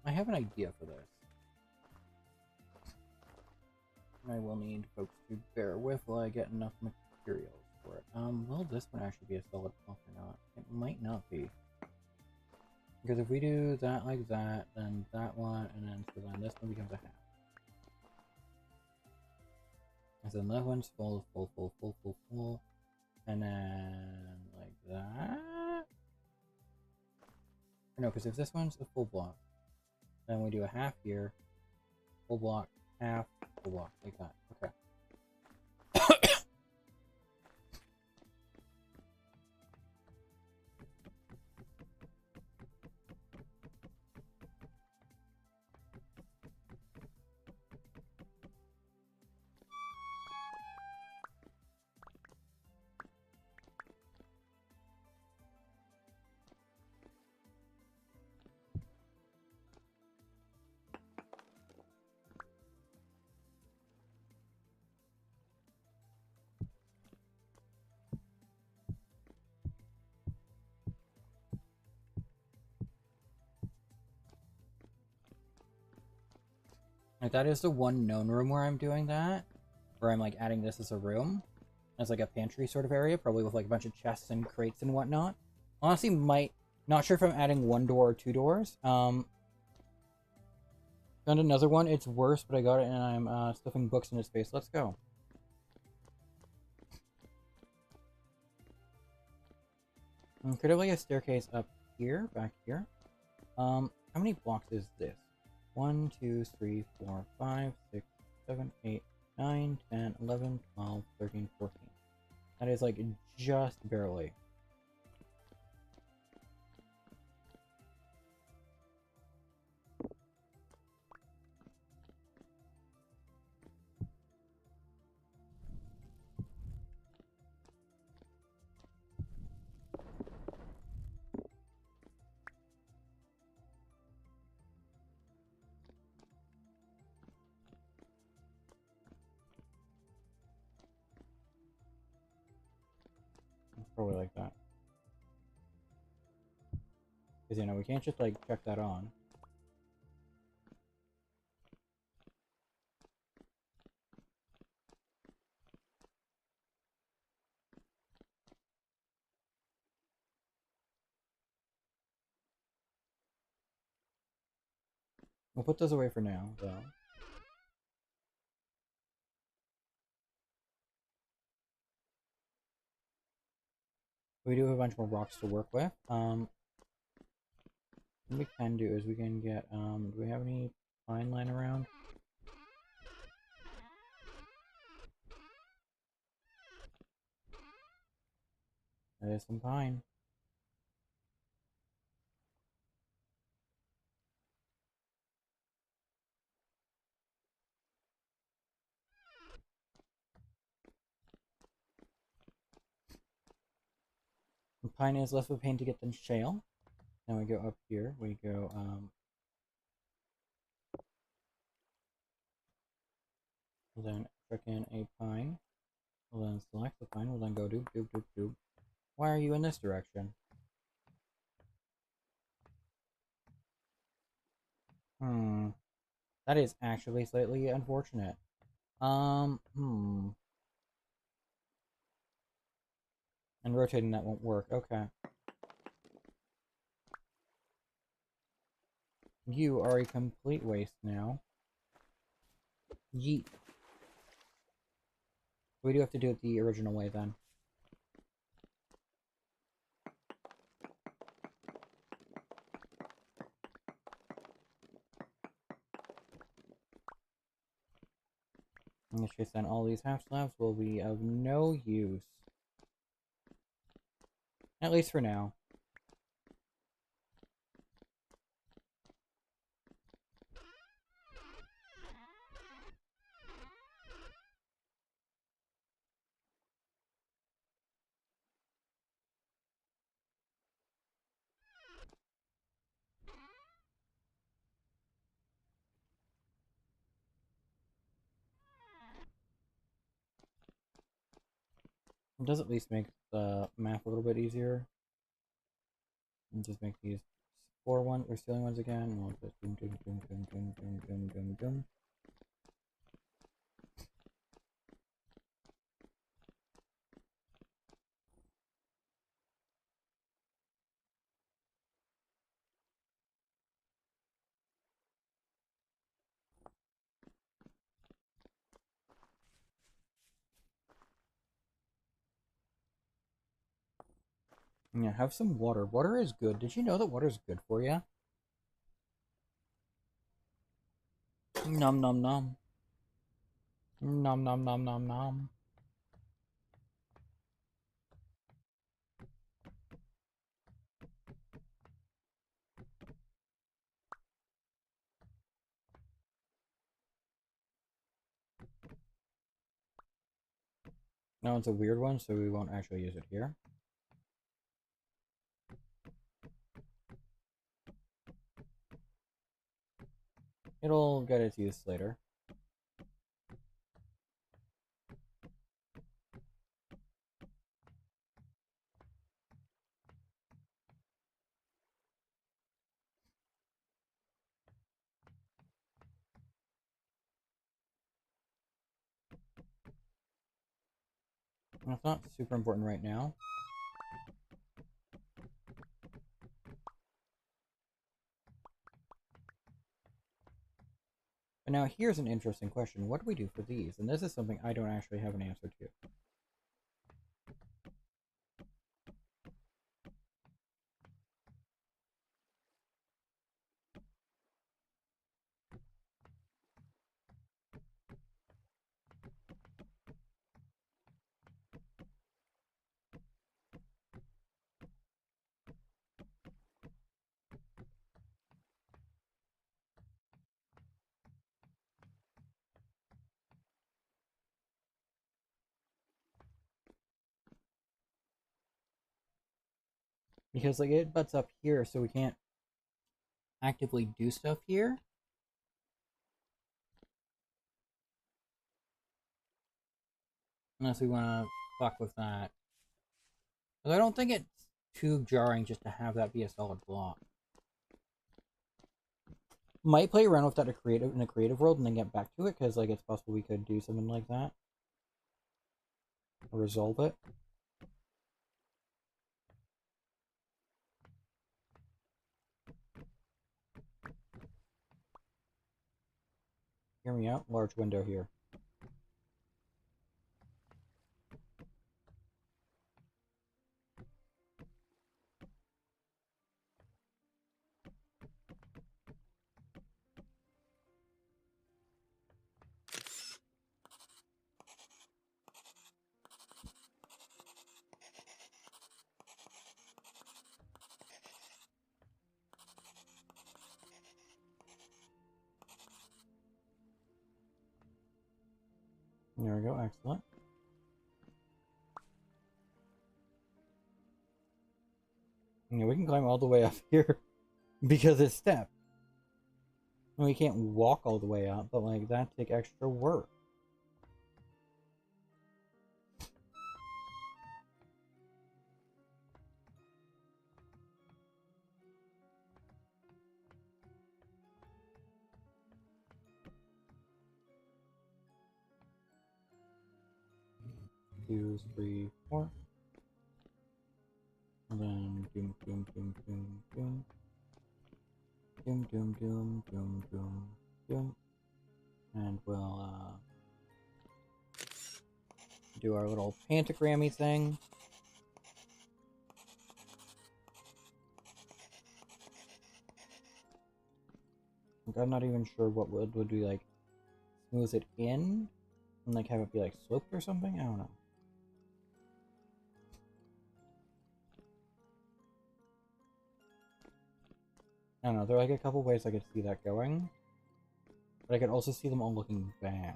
I have an idea for this. I will need folks to bear with while I get enough materials for it. Will this one actually be a solid block or not? It might not be. Because if we do that like that, then that one, and then so then this one becomes a half. And so that one's full, full, full, full, full, full. And then like that. Or no, because if this one's a full block, then we do a half here, full block, half, full block, like that. Okay. Like that is the one known room where I'm doing that, where I'm like adding this as a room, as like a pantry sort of area, probably with like a bunch of chests and crates and whatnot. Honestly, not sure if I'm adding one door or two doors. Found another one. It's worse, but I got it, and I'm stuffing books in its space. Let's go. Could have like a staircase up here, back here. How many blocks is this? 1, 2, 3, 4, 5, 6, 7, 8, 9, 10, 11, 12, 13, 14. That is like just barely. Probably like that. Because, you know, we can't just, like, check that on. We'll put those away for now, though. We do have a bunch more rocks to work with. What we can do is we can get, do we have any pine lying around? There's some pine. And pine is less of a pain to get than shale. Then we go up here, we go, we'll then frickin' a pine. We'll then select the pine, we'll then go doop doop doop doop. Why are you in this direction? That is actually slightly unfortunate. And rotating that won't work, okay. You are a complete waste now. Yeet. We do have to do it the original way then. In which case then all these half slabs will be of no use. At least for now. It does at least make the map a little bit easier. And just make these or ceiling ones again. And we'll just doom doom doom doom doom doom doom doom doom. Yeah, have some water. Water is good. Did you know that water is good for you? Nom nom nom. Nom nom nom nom nom. No, it's a weird one, so we won't actually use it here. It'll get its use later. It's not super important right now. But now here's an interesting question. What do we do for these? And this is something I don't actually have an answer to. Because like it butts up here, so we can't actively do stuff here. Unless we want to fuck with that. Because I don't think it's too jarring just to have that be a solid block. Might play around with that in a creative world and then get back to it, because like it's possible we could do something like that. Or resolve it. Hear me out. Large window here. There we go, excellent. Yeah, we can climb all the way up here because it's steps. And we can't walk all the way up, but like that take extra work. 2, 3, 4. And then doom doom doom doom doom. Doom doom doom doom doom doom. And we'll do our little pantagrammy thing. Like, I'm not even sure what would be like smooth it in and like have it be like sloped or something. I don't know. I don't know. There are like a couple ways I could see that going, but I could also see them all looking bad.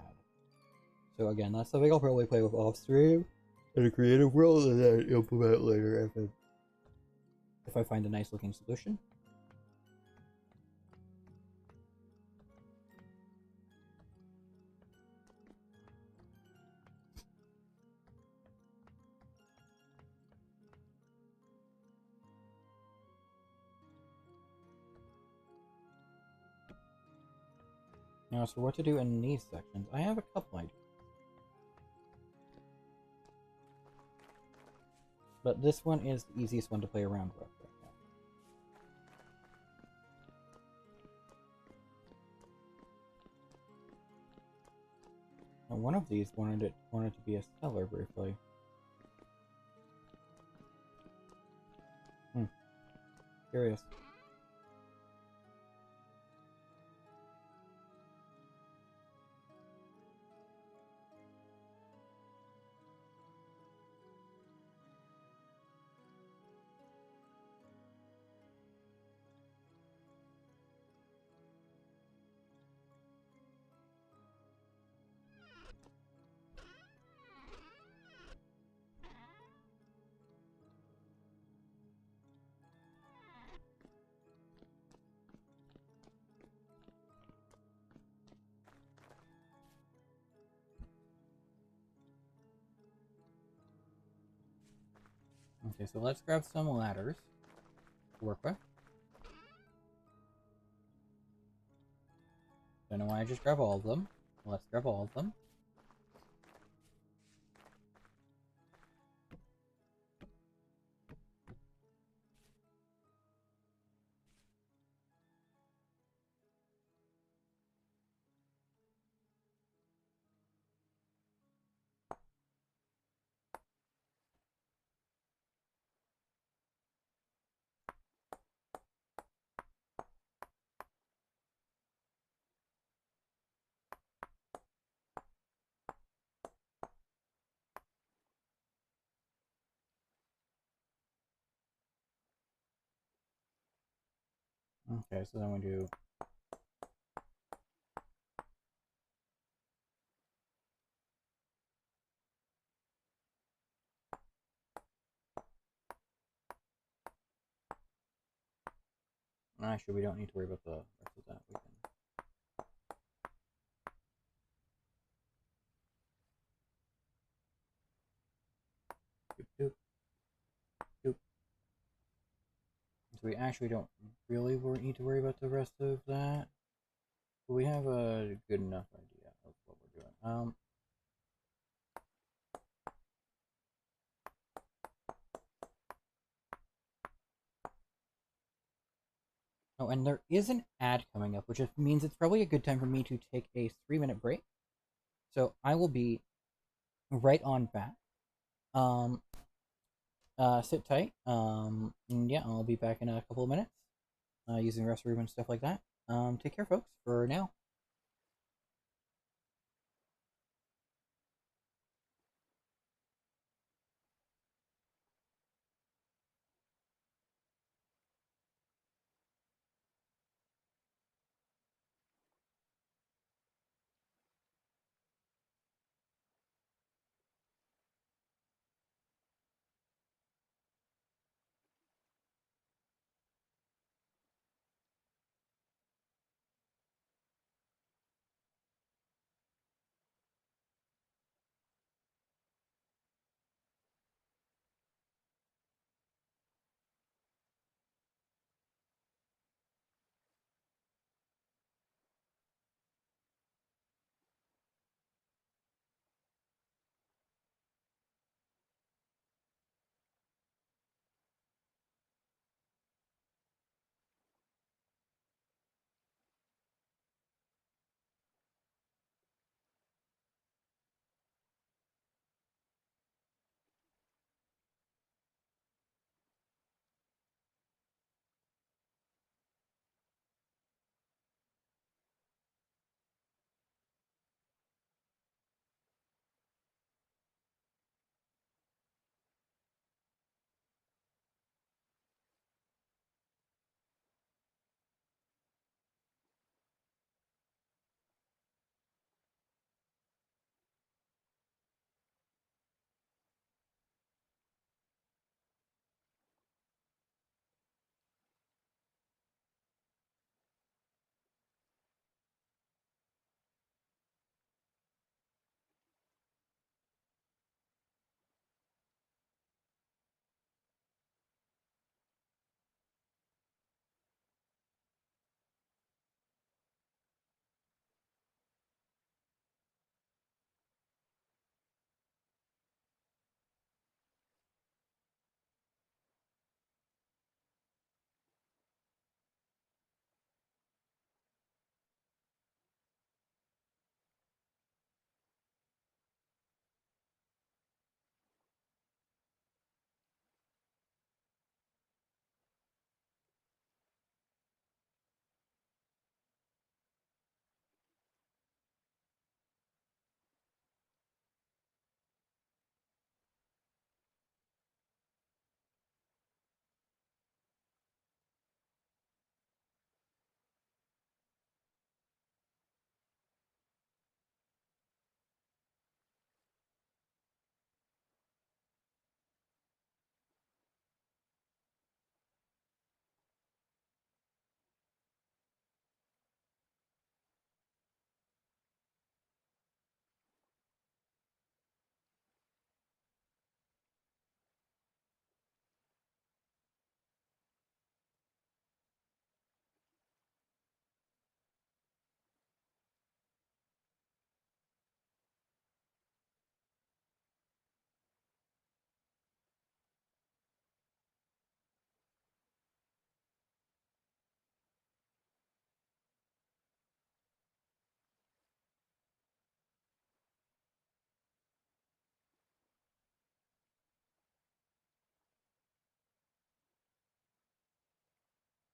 So again, that's something I'll probably play with off stream in a creative world and then implement later if I find a nice looking solution. Now, so what to do in these sections? I have a couple ideas. But this one is the easiest one to play around with right now. Now, one of these wanted to be a cellar briefly. Curious. Okay, so let's grab some ladders to work with. Don't know why I just grab all of them. Let's grab all of them. Okay, so then we do actually we don't need to worry about the rest of that. We can doop doop doop. So we actually don't really need to worry about the rest of that. But we have a good enough idea of what we're doing. Oh, and there is an ad coming up, which means it's probably a good time for me to take a 3-minute break. So I will be right on back. Sit tight. And yeah, I'll be back in a couple of minutes. Using the restroom and stuff like that. Take care, folks. For now.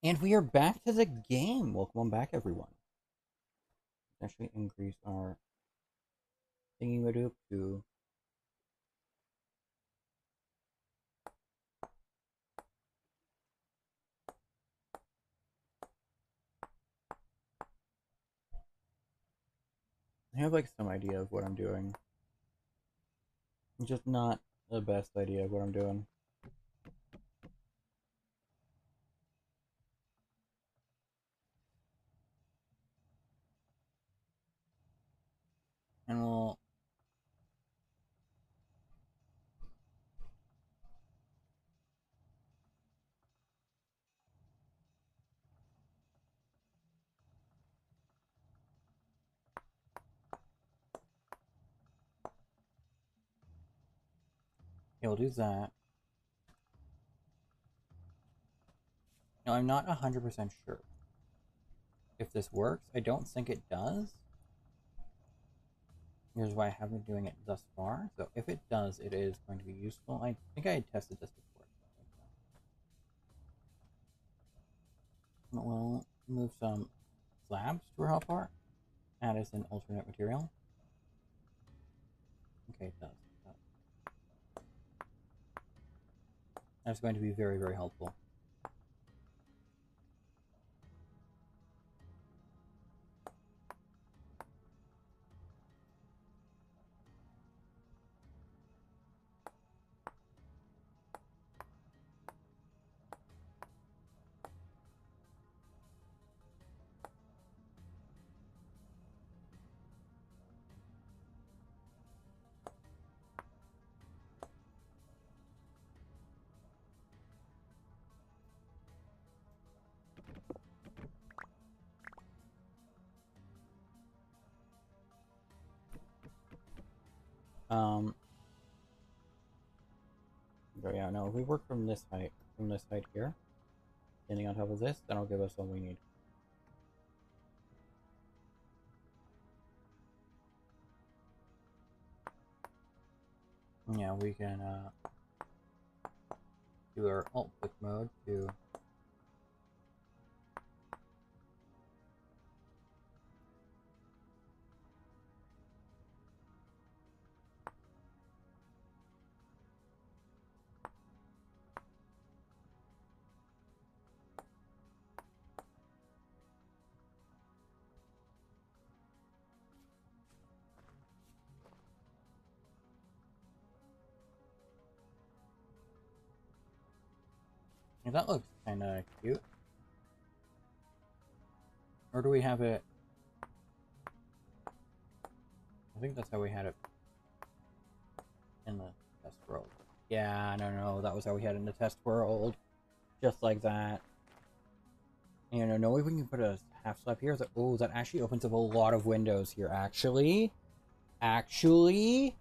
And we are back to the game. Welcome back, everyone. Let's actually increase our thingy madoop to. I have like some idea of what I'm doing. Just not the best idea of what I'm doing. And we'll do that. Now, I'm not 100% sure if this works. I don't think it does. Here's why I haven't been doing it thus far. So if it does, it is going to be useful. I think I had tested this before. We'll move some slabs to our hotbar. Add as an alternate material. Okay, it does. That's going to be very, very helpful. But yeah, no, if we work from this height here, standing on top of this, that'll give us all we need. Yeah, we can do our alt click mode to yeah, that looks kinda cute. Or do we have it? I think that's how we had it in the test world. Yeah, no, that was how we had it in the test world. Just like that. And no way we can put a half slab here. Oh, that actually opens up a lot of windows here, actually. Actually.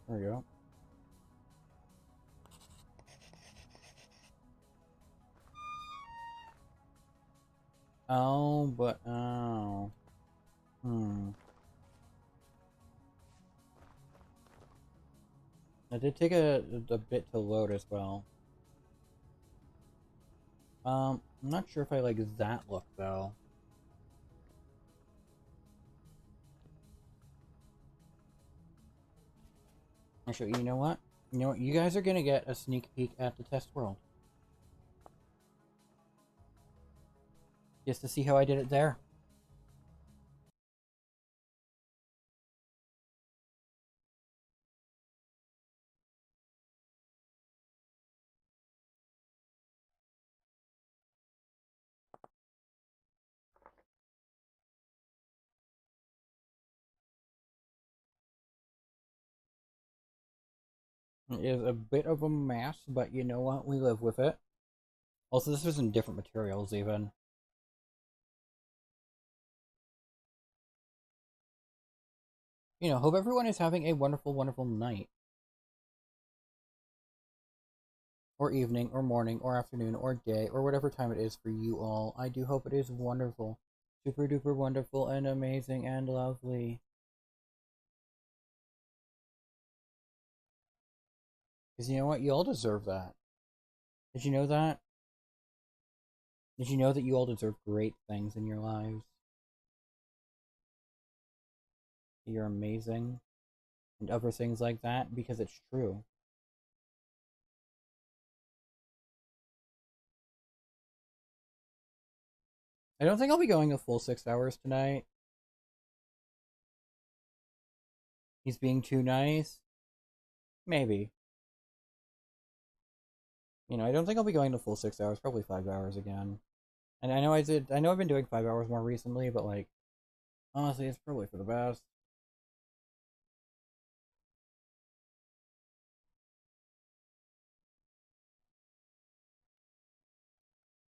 There we go. Oh, but oh. It did take a bit to load as well. I'm not sure if I like that look though. Actually, you know what? You know what? You guys are gonna get a sneak peek at the test world. Just to see how I did it there. It is a bit of a mess, but you know what? We live with it. Also, this was in different materials even. hope everyone is having a wonderful, wonderful night, or evening, or morning, or afternoon, or day, or whatever time it is for you all. I do hope it is wonderful. Super duper wonderful and amazing and lovely. Because you know what? You all deserve that. Did you know that? Did you know that you all deserve great things in your lives? You're amazing. And other things like that, because it's true. I don't think I'll be going a full 6 hours tonight. He's being too nice? Maybe. I don't think I'll be going the full 6 hours, probably 5 hours again. And I know I've been doing 5 hours more recently, but like, honestly, it's probably for the best.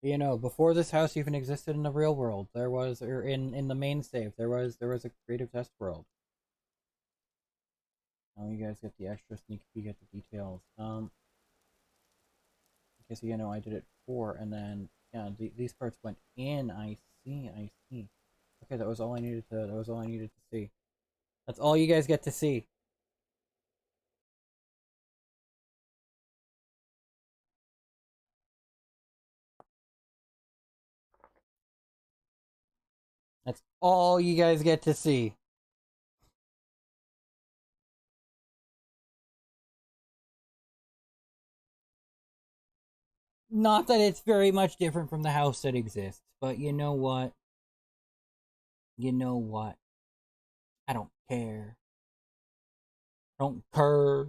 Before this house even existed in the real world, there was, or in the main save, there was a creative test world. Now you guys get the extra sneak peek at the details. Okay, so I did it before, and then yeah, these parts went in. I see, I see. Okay, that was all I needed to. That was all I needed to see. That's all you guys get to see. That's all you guys get to see. Not that it's very much different from the house that exists, but you know what? You know what? I don't care. I don't care.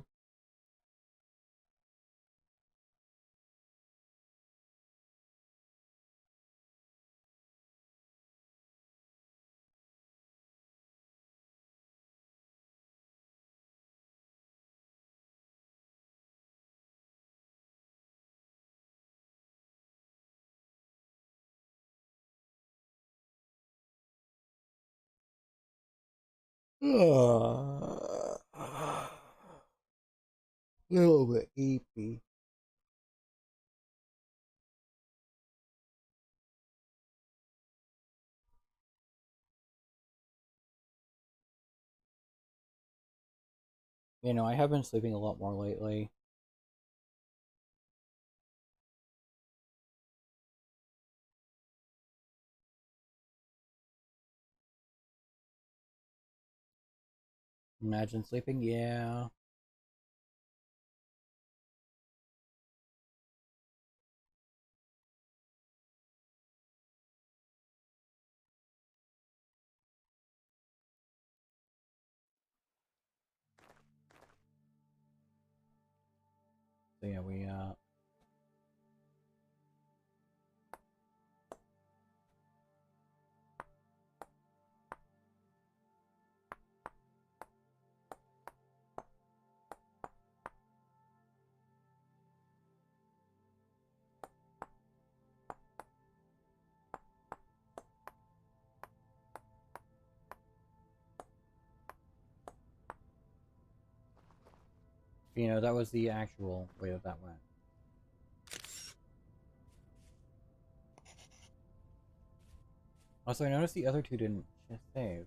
A little bit eepy. I have been sleeping a lot more lately. Imagine sleeping, yeah. So yeah, that was the actual way that went. Also, I noticed the other two didn't save.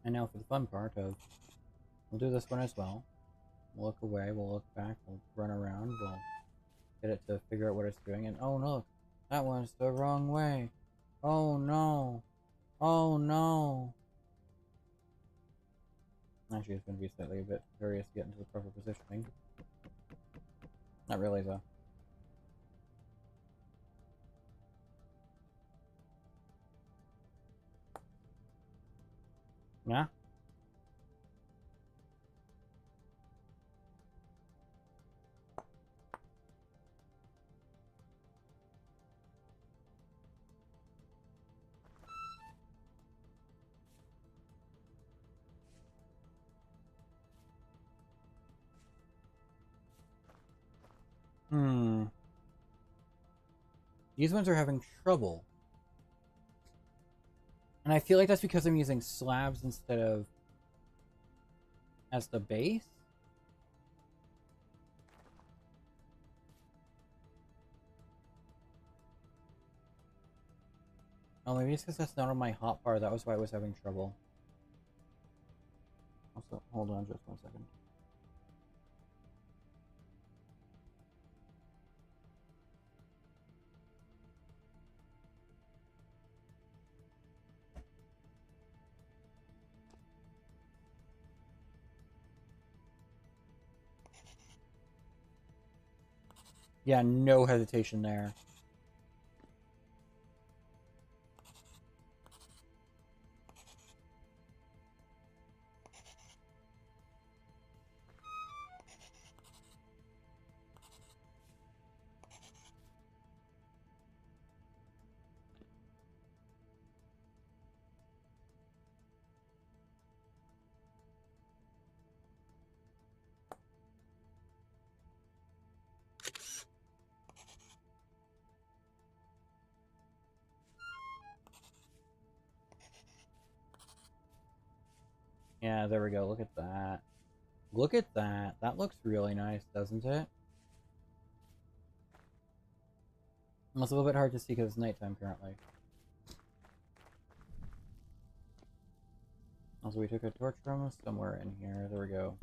And now for the fun part of, we'll do this one as well. We'll look away, we'll look back, we'll run around, we'll get it to figure out what it's doing, and oh look, that one's the wrong way. Oh no. Oh no. Actually, it's going to be slightly a bit curious to get into the proper positioning. Not really, though. Yeah? Hmm. These ones are having trouble. And I feel like that's because I'm using slabs instead of as the base. Oh, maybe it's because that's not on my hotbar. That was why I was having trouble. Also, hold on just 1 second. Yeah, no hesitation there. Yeah, there we go. Look at that. Look at that. That looks really nice, doesn't it? It's a little bit hard to see because it's nighttime currently. Also, we took a torch from somewhere in here. There we go.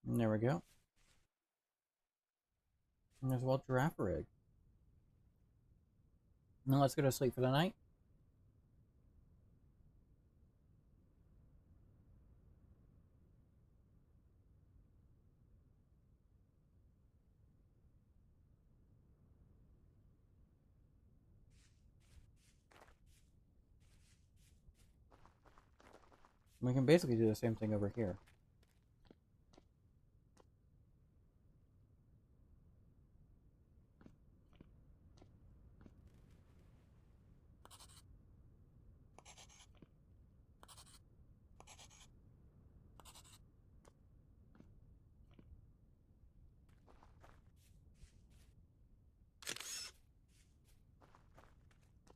And there we go. And there's a little giraffe rig. Now let's go to sleep for the night. We can basically do the same thing over here.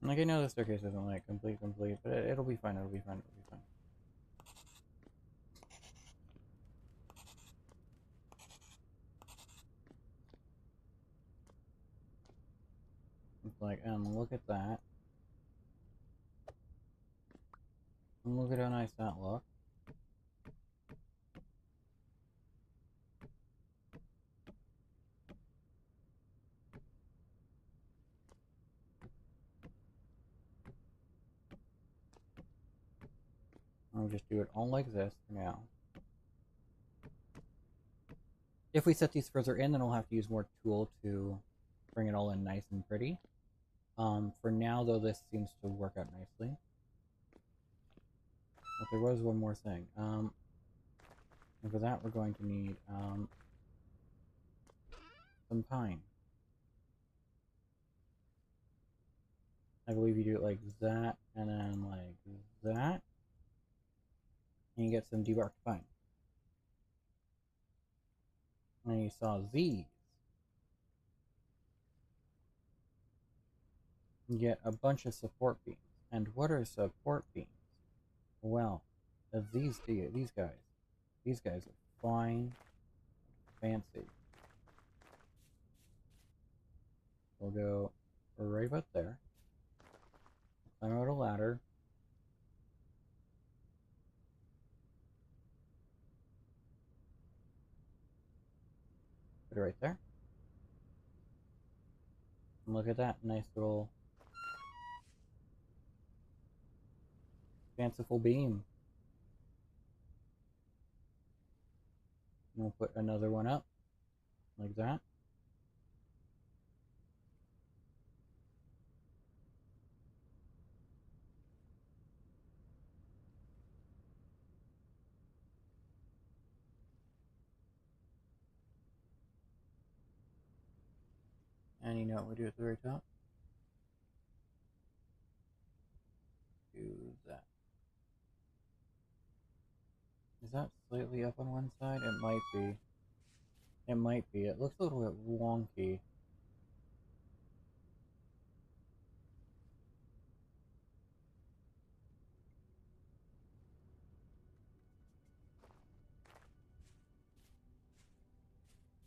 Like, I know the staircase isn't like complete, but it'll be fine, it'll be fine, it'll be fine. It's like, look at that. And look at how nice that looks. I'll just do it all like this for now. If we set these further in, then we'll have to use more tool to bring it all in nice and pretty. For now, though, this seems to work out nicely. But there was one more thing. And for that, we're going to need, some pine. I believe you do it like that, and then like that. And you get some debarked pine. And then you saw these. You get a bunch of support beams. And what are support beams? Well, these guys. These guys are fine, fancy. We'll go right about there. Climb out a ladder. Put it right there. And look at that nice little fanciful beam. And we'll put another one up like that. And you know what we do at the very top? Do that. Is that slightly up on one side? It might be. It might be. It looks a little bit wonky.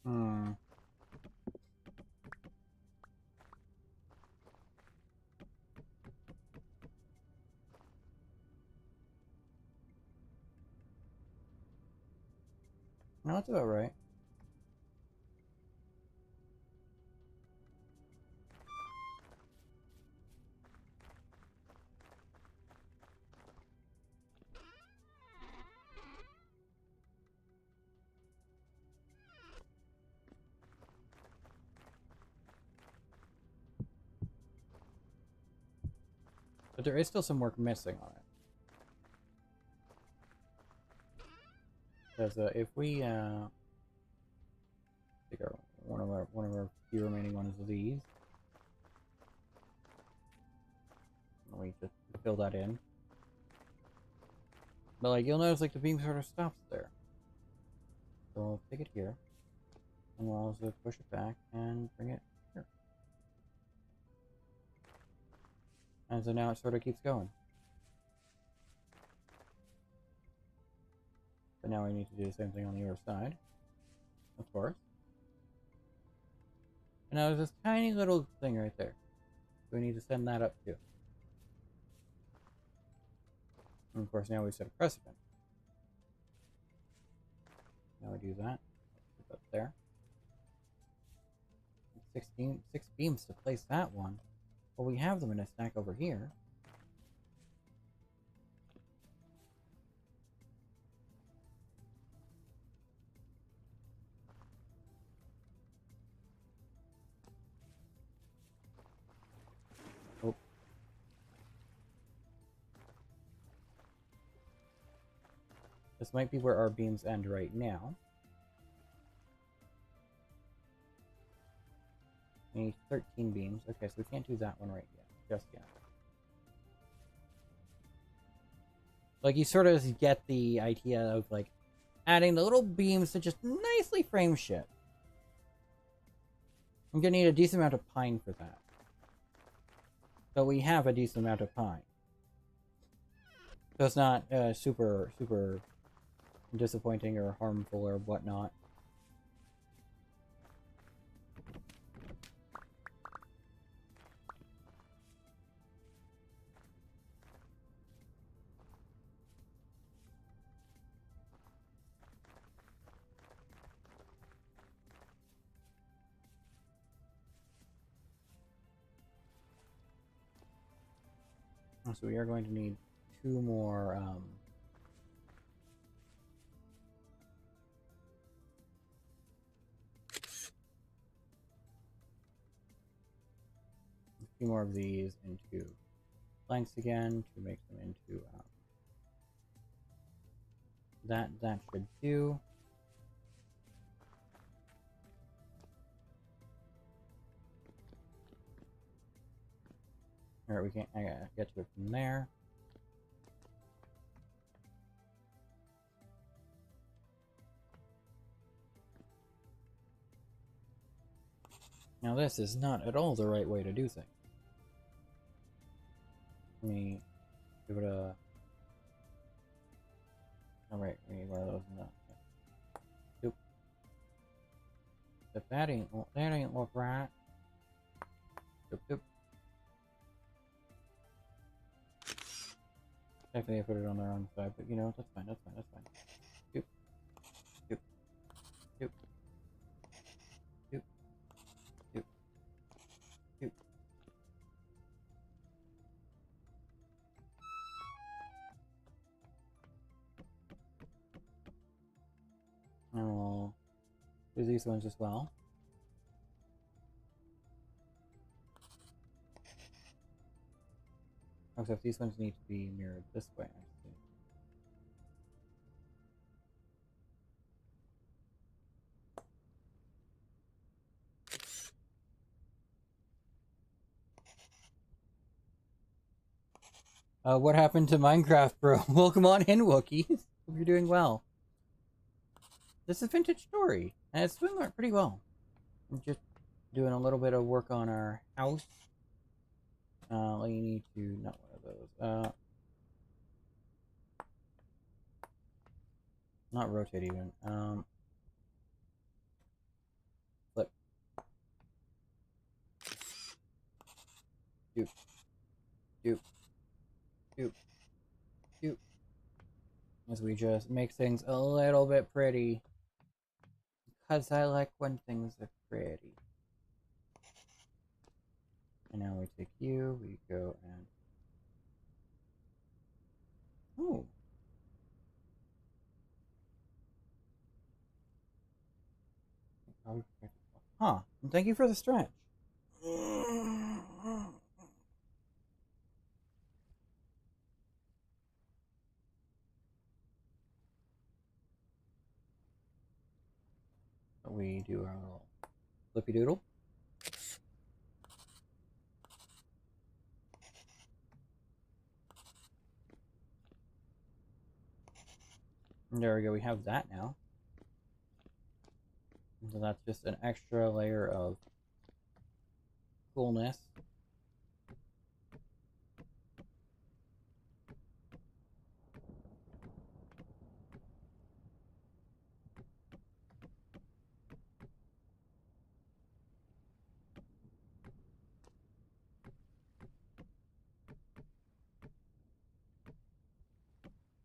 Hmm. No, that's about right. But there is still some work missing on it. Because if we take one of our few remaining ones of these, and we just fill that in. But like you'll notice, like the beam sort of stops there. So we'll take it here, and we'll also push it back and bring it here. And so now it sort of keeps going. But now we need to do the same thing on the other side, of course. And now there's this tiny little thing right there. So we need to send that up too. And of course now we set a precedent. Now we do that. Put up there. 6 beams to place that one. Well, we have them in a stack over here. Oh. This might be where our beams end right now. We need 13 beams. Okay, so we can't do that one right yet. Just yet. Like, you sort of get the idea of, like, adding the little beams to just nicely frame shit. I'm gonna need a decent amount of pine for that. So we have a decent amount of pine. So it's not super disappointing or harmful or whatnot. So we are going to need 2 more a few more of these into planks again to make them into that should do. Alright, we can't get to it from there. Now this is not at all the right way to do things. Let me give it a... Oh wait, we need one of those in that. Doop. If that ain't look right. Doop doop. Technically I put it on the wrong side, but you know, that's fine, that's fine, that's fine. Doop. Doop. Doop. do these ones as well. Except these ones need to be mirrored this way, I see. What happened to Minecraft, bro? Welcome on in, Wookiees. Hope you're doing well. This is Vintage Story, and it's doing pretty well. I'm just doing a little bit of work on our house. We need to, not one of those. Not rotate even. Flip. Doop. Doop. Doop. Doop. As we just make things a little bit pretty. Because I like when things are pretty. And now we take you, we go and... Oh. Huh. Thank you for the stretch. We do our little flippy doodle. And there we go, we have that now. So that's just an extra layer of coolness.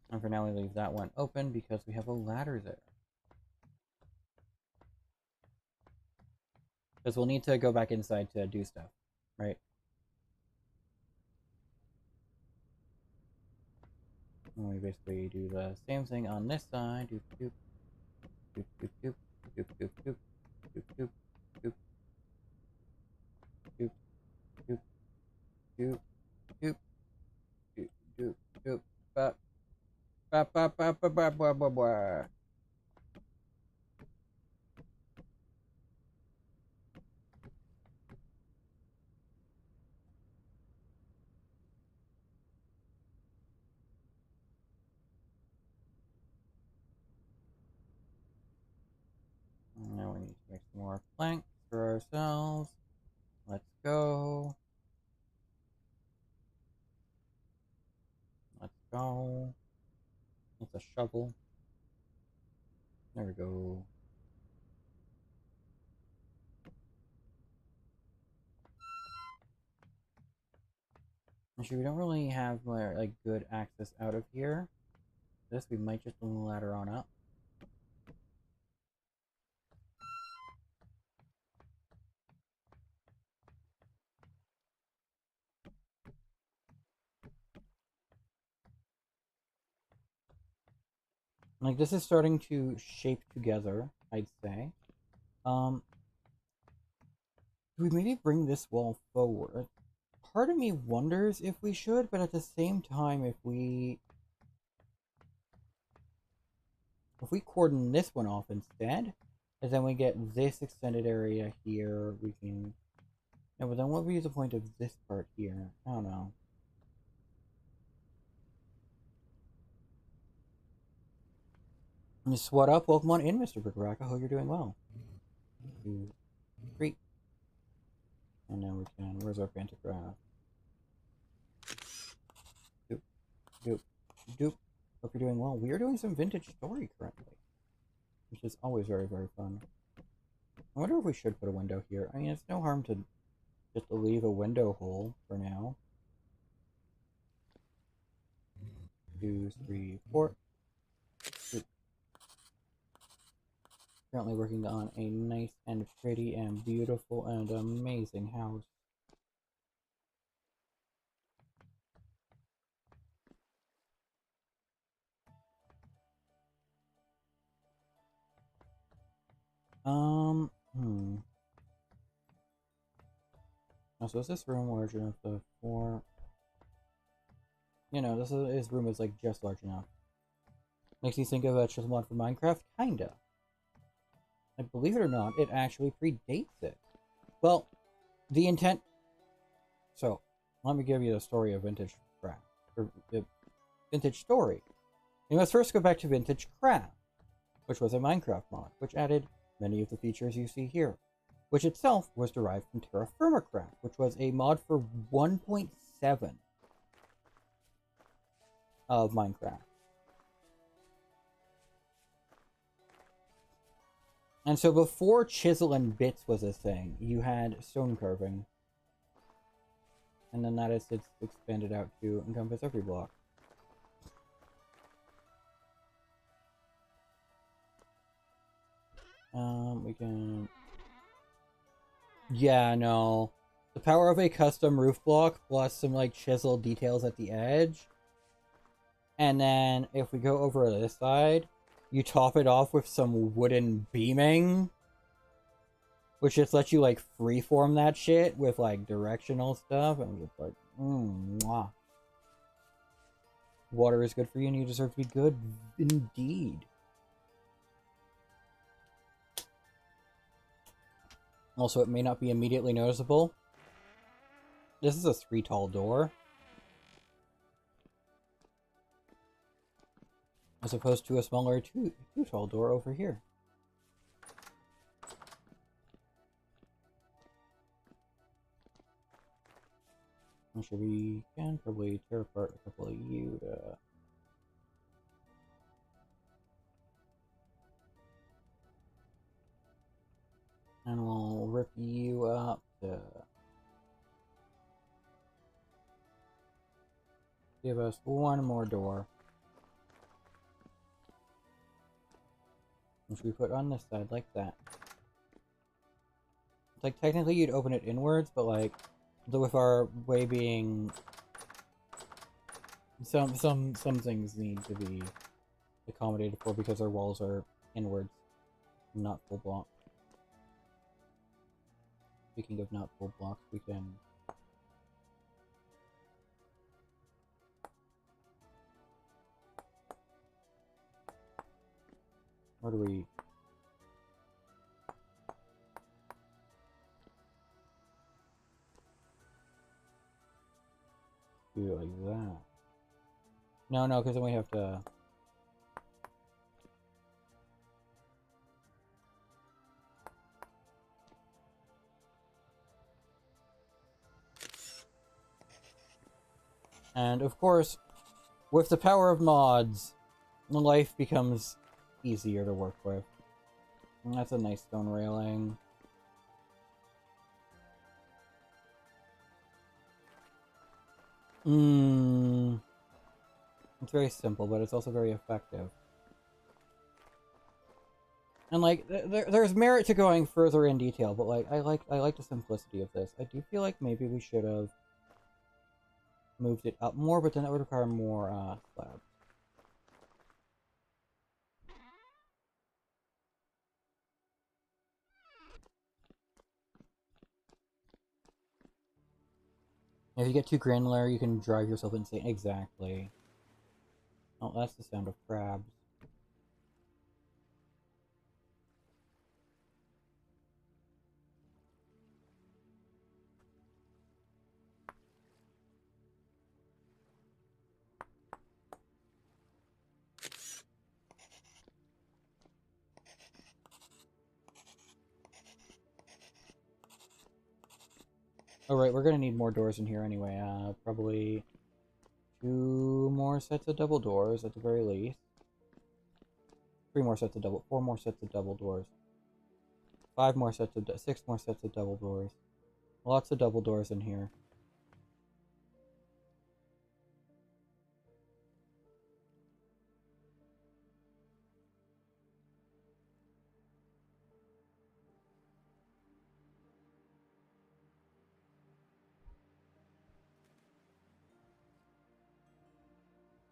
And for now we leave that one open because we have a ladder there. Because we'll need to go back inside to do stuff, right? And we basically do the same thing on this side. Doop doop doop doop doop doop doop doop doop doop doop doop doop doop doop doop doop doop ba ba ba ba ba ba ba ba ba. Now we need to make some more planks for ourselves. Let's go. Let's go. It's a shovel. There we go. Actually, we don't really have like good access out of here. This we might just ladder on up. Like this is starting to shape together, I'd say. Do we maybe bring this wall forward? Part of me wonders if we should, but at the same time, if we cordon this one off instead, and then we get this extended area here, we can. No, but then what would be the point of this part here? I don't know. Just what up? Welcome on in, Mr. Brickarack. I hope you're doing well. 2, 3. And now we can. Where's our pantograph? Doop, doop, doop. Hope you're doing well. We are doing some vintage story currently, which is always very, very fun. I wonder if we should put a window here. I mean, it's no harm to just leave a window hole for now. 2, 3, 4. Currently working on a nice and pretty and beautiful and amazing house. Hmm. Oh, so is this room large enough for... You know, this room is, like, just large enough. Makes you think of a chisel mod for Minecraft? Kinda. Like, believe it or not, it actually predates it. Well, the intent... So, let me give you the story of Vintage Craft. Or, the Vintage Story. You must first go back to Vintage Craft, which was a Minecraft mod, which added many of the features you see here, which itself was derived from Terra Firma Craft, which was a mod for 1.7 of Minecraft. And so before chisel and bits was a thing, you had stone carving. And then that is it's expanded out to encompass every block. We can... Yeah, no. The power of a custom roof block plus some, like, chisel details at the edge. And then if we go over this side, you top it off with some wooden beaming, which just lets you, like, freeform that shit with, like, directional stuff. And I'm just like, mwah. Water is good for you and you deserve to be good indeed. Also, it may not be immediately noticeable. This is a 3 tall door, as opposed to a smaller 2 tall door over here. I'm sure we can probably tear apart a couple of you to... And we'll rip you up to... give us one more door. Which we put on this side like that. It's like technically you'd open it inwards, but like with our way being some things need to be accommodated for because our walls are inwards, not full block. Speaking of not full blocks, we can where do we do it like that? No, because then we have to... And of course, with the power of mods, life becomes easier to work with. And that's a nice stone railing. It's very simple, but it's also very effective. And like, there's merit to going further in detail, but like, I like the simplicity of this. I do feel like maybe we should have moved it up more, but then that would require more slabs. If you get too granular, you can drive yourself insane. Exactly. Oh, that's the sound of crabs. Alright, we're gonna need more doors in here anyway. Probably 2 more sets of double doors at the very least. 4 more sets of double doors. 6 more sets of double doors. Lots of double doors in here.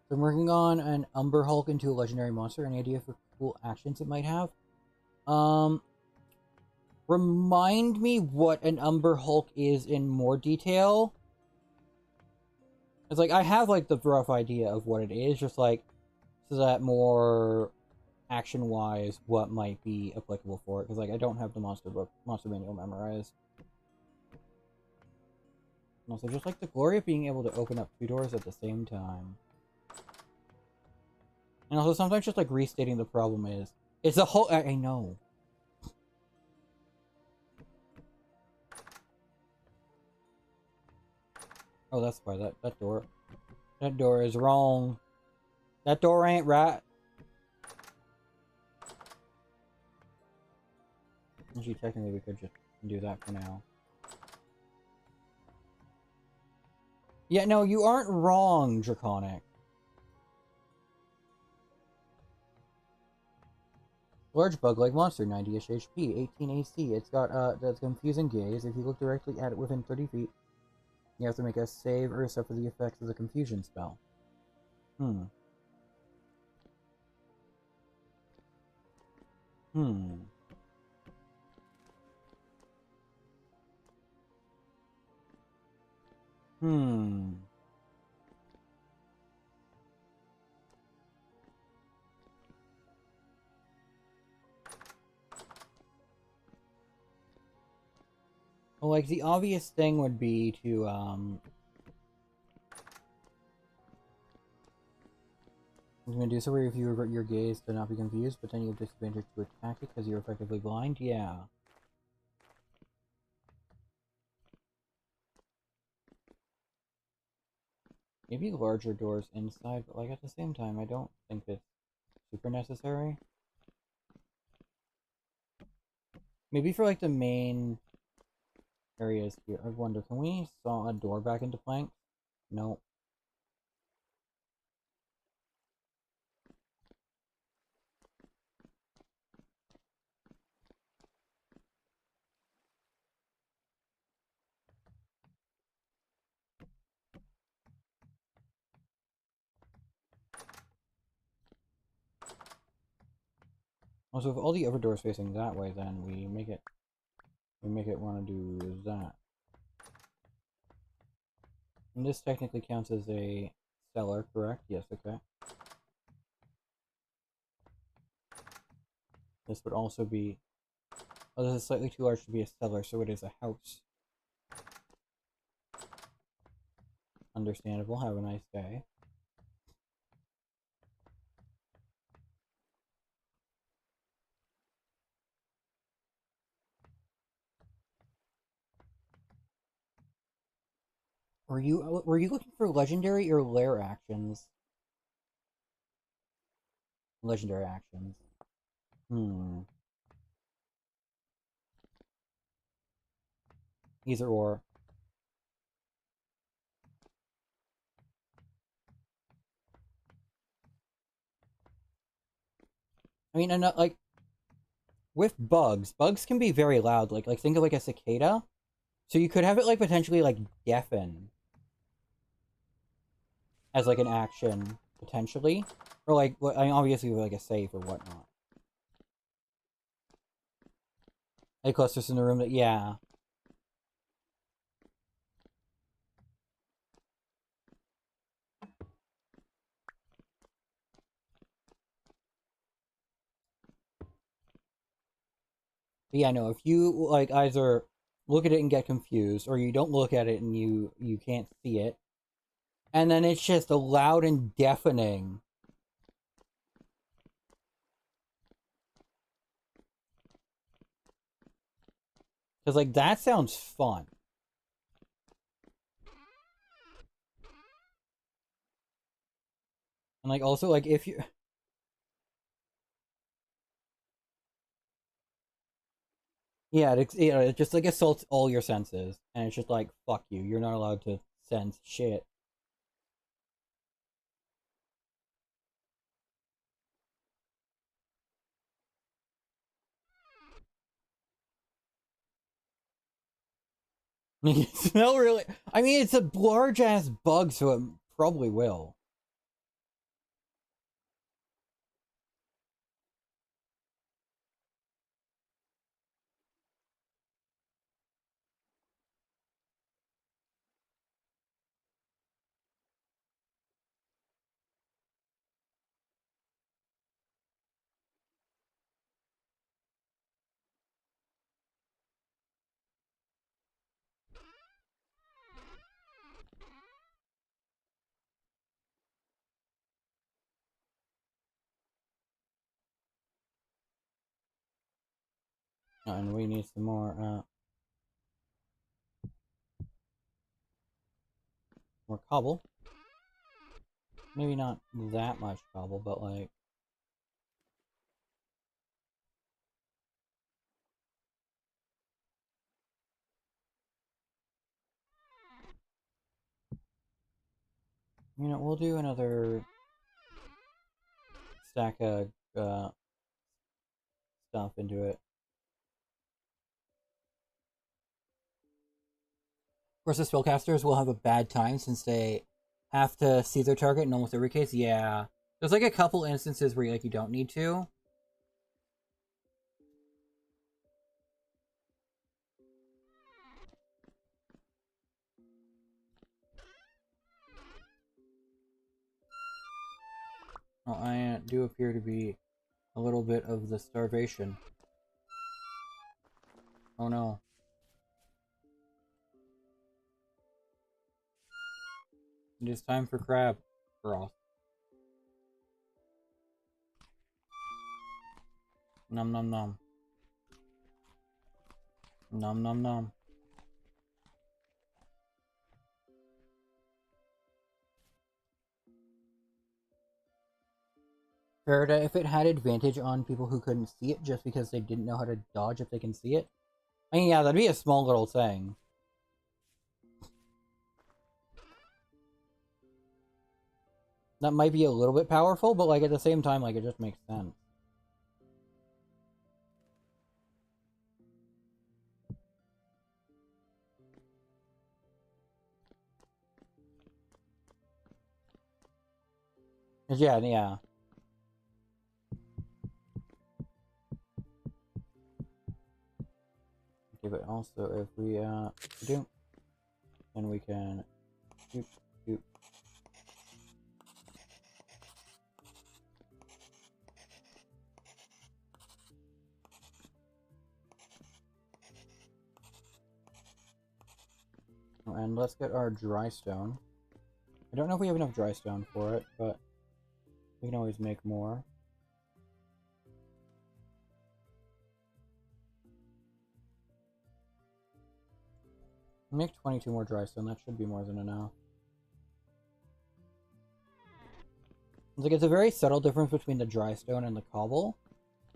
So I'm working on an Umber Hulk into a legendary monster. Any idea for cool actions it might have? Remind me what an Umber Hulk is in more detail. It's like, I have, like, the rough idea of what it is, just, like, so that more action-wise, what might be applicable for it, because, like, I don't have the monster manual memorized. And also, just, like, the glory of being able to open up two doors at the same time. And also, sometimes just, like, restating the problem is, it's a whole, I know. Oh, that's why, that door is wrong. That door ain't right. Actually, technically, we could just do that for now. Yeah, no, you aren't wrong, Draconic. Large bug-like monster, 90-ish HP, 18 AC. It's got, that's confusing gaze. If you look directly at it within 30 feet, you have to make a save or suffer the effects of the confusion spell. Hmm. Hmm. Hmm. Well, like, the obvious thing would be to, I'm gonna do so where if you revert your gaze to not be confused, but then you have disadvantage to attack it because you're effectively blind? Yeah. Maybe larger doors inside, but, like, at the same time, I don't think it's super necessary. Maybe for, like, the main areas here. I wonder, can we saw a door back into planks? No. Also, if all the other doors facing that way, then we make it want to do that. And this technically counts as a cellar, correct? Yes, okay. This would also be... Oh, this is slightly too large to be a cellar, so it is a house. Understandable. Have a nice day. Were you looking for legendary or lair actions? Legendary actions. Hmm. Either or. I mean, and like with bugs can be very loud. Like think of like a cicada. So you could have it like potentially like deafen as like an action potentially, or like I mean, obviously with like a save or whatnot. Like clusters in the room that yeah. But yeah, no. If you like either look at it and get confused, or you don't look at it and you can't see it, and then it's just loud and deafening. Because like that sounds fun. And like also like if you yeah, it just like assaults all your senses, and it's just like fuck you. You're not allowed to sense shit. It's not really. I mean, it's a large ass bug, so it probably will. And we need some more cobble. Maybe not that much cobble, but like... You know, we'll do another stack of stuff into it. Of course, the spellcasters will have a bad time since they have to see their target in almost every case. Yeah. There's like a couple instances where like you don't need to. Well, I do appear to be a little bit of the starvation. Oh no. It is time for crab broth. Nom nom nom. Nom nom nom. Farida, if it had advantage on people who couldn't see it just because they didn't know how to dodge if they can see it, I mean, yeah, that'd be a small little thing. That might be a little bit powerful, but like at the same time, like it just makes sense. Yeah, yeah. Okay, but also if we do, then we can shoot, shoot. And let's get our dry stone. I don't know if we have enough dry stone for it, but we can always make more. Make 22 more dry stone, that should be more than enough. It's like it's a very subtle difference between the dry stone and the cobble.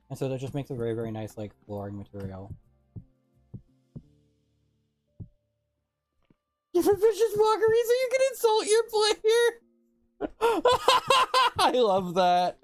And so that just makes a very, very nice like flooring material. Give a vicious mockery so you can insult your player! I love that.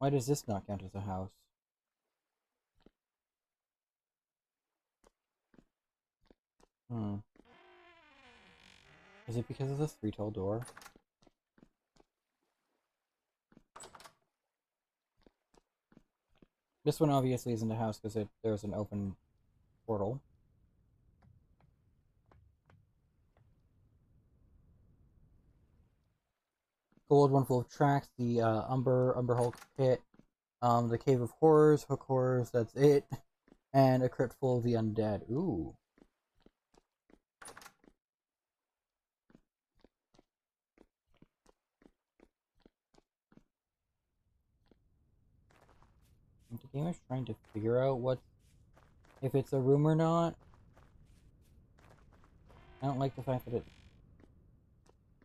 Why does this not count as a house? Hmm. Is it because of this three-tall door? This one obviously isn't a house because there's an open portal. Gold one full of tracks, the Umber Hulk pit, the Cave of Horrors, Hook Horrors, that's it, and a crypt full of the undead. Ooh. The game is trying to figure out if it's a room or not. I don't like the fact that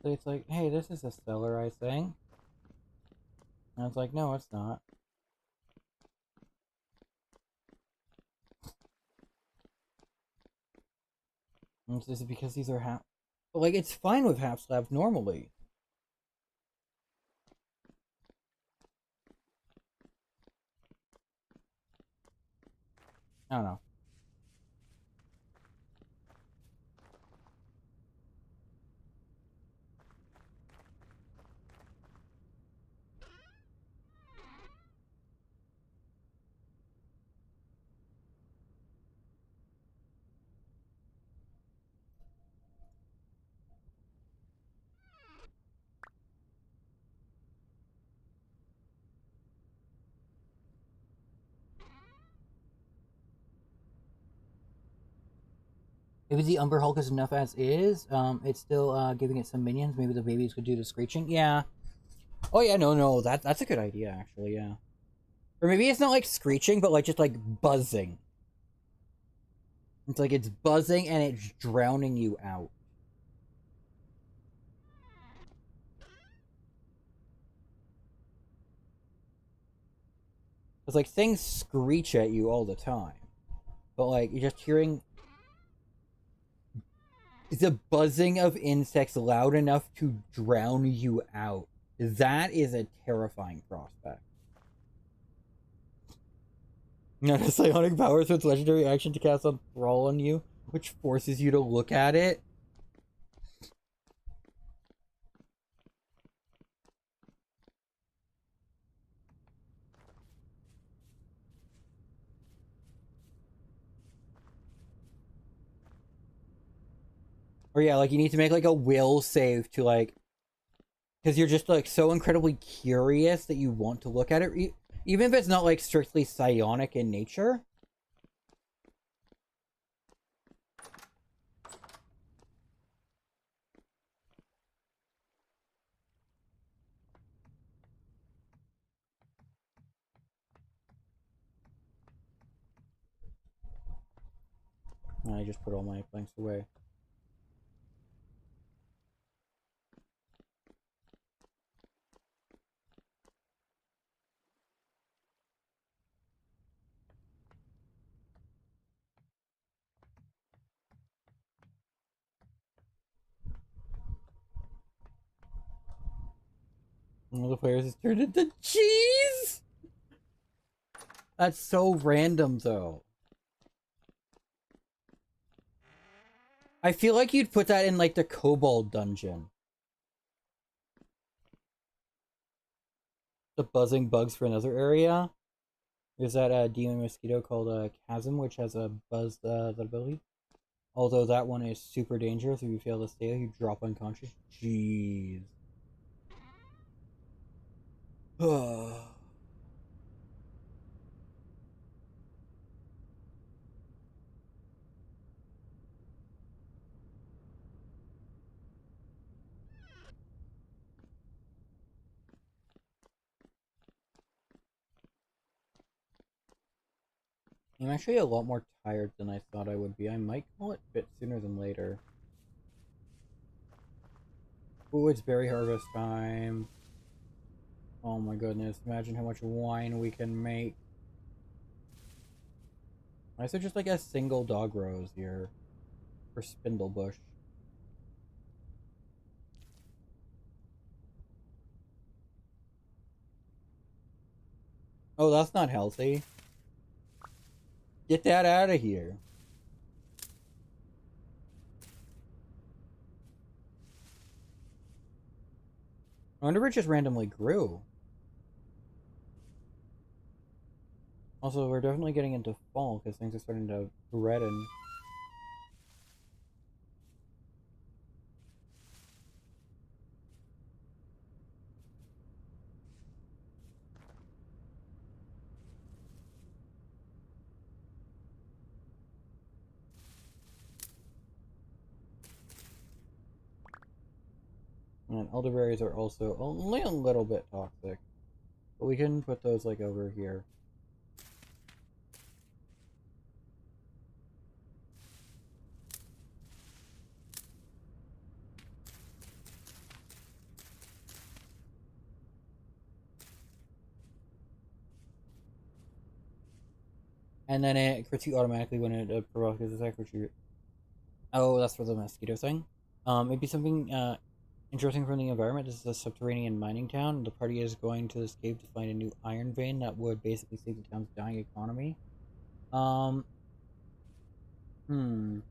it's like, hey, this is a cellar, I think. And it's like, no, it's not. And this is because these are half. But like, it's fine with half slabs normally. I don't know. Maybe the Umber Hulk is enough as is. It's still giving it some minions. Maybe the babies could do the screeching. Yeah. Oh yeah, no, that's a good idea actually. Yeah. Or maybe it's not like screeching, but like just like buzzing. It's like it's buzzing and it's drowning you out. It's like things screech at you all the time, but like you're just hearing the buzzing of insects loud enough to drown you out. That is a terrifying prospect. No, the psionic powers with legendary action to cast on Thrall on you, which forces you to look at it. Or yeah, like you need to make like a will save to like, because you're just like so incredibly curious that you want to look at it, even if it's not like strictly psionic in nature. And I just put all my blanks away. One of the players has turned into cheese. That's so random, though. I feel like you'd put that in like the Kobold dungeon. The buzzing bugs for another area. There's that demon mosquito called Chasm, which has a buzz that ability. Although that one is super dangerous. If you fail to stay, you drop unconscious. Jeez. I'm actually a lot more tired than I thought I would be. I might call it a bit sooner than later. Ooh, it's berry harvest time. Oh my goodness, imagine how much wine we can make. Why is there just like a single dog rose here? For Spindlebush. Oh, that's not healthy. Get that out of here. I wonder if it just randomly grew. Also, we're definitely getting into fall because things are starting to redden. And elderberries are also only a little bit toxic. But we can put those like over here. And then it crits you automatically when it provokes its attack, which you... Oh, that's for the mosquito thing. Maybe something interesting from the environment. This is a subterranean mining town. The party is going to this cave to find a new iron vein that would basically save the town's dying economy. Um, hmm.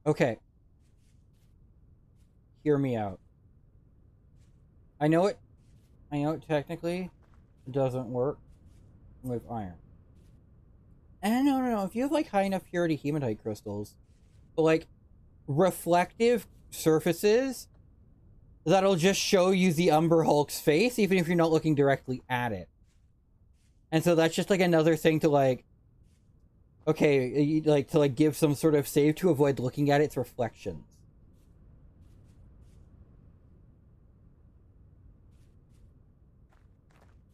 Okay, hear me out. I know it. I know it technically doesn't work with iron. And no. If you have like high enough purity hematite crystals, but like reflective surfaces that'll just show you the Umber Hulk's face, even if you're not looking directly at it. And so that's just like another thing to like, okay, like to like give some sort of save to avoid looking at its reflections.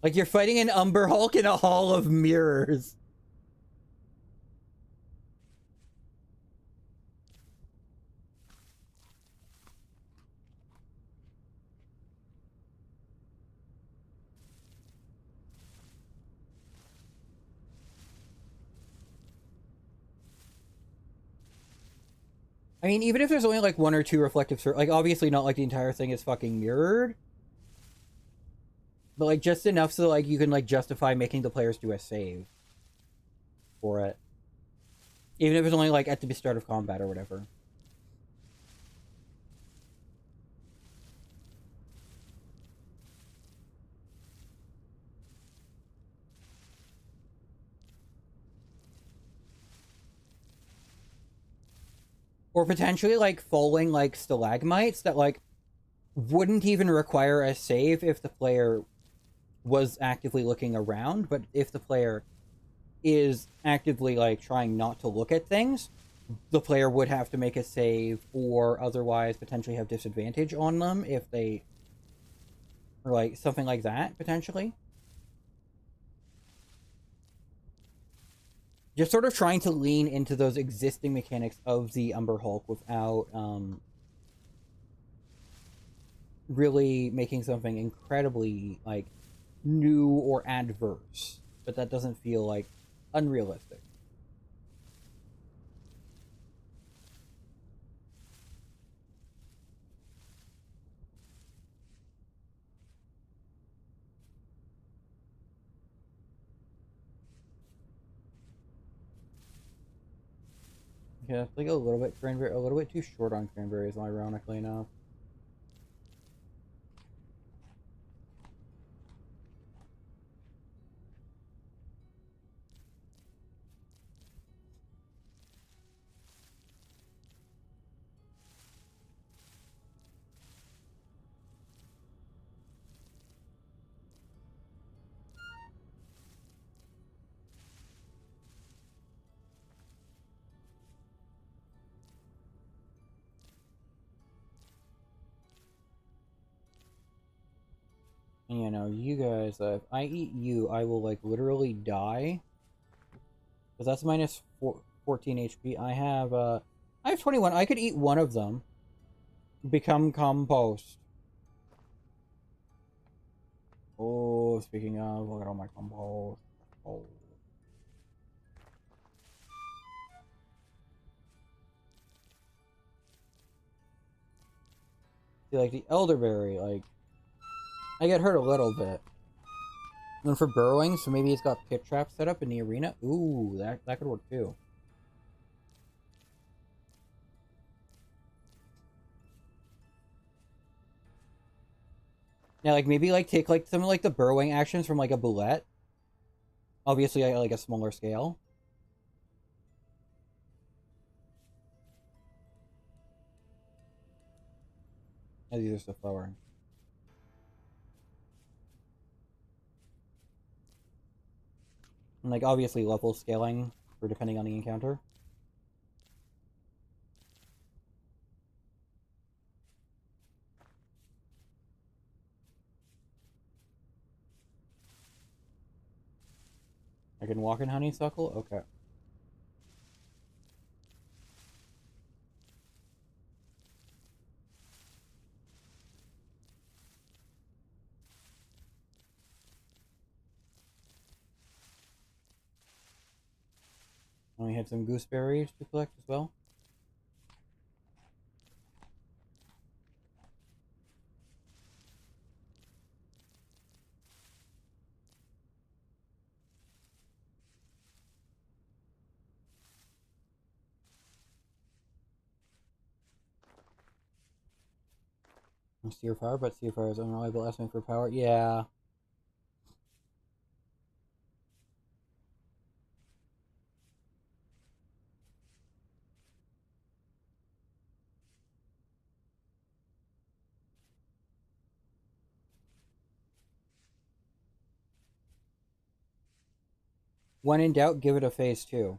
Like you're fighting an Umber Hulk in a hall of mirrors. I mean, even if there's only like one or two reflective, like obviously not like the entire thing is fucking mirrored, but like just enough so like you can like justify making the players do a save for it, even if it's only like at the start of combat or whatever. Or potentially like falling like stalagmites that like wouldn't even require a save if the player was actively looking around, but if the player is actively like trying not to look at things, the player would have to make a save or otherwise potentially have disadvantage on them if they or like something like that potentially. Just sort of trying to lean into those existing mechanics of the Umber Hulk without really making something incredibly like new or adverse, but that doesn't feel like unrealistic. Yeah, it's like a little bit cranberry, a little bit too short on cranberries, ironically enough. And you know, you guys, if I eat you, I will like literally die. Because that's minus 14 HP. I have 21. I could eat one of them. Become compost. Oh, speaking of, look at all my compost. Oh. See, like the elderberry, like I get hurt a little bit. And for burrowing, so maybe it's got pit traps set up in the arena. Ooh, that could work too. Yeah, like maybe like take like some of like the burrowing actions from like a bullet. Obviously, like a smaller scale. As these are still flowering. And like obviously level scaling for depending on the encounter. I can walk in honeysuckle? Okay. And we had some gooseberries to collect as well. Seer Fire, but Seer Fire is unreliable estimate for power. Yeah. When in doubt, give it a phase 2.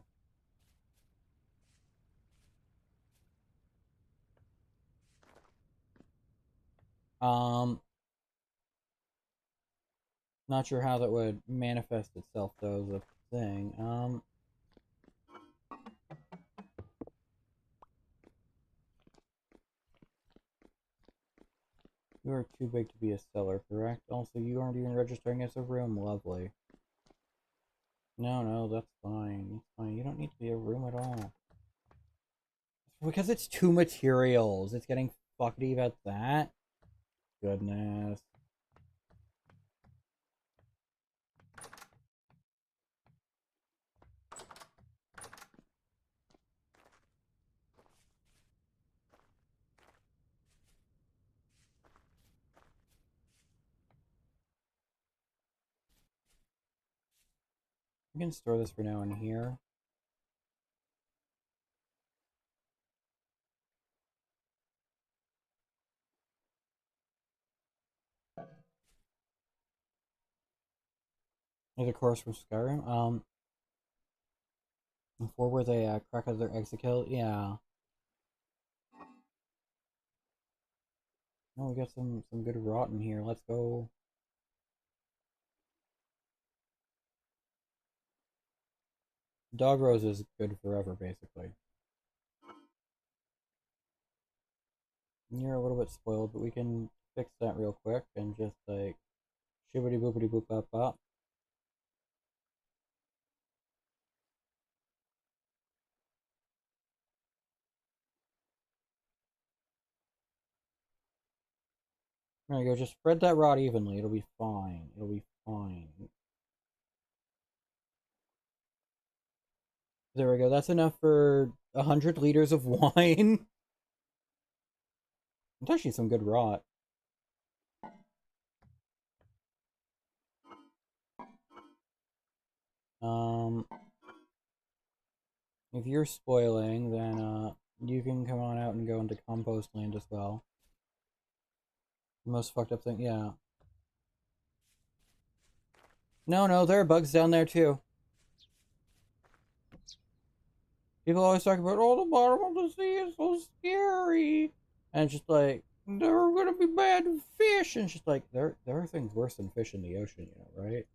Not sure how that would manifest itself though, is a thing. You are too big to be a seller, correct? Also, you aren't even registering as a room. Lovely. No, that's fine. It's fine. You don't need to be a room at all. Because it's two materials. It's getting fuckedy about that. Goodness. I'm gonna store this for now in here. There's a course from Skyrim. Before where they crack out their exit kill. Yeah. Oh, we got some good rot in here. Let's go. Dog rose is good forever, basically. You're a little bit spoiled, but we can fix that real quick and just like shibbity boopity boop bop bop. There you go. Just spread that rot evenly. It'll be fine. It'll be fine. There we go. That's enough for 100 liters of wine. It's actually some good rot. Um, if you're spoiling, then you can come on out and go into compost land as well. The most fucked up thing, yeah. No, there are bugs down there too. People always talk about, oh, the bottom of the sea is so scary. And it's just like, there are gonna be bad fish. And it's just like, there are things worse than fish in the ocean, you know, right?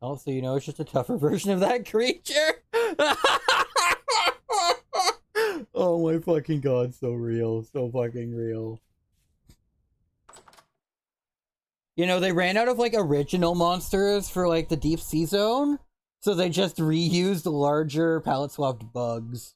Also, you know, it's just a tougher version of that creature. Oh my fucking god, so real. So fucking real. You know, they ran out of like original monsters for like the deep sea zone, so they just reused larger palette swapped bugs.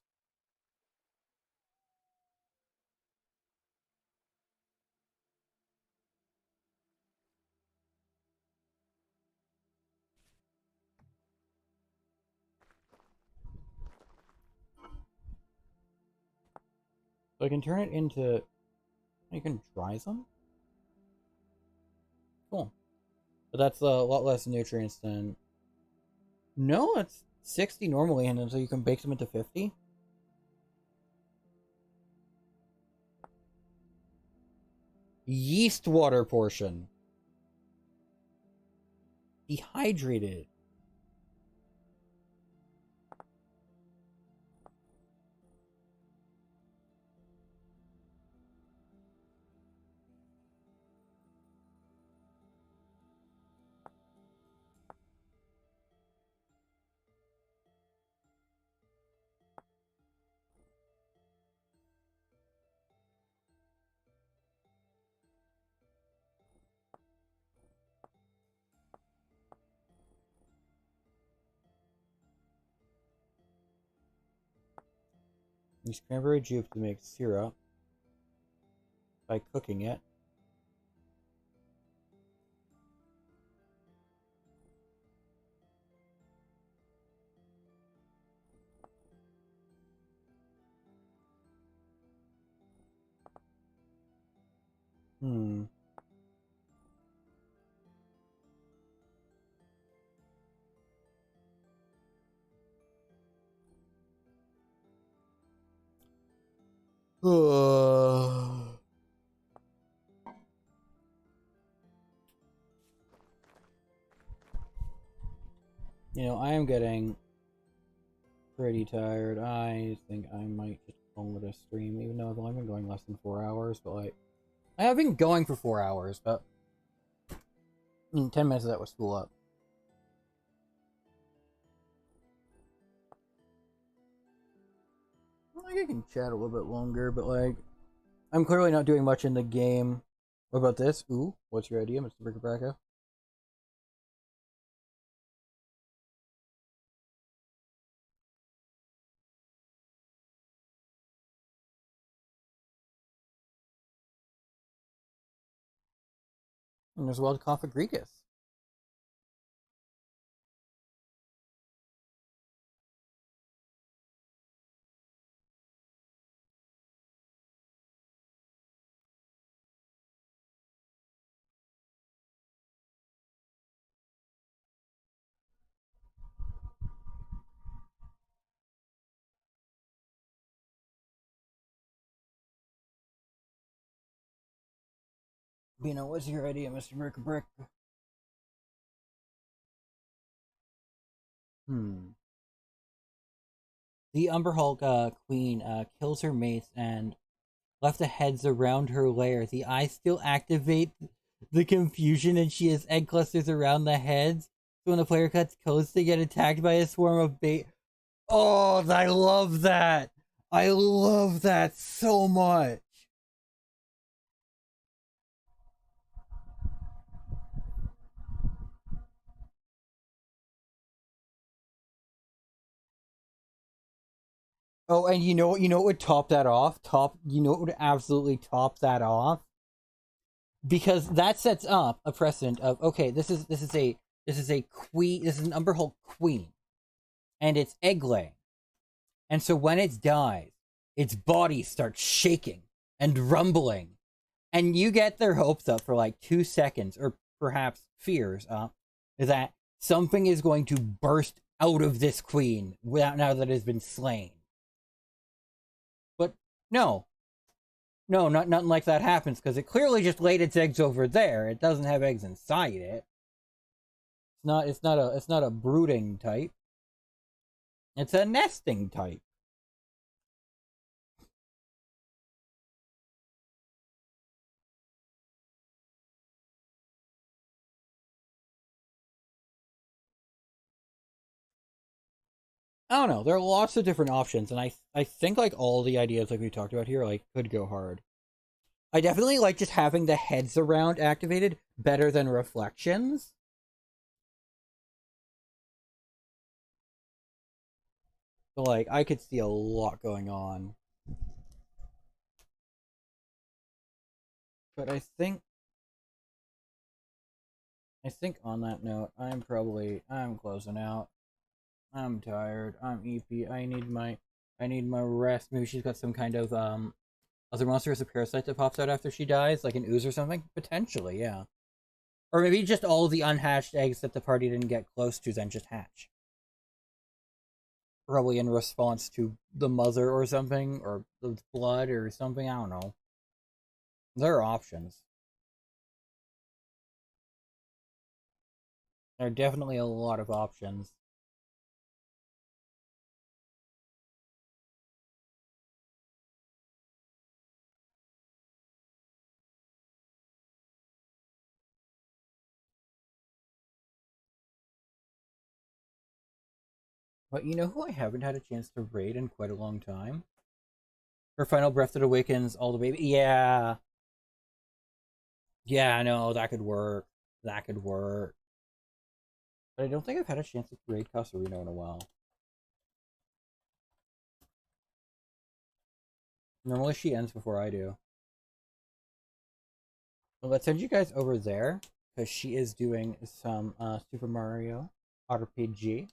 So I can turn it into. You can dry them? Cool. But that's a lot less nutrients than. No, it's 60 normally, and then so you can bake them into 50. Yeast water portion. Dehydrated. Use cranberry juice to make syrup by cooking it. Hmm. You know, I am getting pretty tired. I think I might just call it a stream, even though I've only been going less than 4 hours. But like, I have been going for 4 hours, but 10 minutes of that was school up. Like, I can chat a little bit longer, but like, I'm clearly not doing much in the game. What about this? Ooh, what's your idea, Mr. Brickabracka? And there's wild Cophagrigus. Bino, what's your idea, Mr. Brickabrick? The Umber Hulk queen kills her mates and left the heads around her lair. The eyes still activate the confusion, and she has egg clusters around the heads. So when the player cuts codes, they get attacked by a swarm of bait. Oh, I love that! I love that so much. Oh, and you know what would top that off? You know what would absolutely top that off? Because that sets up a precedent of, okay, this is a queen, this is an Umber Hulk queen, and it's egg laying. And so when it dies, its body starts shaking and rumbling. And you get their hopes up for like 2 seconds, or perhaps fears up, that something is going to burst out of this queen without, now that it has been slain. But no. No, nothing like that happens, because it clearly just laid its eggs over there. It doesn't have eggs inside it. It's not a brooding type. It's a nesting type. I don't know. There are lots of different options, and I think like all the ideas like we talked about here like could go hard. I definitely like just having the heads around activated better than reflections. So like I could see a lot going on. But I think on that note, I'm closing out. I'm tired. I'm EP. I need my rest. Maybe she's got some kind of other monster as a parasite that pops out after she dies, like an ooze or something. Potentially, yeah. Or maybe just all the unhatched eggs that the party didn't get close to then just hatch. Probably in response to the mother or something, or the blood or something. I don't know. There are options. There are definitely a lot of options. But you know who I haven't had a chance to raid in quite a long time? Her final breath that awakens all the baby. Yeah. Yeah, no, that could work. That could work. But I don't think I've had a chance to raid Casarino in a while. Normally she ends before I do. Well, let's send you guys over there because she is doing some Super Mario RPG.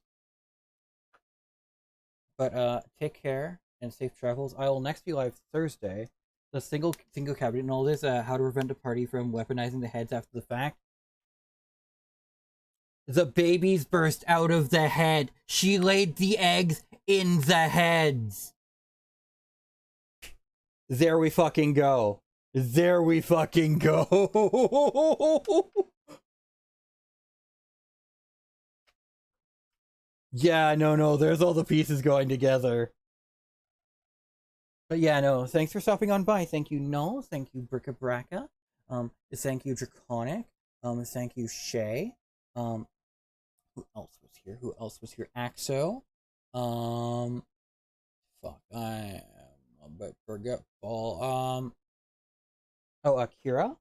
But take care and safe travels. I will next be live Thursday. The single cabinet and all this. How to prevent a party from weaponizing the heads after the fact. The babies burst out of the head. She laid the eggs in the heads. There we fucking go. There we fucking go. Yeah, no, there's all the pieces going together. But yeah, no, thanks for stopping on by. Thank you, Null. Thank you, Bricka Bracka. Thank you, Draconic. Thank you, Shay. Who else was here? Who else was here? Axo. Um, fuck, I am a bit forgetful. Akira.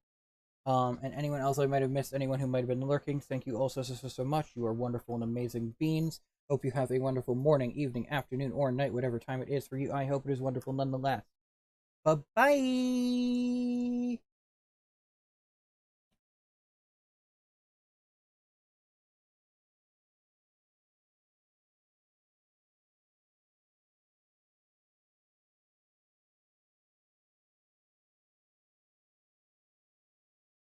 And anyone else I might have missed, anyone who might have been lurking, thank you also so much. You are wonderful and amazing beings. Hope you have a wonderful morning, evening, afternoon, or night, whatever time it is for you. I hope it is wonderful nonetheless. Bye-bye!